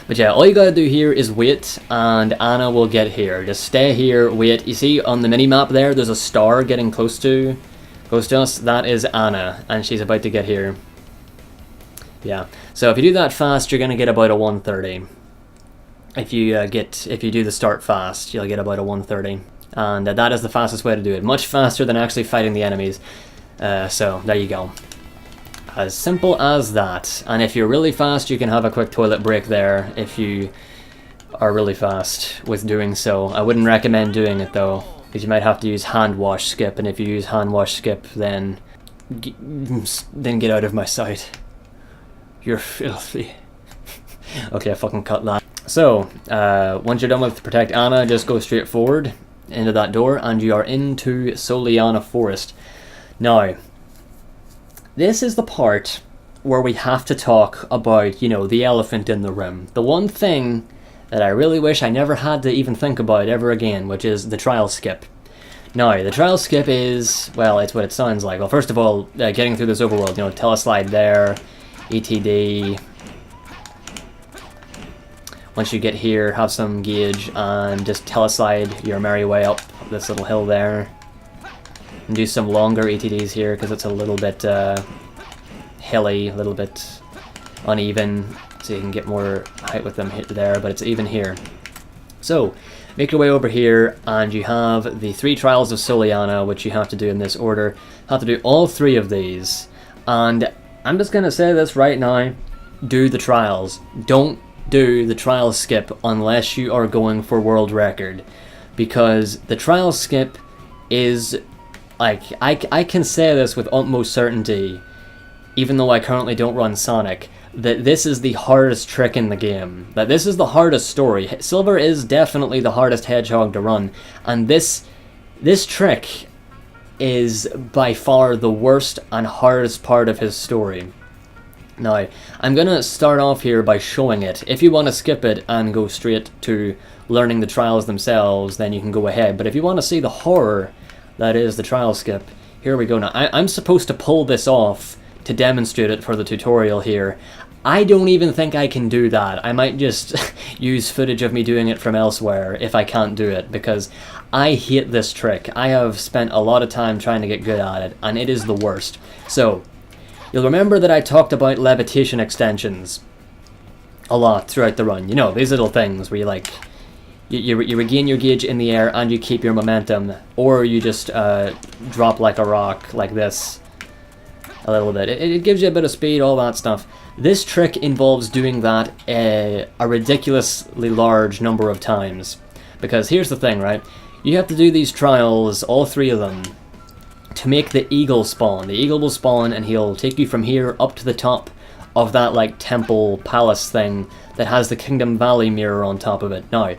But yeah, all you gotta do here is wait, and Anna will get here. Just stay here, wait. You see on the mini-map there, there's a star getting close to us. That is Anna, and she's about to get here. Yeah, so if you do that fast, you're gonna get about a 130. If you do the start fast, you'll get about a 130. And that is the fastest way to do it. Much faster than actually fighting the enemies. So, there you go. As simple as that. And if you're really fast, you can have a quick toilet break there if you are really fast with doing so. I wouldn't recommend doing it though, because you might have to use hand wash skip, and if you use hand wash skip, then get out of my sight. You're filthy. Okay, I fucking cut that. So, once you're done with Protect Anna, just go straight forward into that door, and you are into Soliana Forest. Now, this is the part where we have to talk about, you know, the elephant in the room. The one thing that I really wish I never had to even think about ever again, which is the trial skip. Now, the trial skip is, well, it's what it sounds like. Well, first of all, getting through this overworld, you know, teleslide there, ETD. Once you get here, have some gauge, and just teleslide your merry way up this little hill there. And do some longer ETDs here, because it's a little bit hilly, a little bit uneven, so you can get more height with them there, but it's even here. So, make your way over here, and you have the 3 trials of Soliana, which you have to do in this order. Have to do all 3 of these, and I'm just going to say this right now, do the trials. Don't do the trial skip unless you are going for world record, because the trial skip is, like, I can say this with utmost certainty, even though I currently don't run Sonic, that this is the hardest trick in the game. That this is the hardest story. Silver is definitely the hardest hedgehog to run, and this trick is by far the worst and hardest part of his story. Now, I'm gonna start off here by showing it. If you want to skip it and go straight to learning the trials themselves, then you can go ahead. But if you want to see the horror that is the trial skip, here we go. Now, I'm supposed to pull this off to demonstrate it for the tutorial here. I don't even think I can do that. I might just use footage of me doing it from elsewhere if I can't do it, because I hate this trick. I have spent a lot of time trying to get good at it, and it is the worst. So, you'll remember that I talked about levitation extensions a lot throughout the run. You know, these little things where you regain your gauge in the air and you keep your momentum, or you just drop like a rock, like this, a little bit. It gives you a bit of speed, all that stuff. This trick involves doing that a ridiculously large number of times. Because here's the thing, right? You have to do these trials, all 3 of them, to make the eagle spawn. The eagle will spawn and he'll take you from here up to the top of that, like, temple palace thing that has the Kingdom Valley mirror on top of it. Now,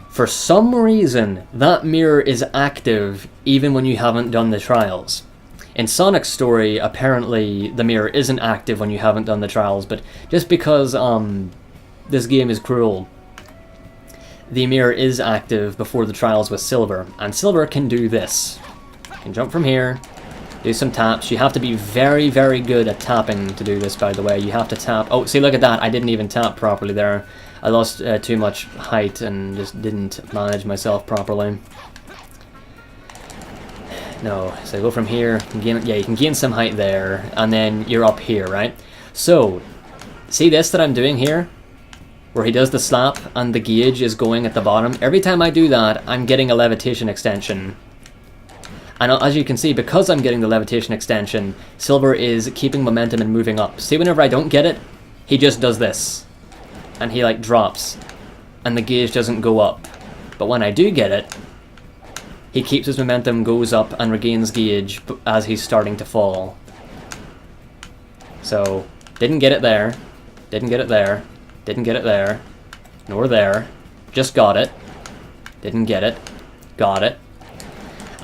for some reason, that mirror is active even when you haven't done the trials. In Sonic's story, apparently the mirror isn't active when you haven't done the trials, but just because this game is cruel, the mirror is active before the trials with Silver, and Silver can do this. You can jump from here, do some taps. You have to be very, very good at tapping to do this, by the way. You have to tap. Oh, see, look at that. I didn't even tap properly there. I lost too much height and just didn't manage myself properly. No, so go from here. You can gain some height there, and then you're up here, right? So, see this that I'm doing here? Where he does the slap and the gauge is going at the bottom? Every time I do that, I'm getting a levitation extension. And as you can see, because I'm getting the levitation extension, Silver is keeping momentum and moving up. See, whenever I don't get it, he just does this. And he, like, drops. And the gauge doesn't go up. But when I do get it, he keeps his momentum, goes up, and regains gauge as he's starting to fall. So, didn't get it there. Didn't get it there. Didn't get it there. Nor there. Just got it. Didn't get it. Got it.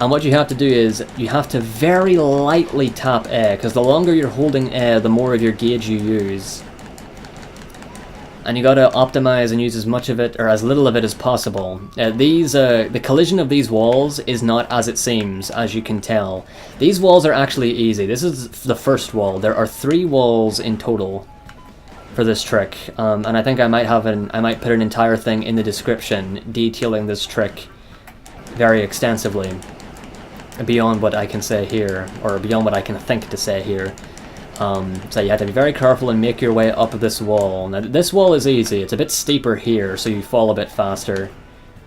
And what you have to do is, you have to very lightly tap A, because the longer you're holding A, the more of your gauge you use. And you gotta optimize and use as much of it, or as little of it as possible. The collision of these walls is not as it seems, as you can tell. These walls are actually easy. This is the first wall. There are 3 walls in total for this trick, and I think I might put an entire thing in the description detailing this trick very extensively, beyond what I can say here, or beyond what I can think to say here. So you have to be very careful and make your way up this wall. Now this wall is easy, it's a bit steeper here, so you fall a bit faster.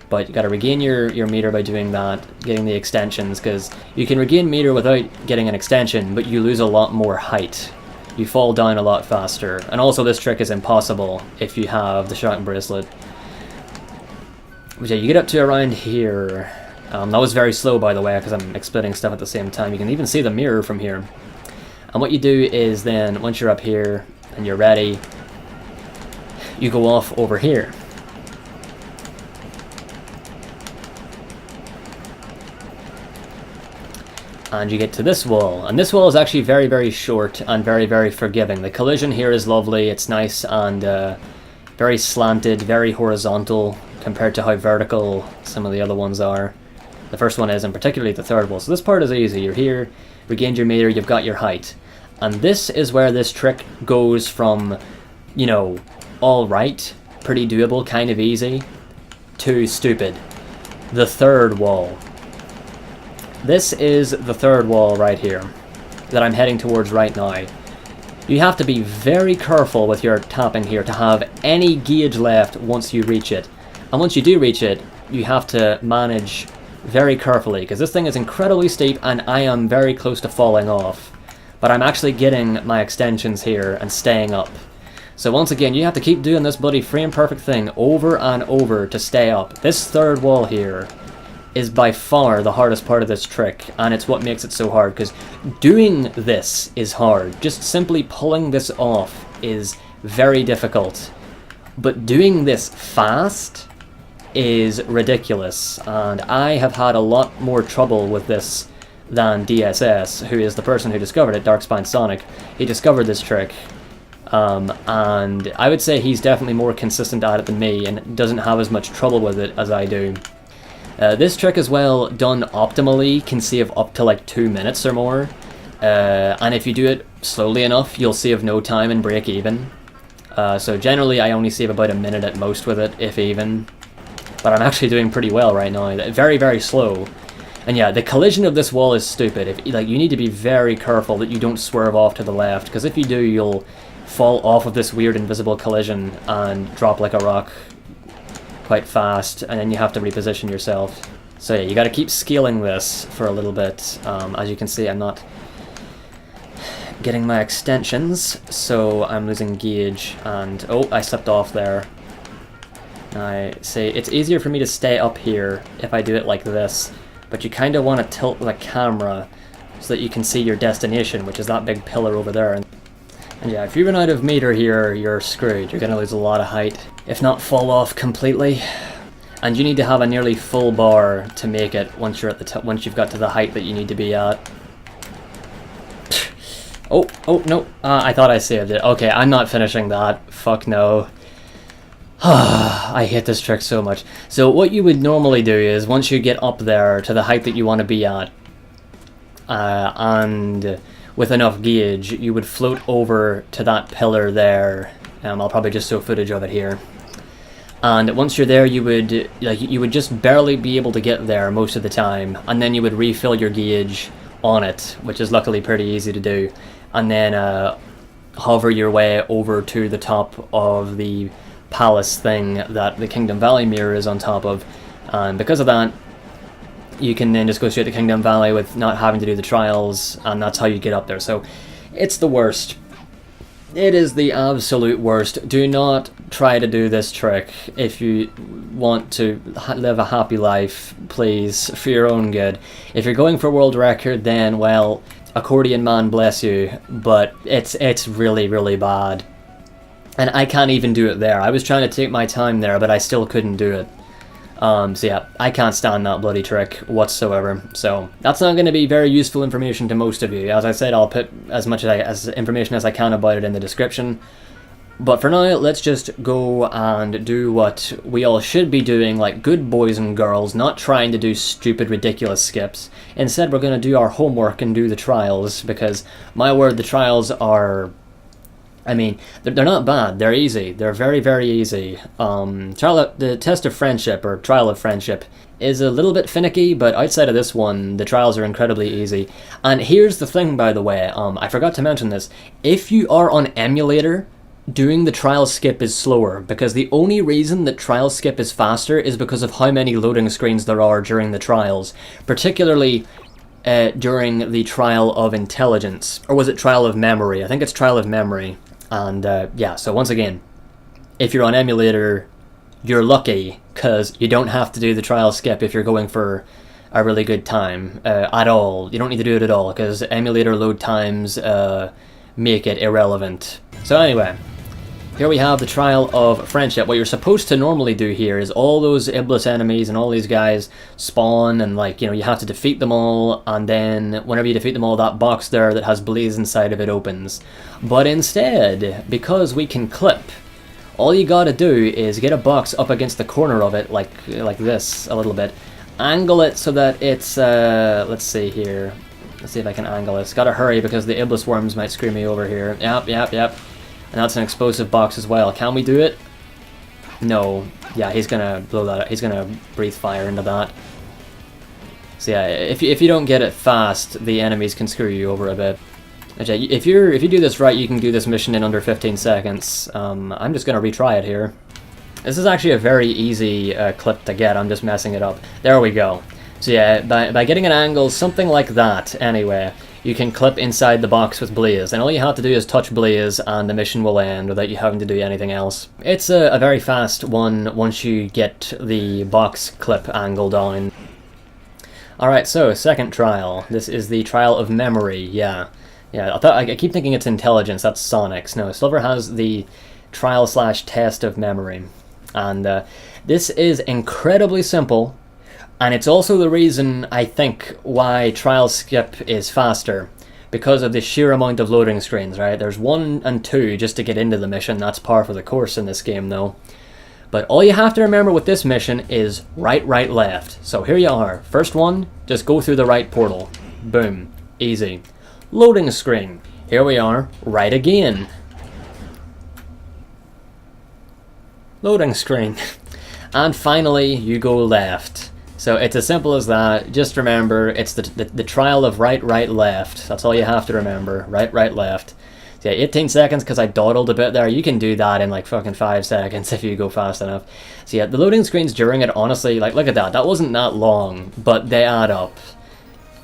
But you gotta regain your meter by doing that, getting the extensions, because you can regain meter without getting an extension, but you lose a lot more height. You fall down a lot faster. And also this trick is impossible if you have the shock bracelet. But yeah, you get up to around here. That was very slow, by the way, because I'm exploding stuff at the same time. You can even see the mirror from here. And what you do is then, once you're up here and you're ready, you go off over here. And you get to this wall. And this wall is actually very, very short and very, very forgiving. The collision here is lovely. It's nice and very slanted, very horizontal compared to how vertical some of the other ones are. The first one is, and particularly the third wall. So this part is easy. You're here, regained your meter, you've got your height. And this is where this trick goes from, you know, alright, pretty doable, kind of easy, to stupid. The third wall. This is the third wall right here that I'm heading towards right now. You have to be very careful with your tapping here to have any gauge left once you reach it. And once you do reach it, you have to manage very carefully, because this thing is incredibly steep and I am very close to falling off. But I'm actually getting my extensions here and staying up. So once again, you have to keep doing this bloody frame perfect thing over and over to stay up. This third wall here is by far the hardest part of this trick, and it's what makes it so hard, because doing this is hard. Just simply pulling this off is very difficult. But doing this fast is ridiculous, and I have had a lot more trouble with this than DSS, who is the person who discovered it, Darkspine Sonic. He discovered this trick, and I would say he's definitely more consistent at it than me, and doesn't have as much trouble with it as I do. This trick as well, done optimally, can save up to like 2 minutes or more, and if you do it slowly enough, you'll save no time and break even. So generally I only save about a minute at most with it, if even. But I'm actually doing pretty well right now. Very, very slow. And yeah, the collision of this wall is stupid. You need to be very careful that you don't swerve off to the left, because if you do, you'll fall off of this weird invisible collision and drop like a rock quite fast, and then you have to reposition yourself. So yeah, you gotta keep scaling this for a little bit. As you can see, I'm not getting my extensions, so I'm losing gauge, and oh, I slipped off there. I say it's easier for me to stay up here if I do it like this, but you kind of want to tilt the camera so that you can see your destination, which is that big pillar over there. And yeah, if you run out of meter here, you're screwed. You're gonna lose a lot of height, if not fall off completely. And you need to have a nearly full bar to make it once you're at the once you've got to the height that you need to be at. Oh no! I thought I saved it. Okay, I'm not finishing that. Fuck no. I hate this trick so much. So what you would normally do is, once you get up there to the height that you want to be at, and with enough gauge, you would float over to that pillar there. I'll probably just show footage of it here. And once you're there, you would just barely be able to get there most of the time, and then you would refill your gauge on it, which is luckily pretty easy to do, and then hover your way over to the top of the palace thing that the Kingdom Valley mirror is on top of, and because of that, you can then just go straight to Kingdom Valley with not having to do the trials, and that's how you get up there. So it's the worst. It is the absolute worst. Do not try to do this trick if you want to live a happy life, please, for your own good. If you're going for world record, then, well, accordion man bless you, but it's really, really bad. And I can't even do it there. I was trying to take my time there, but I still couldn't do it. So yeah, I can't stand that bloody trick whatsoever. So that's not going to be very useful information to most of you. As I said, I'll put as much as information as I can about it in the description. But for now, let's just go and do what we all should be doing, like good boys and girls, not trying to do stupid, ridiculous skips. Instead, we're going to do our homework and do the trials, because, my word, the trials are... I mean, they're not bad, they're easy, they're very, very easy. The test of friendship, or trial of friendship, is a little bit finicky, but outside of this one, the trials are incredibly easy. And here's the thing, by the way, I forgot to mention this. If you are on emulator, doing the trial skip is slower, because the only reason that trial skip is faster is because of how many loading screens there are during the trials, particularly during the trial of intelligence, or was it trial of memory? I think it's trial of memory. And yeah, so once again, if you're on emulator, you're lucky, because you don't have to do the trial skip if you're going for a really good time at all. You don't need to do it at all, because emulator load times make it irrelevant. So anyway, here we have the trial of friendship. What you're supposed to normally do here is all those IBLIS enemies and all these guys spawn, and like, you know, you have to defeat them all, and then whenever you defeat them all, that box there that has Blaze inside of it opens. But instead, because we can clip, all you gotta do is get a box up against the corner of it, like this, a little bit, angle it so that it's, let's see here, let's see if I can angle this. Gotta hurry because the IBLIS worms might screw me over here. Yep. And that's an explosive box as well. Can we do it? No. Yeah, he's gonna blow that up. He's gonna breathe fire into that. So yeah, if you don't get it fast, the enemies can screw you over a bit. Okay, if you do this right, you can do this mission in under 15 seconds. I'm just gonna retry it here. This is actually a very easy clip to get. I'm just messing it up. There we go. So yeah, by getting an angle, something like that, anyway, you can clip inside the box with Blaze, and all you have to do is touch Blaze and the mission will end without you having to do anything else. It's a very fast one once you get the box clip angle down. Alright, so second trial. This is the trial of memory, yeah. I keep thinking it's intelligence, that's Sonic's. No, Silver has the trial/test of memory. And this is incredibly simple. And it's also the reason, I think, why trial skip is faster, because of the sheer amount of loading screens, right? There's 1 and 2 just to get into the mission. That's par for the course in this game, though. But all you have to remember with this mission is right, left. So here you are. First one, just go through the right portal. Boom. Easy. Loading screen. Here we are. Right again. Loading screen. And finally, you go left. So it's as simple as that. Just remember, it's the trial of right, left. That's all you have to remember. Right, left. So yeah, 18 seconds because I dawdled a bit there. You can do that in like fucking 5 seconds if you go fast enough. So yeah, the loading screens during it, honestly, like look at that. That wasn't that long, but they add up.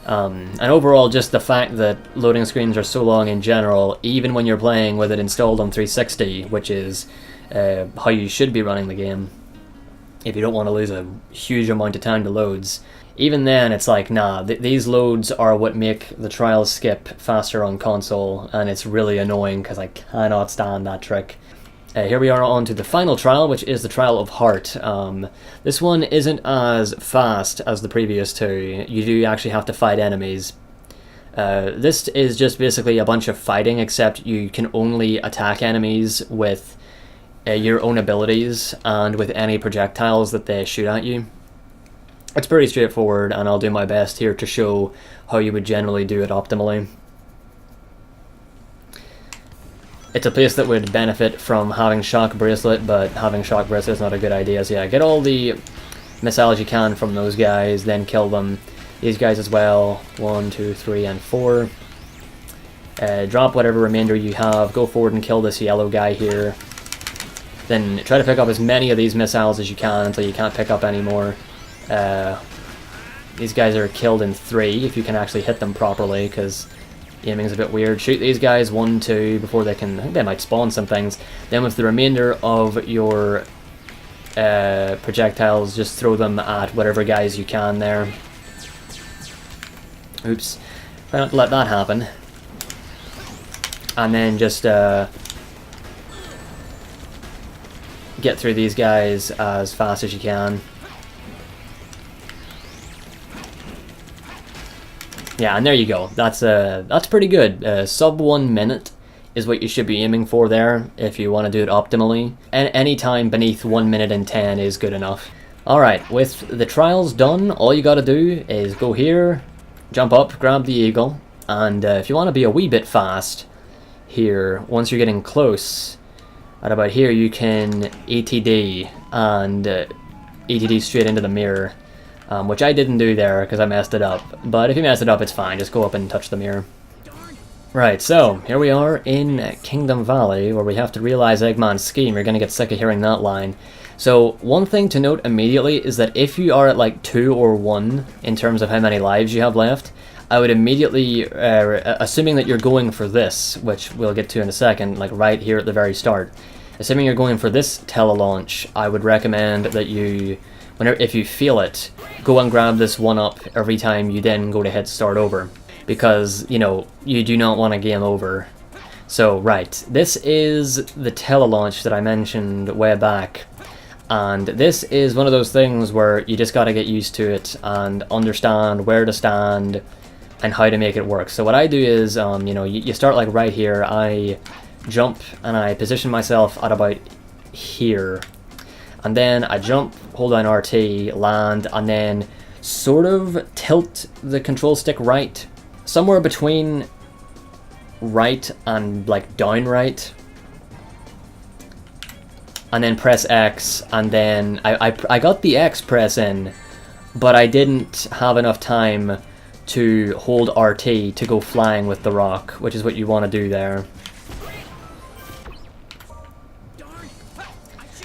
And overall, just the fact that loading screens are so long in general, even when you're playing with it installed on 360, which is how you should be running the game, if you don't want to lose a huge amount of time to loads. Even then, it's like, nah, these loads are what make the trial skip faster on console, and it's really annoying because I cannot stand that trick. Here we are on to the final trial, which is the trial of heart. This one isn't as fast as the previous two. You do actually have to fight enemies. This is just basically a bunch of fighting, except you can only attack enemies with your own abilities and with any projectiles that they shoot at you. It's pretty straightforward, and I'll do my best here to show how you would generally do it optimally. It's a place that would benefit from having Shock Bracelet, but having Shock Bracelet is not a good idea. So yeah, get all the missiles you can from those guys, then kill them. These guys as well, 1, 2, 3, and 4. Drop whatever remainder you have, go forward and kill this yellow guy here. Then try to pick up as many of these missiles as you can until you can't pick up any more. These guys are killed in 3 if you can actually hit them properly, because aiming's a bit weird. Shoot these guys 1, 2 before they can. I think they might spawn some things. Then with the remainder of your projectiles, just throw them at whatever guys you can there. Oops. Try not to let that happen. And then just get through these guys as fast as you can. Yeah, and there you go. That's pretty good. Sub 1 minute is what you should be aiming for there if you want to do it optimally. And any time beneath 1 minute and 10 is good enough. Alright, with the trials done, all you gotta do is go here, jump up, grab the eagle, and if you want to be a wee bit fast here, once you're getting close, at about here you can ATD and ATD straight into the mirror, which I didn't do there because I messed it up. But if you mess it up, it's fine, just go up and touch the mirror. Right, so here we are in Kingdom Valley, where we have to realize Eggman's scheme. You're going to get sick of hearing that line. So one thing to note immediately is that if you are at like 2 or 1 in terms of how many lives you have left, I would immediately, assuming that you're going for this, which we'll get to in a second, like right here at the very start, assuming you're going for this tele-launch, I would recommend that you, if you feel it, go and grab this 1-up every time you then go to hit start over. Because, you know, you do not want to game over. So, right, this is the tele-launch that I mentioned way back. And this is one of those things where you just got to get used to it and understand where to stand and how to make it work. So what I do is, you know, you start like right here. I jump and I position myself at about here. And then I jump, hold down RT, land, and then sort of tilt the control stick right. Somewhere between right and like down right, and then press X, and then I got the X press in, but I didn't have enough time to hold RT to go flying with the rock, which is what you want to do there.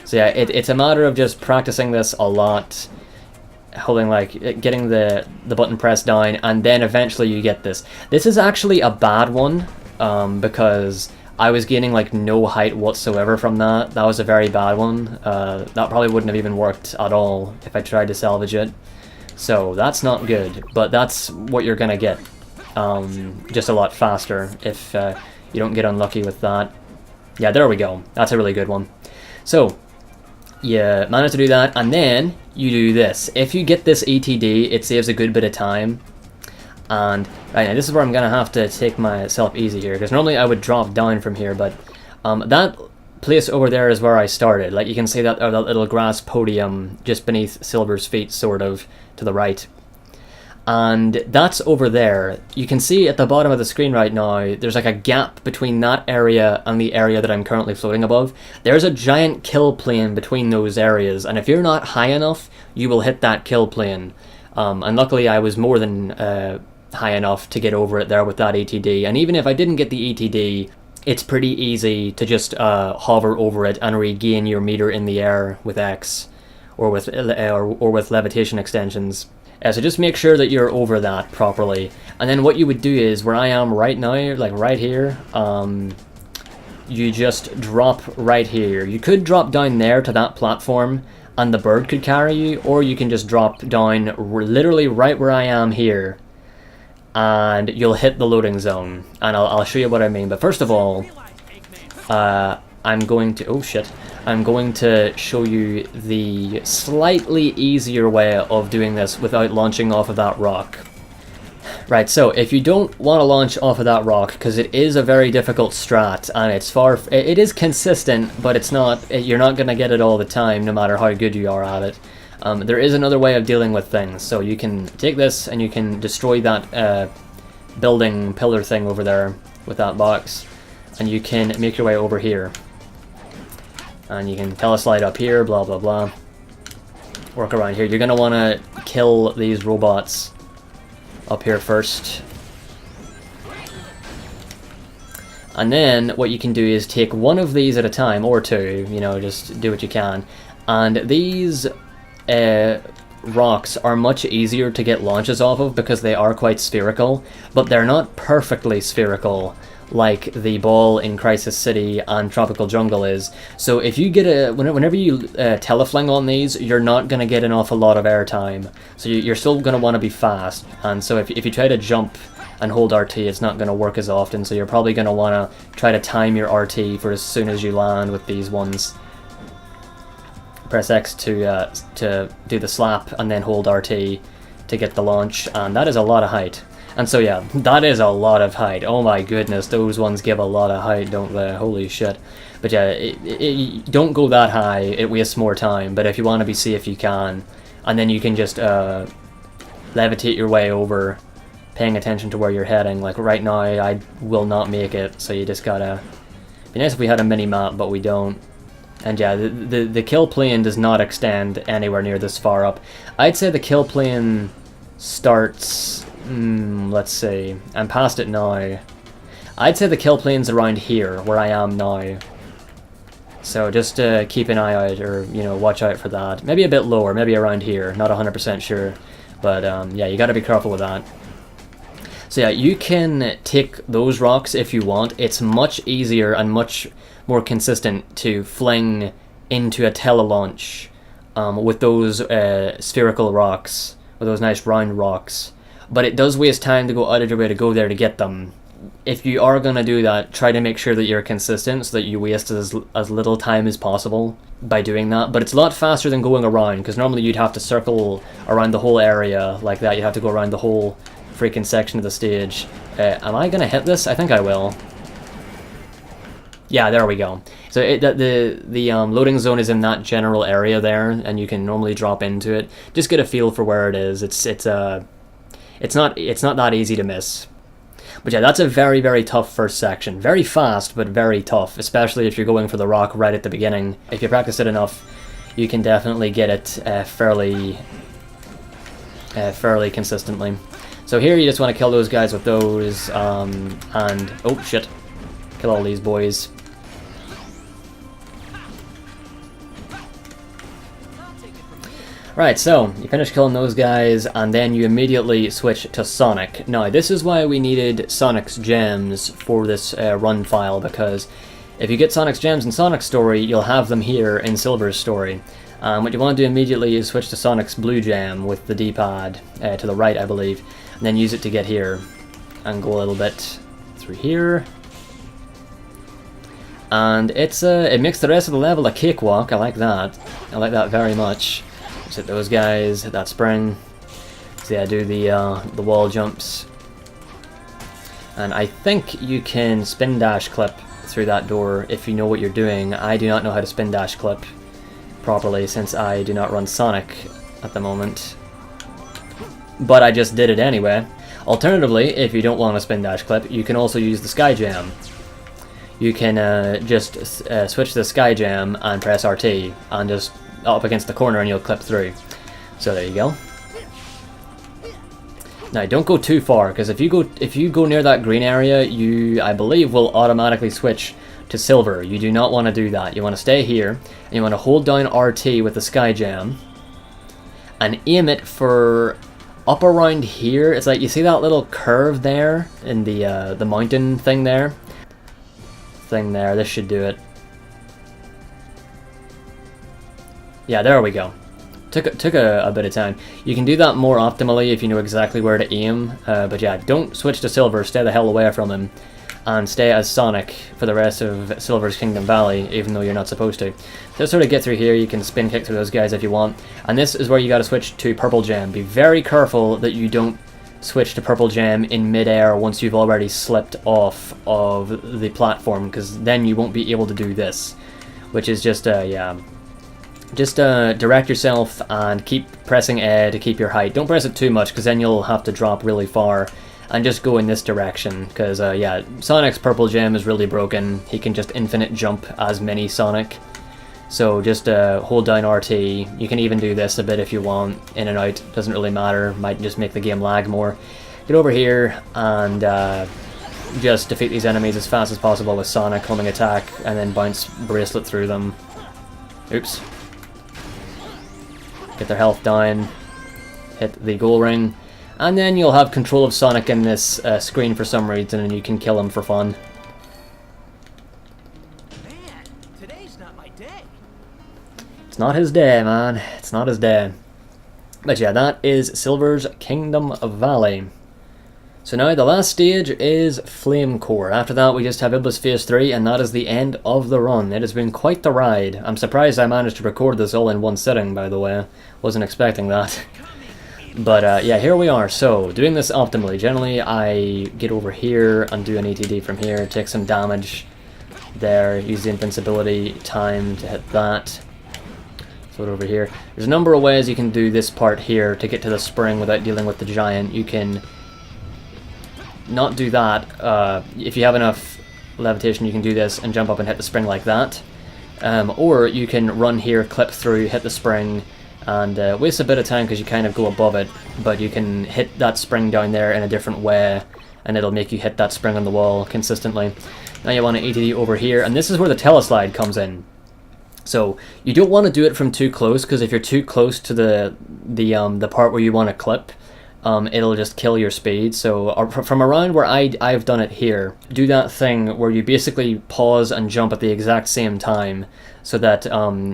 So yeah, it's a matter of just practicing this a lot, holding like getting the button pressed down, and then eventually you get this. This is actually a bad one because I was gaining like no height whatsoever from that. That was a very bad one. That probably wouldn't have even worked at all if I tried to salvage it. So that's not good, but that's what you're gonna get. Just a lot faster if you don't get unlucky with that. Yeah, there we go. That's a really good one. So you manage to do that, and then you do this. If you get this ATD, it saves a good bit of time. And right now, this is where I'm gonna have to take myself easy here, because normally I would drop down from here, but that place over there is where I started. Like you can see that, that little grass podium just beneath Silver's feet, sort of to the right. And that's over there. You can see at the bottom of the screen right now, there's like a gap between that area and the area that I'm currently floating above. There's a giant kill plane between those areas, and if you're not high enough, you will hit that kill plane. And luckily I was more than high enough to get over it there with that ATD. And even if I didn't get the ATD, it's pretty easy to just hover over it and regain your meter in the air with X, or with levitation extensions. So just make sure that you're over that properly. And then what you would do is, where I am right now, like right here, you just drop right here. You could drop down there to that platform and the bird could carry you, or you can just drop down literally right where I am here and you'll hit the loading zone. And I'll show you what I mean. But first of all, I'm going to... oh shit. I'm going to show you the slightly easier way of doing this without launching off of that rock. Right, so if you don't want to launch off of that rock, because it is a very difficult strat, and it is consistent, but it's not, you're not going to get it all the time, no matter how good you are at it. There is another way of dealing with things. So you can take this and you can destroy that building pillar thing over there with that box, and you can make your way over here. And you can teleslide up here, blah blah blah. Work around here. You're going to want to kill these robots up here first. And then what you can do is take one of these at a time, or two, you know, just do what you can. And these rocks are much easier to get launches off of because they are quite spherical, but they're not perfectly spherical like the ball in Crisis City and Tropical Jungle is. So if you get whenever you telefling on these, you're not going to get an awful lot of airtime. So you're still going to want to be fast. And so if you try to jump and hold RT, it's not going to work as often. So you're probably going to want to try to time your RT for as soon as you land with these ones. Press X to do the slap, and then hold RT to get the launch. And that is a lot of height. And so yeah, that is a lot of height. Oh my goodness, those ones give a lot of height, don't they? Holy shit. But yeah, don't go that high, it wastes more time, but if you want to be safe you can. And then you can just levitate your way over, paying attention to where you're heading. Like right now I will not make it, so you just gotta... Be nice if we had a mini-map, but we don't. And yeah, the kill plane does not extend anywhere near this far up. I'd say the kill plane starts... let's see, I'm past it now. I'd say the kill plane's around here, where I am now. So just keep an eye out, or, you know, watch out for that. Maybe a bit lower, maybe around here, not 100% sure. But yeah, you gotta be careful with that. So yeah, you can take those rocks if you want. It's much easier and much more consistent to fling into a telelaunch with those spherical rocks, with those nice round rocks. But it does waste time to go out of your way to go there to get them. If you are going to do that, try to make sure that you're consistent so that you waste as little time as possible by doing that. But it's a lot faster than going around, because normally you'd have to circle around the whole area like that. You'd have to go around the whole freaking section of the stage. Am I going to hit this? I think I will. Yeah, there we go. So the loading zone is in that general area there, and you can normally drop into it. Just get a feel for where it is. It's not that easy to miss. But yeah, that's a very, very tough first section. Very fast, but very tough, especially if you're going for the rock right at the beginning. If you practice it enough, you can definitely get it fairly consistently. So here you just want to kill those guys with those, and... oh, shit. Kill all these boys. Right, so you finish killing those guys, and then you immediately switch to Sonic. Now, this is why we needed Sonic's gems for this run file, because if you get Sonic's gems in Sonic's story, you'll have them here in Silver's story. What you want to do immediately is switch to Sonic's blue gem with the D-pad to the right, I believe, and then use it to get here, and go a little bit through here. And it makes the rest of the level a cakewalk. I like that. I like that very much. Just hit those guys, hit that spring. So yeah, do the wall jumps. And I think you can spin dash clip through that door if you know what you're doing. I do not know how to spin dash clip properly since I do not run Sonic at the moment. But I just did it anyway. Alternatively, if you don't want to spin dash clip, you can also use the Sky Jam. You can just switch the Sky Jam and press RT and just up against the corner and you'll clip through. So there you go. Now don't go too far, because if you go near that green area, you, I believe, will automatically switch to silver. You do not want to do that. You want to stay here and you want to hold down RT with the Sky Jam and aim it for up around here. It's like, you see that little curve there in the mountain thing there? This should do it. Yeah, there we go. Took a bit of time. You can do that more optimally if you know exactly where to aim, but yeah, don't switch to Silver, stay the hell away from him, and stay as Sonic for the rest of Silver's Kingdom Valley, even though you're not supposed to. So sort of get through here, you can spin kick through those guys if you want, and this is where you gotta switch to Purple Gem. Be very careful that you don't switch to Purple Gem in mid-air once you've already slipped off of the platform, because then you won't be able to do this, which is just, yeah. Just direct yourself and keep pressing A to keep your height. Don't press it too much, because then you'll have to drop really far. And just go in this direction, because yeah, Sonic's Purple Gem is really broken. He can just infinite jump as mini Sonic. So just hold down RT. You can even do this a bit if you want, in and out, doesn't really matter. Might just make the game lag more. Get over here and just defeat these enemies as fast as possible with Sonic homing attack, and then bounce Bracelet through them. Oops. Get their health down, hit the goal ring, and then you'll have control of Sonic in this screen for some reason, and you can kill him for fun. Man, today's not my day. It's not his day, man. It's not his day. But yeah, that is Silver's Kingdom Valley. So now the last stage is Flame Core. After that we just have IBLIS Phase 3, and that is the end of the run. It has been quite the ride. I'm surprised I managed to record this all in one sitting, by the way. Wasn't expecting that. But yeah, here we are. So, doing this optimally. Generally, I get over here and do an ATD from here, take some damage there, use the invincibility time to hit that. Throw it over here. There's a number of ways you can do this part here to get to the spring without dealing with the giant. You can not do that. If you have enough levitation, you can do this and jump up and hit the spring like that. Or you can run here, clip through, hit the spring, and waste a bit of time because you kind of go above it, but you can hit that spring down there in a different way, and it'll make you hit that spring on the wall consistently. Now you want to ATD over here, and this is where the teleslide comes in. So you don't want to do it from too close, because if you're too close to the part where you want to clip, it'll just kill your speed. So from around where I've done it here, do that thing where you basically pause and jump at the exact same time, so that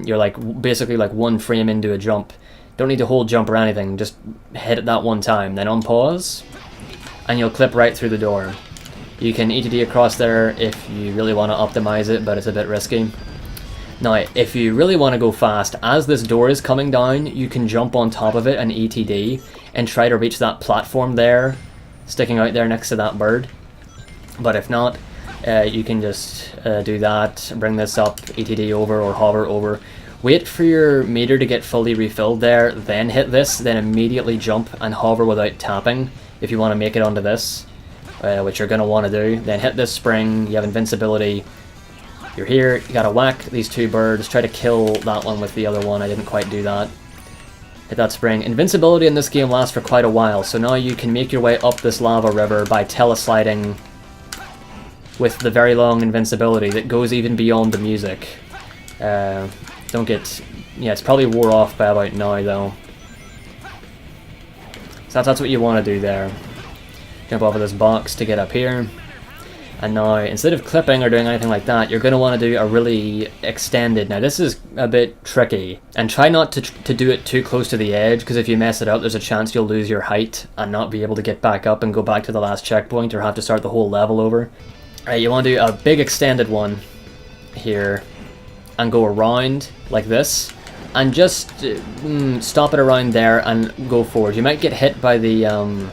you're like basically like one frame into a jump. Don't need to hold jump or anything, just hit it that one time, then unpause, and you'll clip right through the door. You can ETD across there if you really want to optimize it, but it's a bit risky. Now, if you really want to go fast, as this door is coming down, you can jump on top of it and ETD and try to reach that platform there, sticking out there next to that bird. But if not, you can just do that, bring this up, ETD over or hover over. Wait for your meter to get fully refilled there, then hit this, then immediately jump and hover without tapping if you want to make it onto this, which you're going to want to do. Then hit this spring, you have invincibility. You're here, you gotta whack these two birds, try to kill that one with the other one. I didn't quite do that. Hit that spring. Invincibility in this game lasts for quite a while, so now you can make your way up this lava river by telesliding with the very long invincibility that goes even beyond the music. Don't get... yeah, it's probably wore off by about now, though. So that's what you want to do there. Jump over this box to get up here. And now, instead of clipping or doing anything like that, you're going to want to do a really extended... Now, this is a bit tricky. And try not to do it too close to the edge, because if you mess it up, there's a chance you'll lose your height and not be able to get back up and go back to the last checkpoint, or have to start the whole level over. Alright, you want to do a big extended one here, and go around like this, and just stop it around there and go forward. You might get hit by the...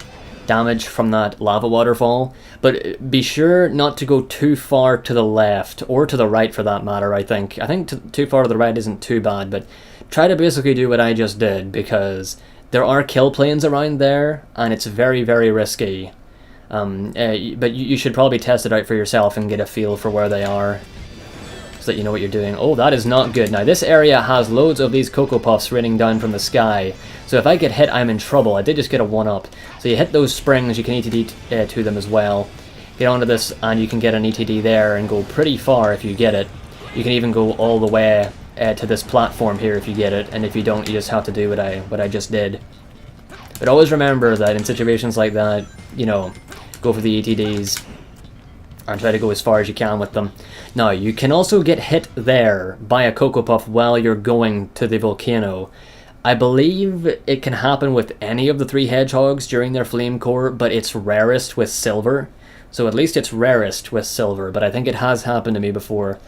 damage from that lava waterfall, but be sure not to go too far to the left, or to the right for that matter. I think too far to the right isn't too bad, but try to basically do what I just did, because there are kill planes around there and it's very, very risky. But you should probably test it out for yourself and get a feel for where they are, so that you know what you're doing. Oh, that is not good. Now this area has loads of these Cocoa Puffs raining down from the sky, so if I get hit, I'm in trouble. I did just get a 1-up. So you hit those springs, you can ETD to them as well. Get onto this, and you can get an ETD there and go pretty far if you get it. You can even go all the way to this platform here if you get it, and if you don't, you just have to do what I just did. But always remember that in situations like that, you know, go for the ETDs, and try to go as far as you can with them. Now, you can also get hit there by a Cocoa Puff while you're going to the volcano. I believe it can happen with any of the 3 hedgehogs during their flame core, but it's rarest with silver. So at least it's rarest with silver, but I think it has happened to me before.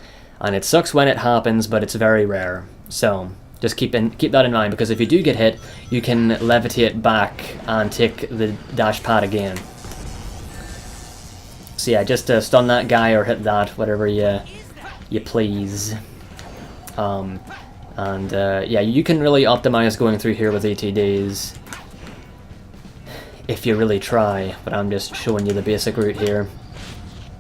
And it sucks when it happens, but it's very rare. So just keep that in mind, because if you do get hit, you can levitate back and take the dash pad again. So yeah, just stun that guy or hit that, whatever you please. Yeah, you can really optimize going through here with ATDs if you really try, but I'm just showing you the basic route here.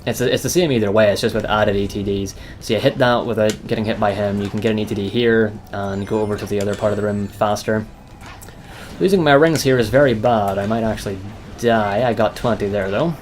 It's the same either way, it's just with added ATDs. So you hit that without getting hit by him, you can get an ATD here and go over to the other part of the room faster. Losing my rings here is very bad. I might actually die. I got 20 there though.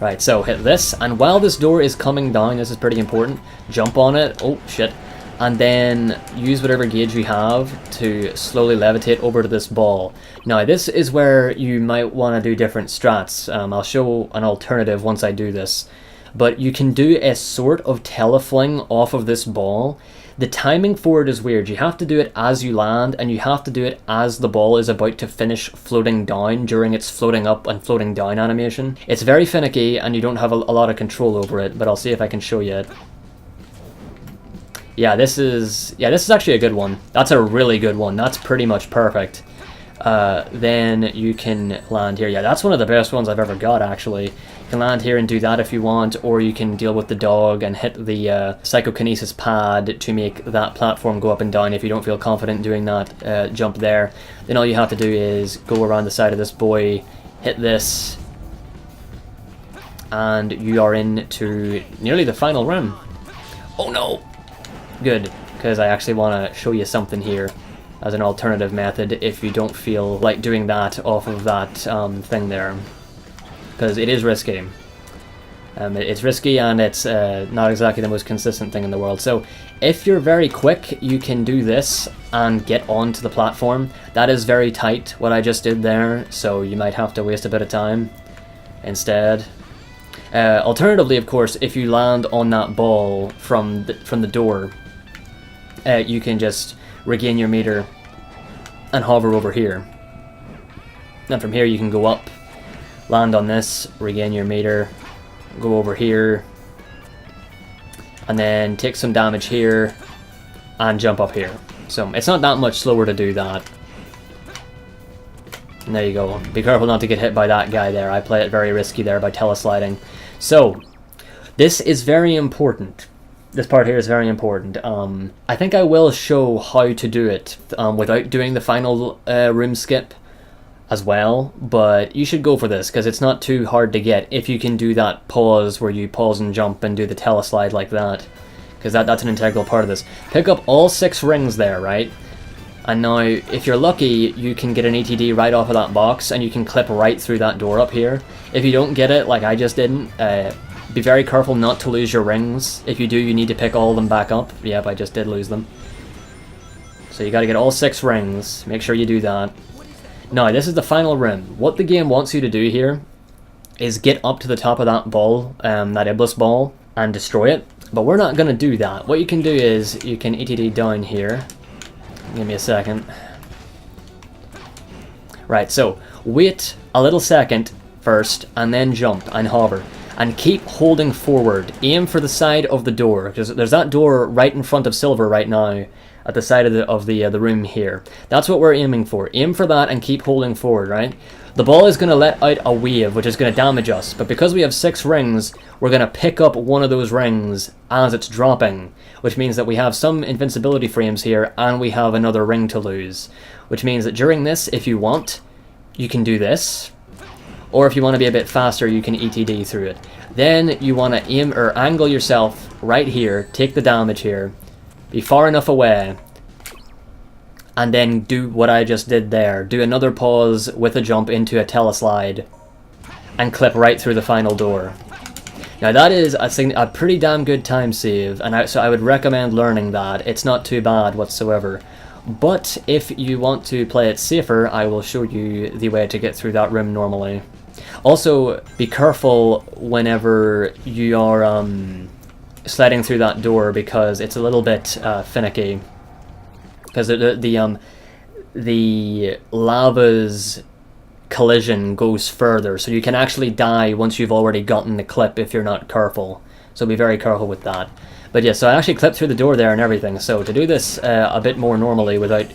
Right, so hit this, and while this door is coming down, this is pretty important, jump on it, oh shit, and then use whatever gauge you have to slowly levitate over to this ball. Now this is where you might want to do different strats. I'll show an alternative once I do this, but you can do a sort of telefling off of this ball. The timing for it is weird. You have to do it as you land, and you have to do it as the ball is about to finish floating down during its floating up and floating down animation. It's very finicky, and you don't have a lot of control over it, but I'll see if I can show you it. Yeah, this is actually a good one. That's a really good one. That's pretty much perfect. Then you can land here. Yeah, that's one of the best ones I've ever got, actually. You can land here and do that if you want, or you can deal with the dog and hit the psychokinesis pad to make that platform go up and down if you don't feel confident doing that jump there. Then all you have to do is go around the side of this boy, hit this, and you are into nearly the final room. Oh no! Good, because I actually want to show you something here as an alternative method if you don't feel like doing that off of that thing there. Because it is risky. It's risky and it's not exactly the most consistent thing in the world. So if you're very quick, you can do this and get onto the platform. That is very tight, what I just did there, so you might have to waste a bit of time instead. Alternatively, of course, if you land on that ball from the door, you can just regain your meter and hover over here. Then from here you can go up, land on this, regain your meter, go over here, and then take some damage here and jump up here. So it's not that much slower to do that. And there you go. Be careful not to get hit by that guy there. I play it very risky there by telesliding. So this is very important. This part here is very important. I think I will show how to do it without doing the final room skip as well, but you should go for this because it's not too hard to get if you can do that pause where you pause and jump and do the teleslide like that, because that's an integral part of this. Pick up all 6 rings there, right? And now, if you're lucky, you can get an ETD right off of that box and you can clip right through that door up here. If you don't get it, like I just didn't, be very careful not to lose your rings. If you do, you need to pick all of them back up. Yep, I just did lose them. So you gotta get all 6 rings. Make sure you do that. Now, this is the final room. What the game wants you to do here is get up to the top of that ball, that IBLIS ball, and destroy it. But we're not gonna do that. What you can do is, you can ETD down here. Give me a second. Right, so wait a little second first, and then jump and hover. And keep holding forward. Aim for the side of the door, because there's that door right in front of Silver right now, at the side of the room here. That's what we're aiming for. Aim for that and keep holding forward, right? The ball is going to let out a wave, which is going to damage us, but because we have 6 rings, we're going to pick up one of those rings as it's dropping, which means that we have some invincibility frames here, and we have another ring to lose, which means that during this, if you want, you can do this, or if you want to be a bit faster, you can ETD through it. Then you want to aim or angle yourself right here, take the damage here, be far enough away, and then do what I just did there. Do another pause with a jump into a teleslide, and clip right through the final door. Now that is a pretty damn good time save, and so I would recommend learning that. It's not too bad whatsoever. But if you want to play it safer, I will show you the way to get through that room normally. Also, be careful whenever you are sliding through that door, because it's a little bit finicky. Because the lava's collision goes further, so you can actually die once you've already gotten the clip if you're not careful. So be very careful with that. But yeah, so I actually clipped through the door there and everything. So to do this a bit more normally without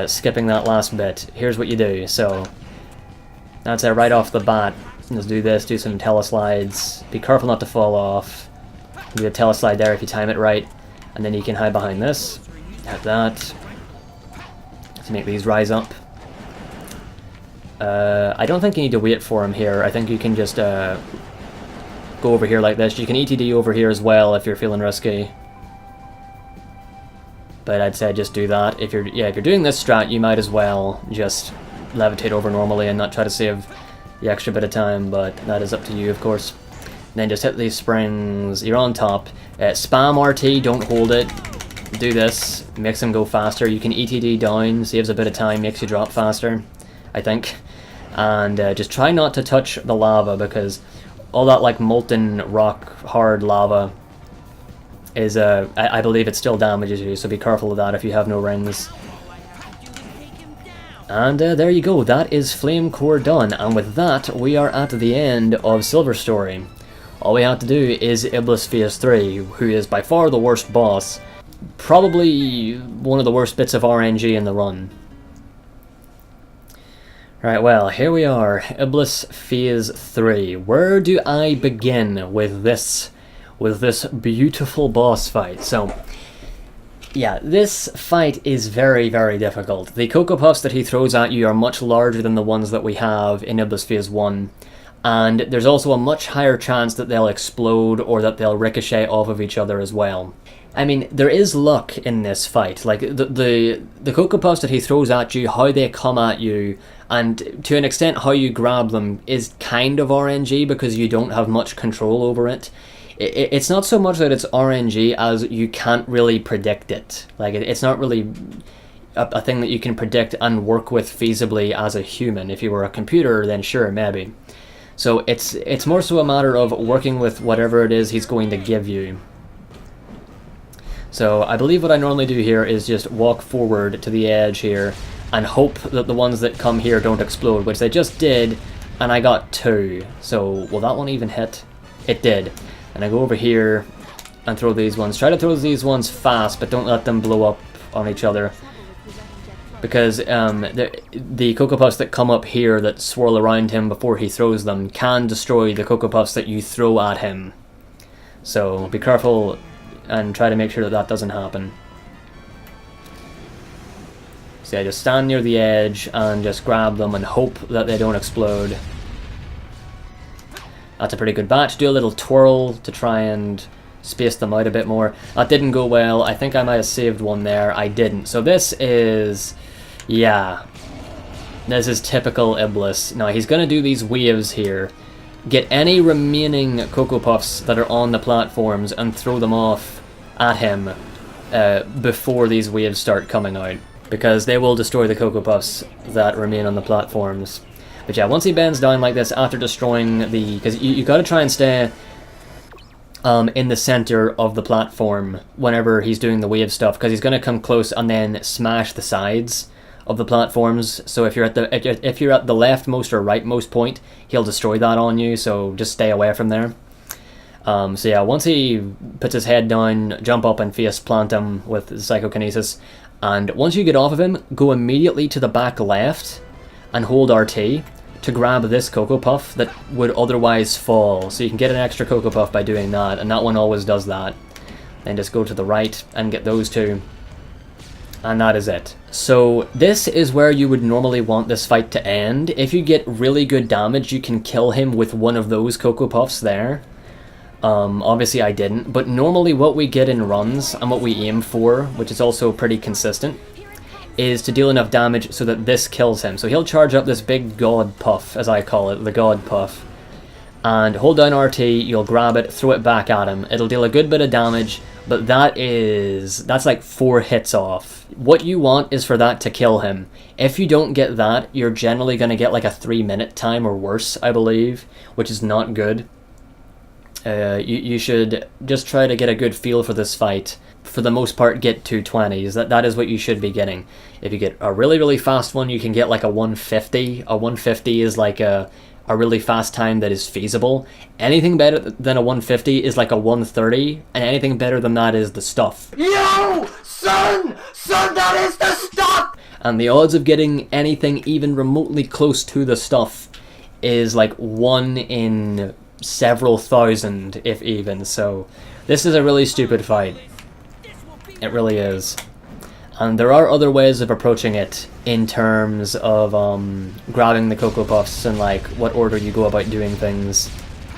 skipping that last bit, here's what you do. So that's it right off the bat. Let's do this, do some teleslides. Be careful not to fall off. Do a teleslide there if you time it right. And then you can hide behind this. Have that. To make these rise up. I don't think you need to wait for him here. I think you can just go over here like this. You can ETD over here as well if you're feeling risky. But I'd say just do that. If you're doing this strat, you might as well just levitate over normally and not try to save the extra bit of time, but that is up to you, of course. And then just hit these springs. You're on top. Spam RT, don't hold it. Do this, makes them go faster. You can ETD down, saves a bit of time, makes you drop faster, I think. And just try not to touch the lava, because all that like molten rock hard lava is I believe it still damages you, so be careful of that if you have no rings. And there you go, that is Flame Core done, and with that we are at the end of Silver Story. All we have to do is IBLIS Phase 3, who is by far the worst boss. probably one of the worst bits of RNG in the run. Right, well, here we are, IBLIS Phase 3. Where do I begin with this beautiful boss fight? So, yeah, this fight is very, very difficult. The Cocoa Puffs that he throws at you are much larger than the ones that we have in IBLIS Phase 1, and there's also a much higher chance that they'll explode or that they'll ricochet off of each other as well. I mean, there is luck in this fight. Like, the Cocoa Puffs that he throws at you, how they come at you, and to an extent how you grab them is kind of RNG because you don't have much control over it. It's not so much that it's RNG as you can't really predict it. Like, it's not really a thing that you can predict and work with feasibly as a human. If you were a computer, then sure, maybe. So it's more so a matter of working with whatever it is he's going to give you. So I believe what I normally do here is just walk forward to the edge here and hope that the ones that come here don't explode, which they just did, and I got 2. So will that one even hit? It did. And I go over here and throw these ones. Try to throw these ones fast, but don't let them blow up on each other. Because the Cocoa Puffs that come up here that swirl around him before he throws them can destroy the Cocoa Puffs that you throw at him. So be careful and try to make sure that that doesn't happen. So yeah, just stand near the edge and just grab them and hope that they don't explode. That's a pretty good batch. Do a little twirl to try and space them out a bit more. That didn't go well. I think I might have saved one there. I didn't. So this is... yeah. This is typical IBLIS. Now he's going to do these waves here. Get any remaining Cocoa Puffs that are on the platforms and throw them off at him before these waves start coming out, because they will destroy the Cocoa Puffs that remain on the platforms. But yeah, once he bends down like this after destroying the... because you got to try and stay in the center of the platform whenever he's doing the wave stuff, because he's going to come close and then smash the sides of the platforms. So if you're at the leftmost or rightmost point, he'll destroy that on you, so just stay away from there. So yeah, once he puts his head down, jump up and face plant him with psychokinesis, and once you get off of him, go immediately to the back left and hold RT to grab this Cocoa Puff that would otherwise fall. So you can get an extra Cocoa Puff by doing that, and that one always does that. Then just go to the right and get those 2. And that is it. So this is where you would normally want this fight to end. If you get really good damage, you can kill him with one of those Cocoa Puffs there. Obviously I didn't, but normally what we get in runs, and what we aim for, which is also pretty consistent, is to deal enough damage so that this kills him. So he'll charge up this big God Puff, as I call it, the God Puff. And hold down RT, you'll grab it, throw it back at him. It'll deal a good bit of damage, but that's like 4 hits off. What you want is for that to kill him. If you don't get that, you're generally going to get like a 3-minute time or worse, I believe, which is not good. You should just try to get a good feel for this fight. For the most part, get 220s. That is what you should be getting. If you get a really, really fast one, you can get like a 150. A 150 is like a really fast time that is feasible. Anything better than a 150 is like a 130, and anything better than that is the stuff. Yo! Son, that is the stuff! And the odds of getting anything even remotely close to the stuff is like 1 in several thousand, if even. So this is a really stupid fight. It really is. And there are other ways of approaching it in terms of grabbing the Cocoa Puffs and like what order you go about doing things.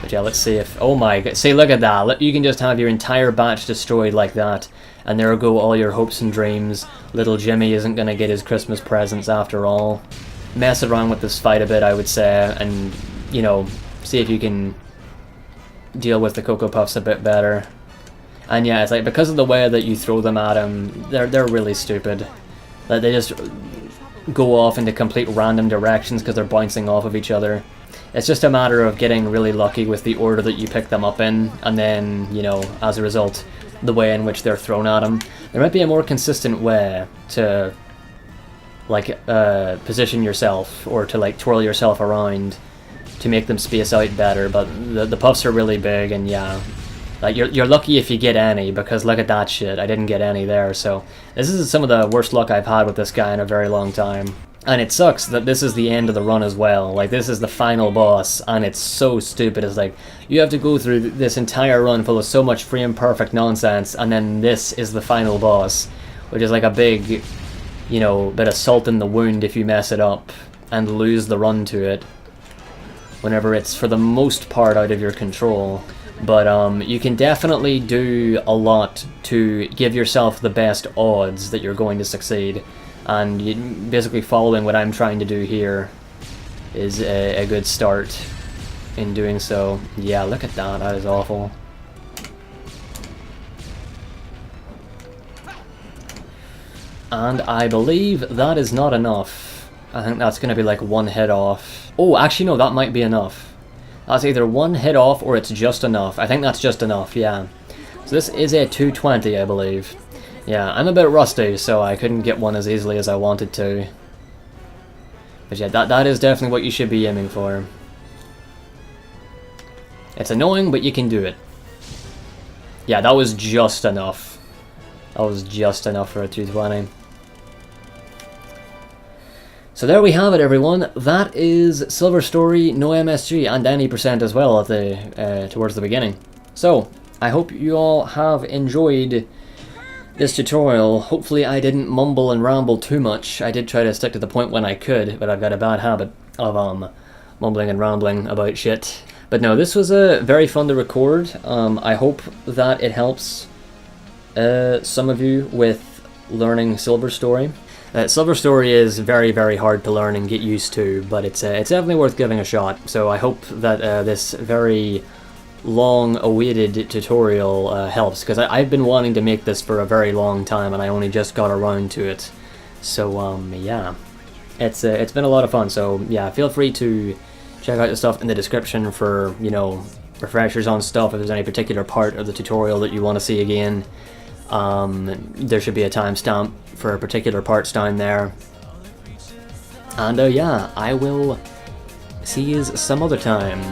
But yeah, let's see if... oh my god, see, look at that. You can just have your entire batch destroyed like that, and there go all your hopes and dreams. Little Jimmy isn't going to get his Christmas presents after all. Mess around with this fight a bit, I would say, and, you know, see if you can deal with the Cocoa Puffs a bit better. And yeah, it's like, because of the way that you throw them at him, they're really stupid. Like, they just go off into complete random directions because they're bouncing off of each other. It's just a matter of getting really lucky with the order that you pick them up in, and then, you know, as a result, the way in which they're thrown at him. There might be a more consistent way to, like, position yourself, or to, like, twirl yourself around to make them space out better, but the puffs are really big, and yeah, Like, you're lucky if you get any, because look at that shit, I didn't get any there, so this is some of the worst luck I've had with this guy in a very long time. And it sucks that this is the end of the run as well. Like, this is the final boss, and it's so stupid. It's like, you have to go through this entire run full of so much frame perfect nonsense, and then this is the final boss, which is like a big, you know, bit of salt in the wound if you mess it up and lose the run to it, whenever it's for the most part out of your control. But you can definitely do a lot to give yourself the best odds that you're going to succeed. And basically following what I'm trying to do here is a good start in doing so. Yeah, look at that, that is awful. And I believe that is not enough. I think that's going to be like one hit off. Oh, actually no, that might be enough. That's either one hit off or it's just enough. I think that's just enough, yeah. So this is a 220, I believe. Yeah, I'm a bit rusty, so I couldn't get one as easily as I wanted to. But yeah, that is definitely what you should be aiming for. It's annoying, but you can do it. Yeah, that was just enough. That was just enough for a 220. So there we have it, everyone. That is Silver Story, no MSG, and any percent as well at the towards the beginning. So I hope you all have enjoyed this tutorial. Hopefully I didn't mumble and ramble too much. I did try to stick to the point when I could, but I've got a bad habit of mumbling and rambling about shit. But no, this was very fun to record. I hope that it helps some of you with learning Silver Story. Silver Story is very, very hard to learn and get used to, but it's definitely worth giving a shot. So I hope that this very long-awaited tutorial helps, because I've been wanting to make this for a very long time, and I only just got around to it. So yeah, it's been a lot of fun. So yeah, feel free to check out the stuff in the description for, you know, refreshers on stuff. If there's any particular part of the tutorial that you want to see again, there should be a timestamp for particular parts down there. And yeah, I will see you some other time.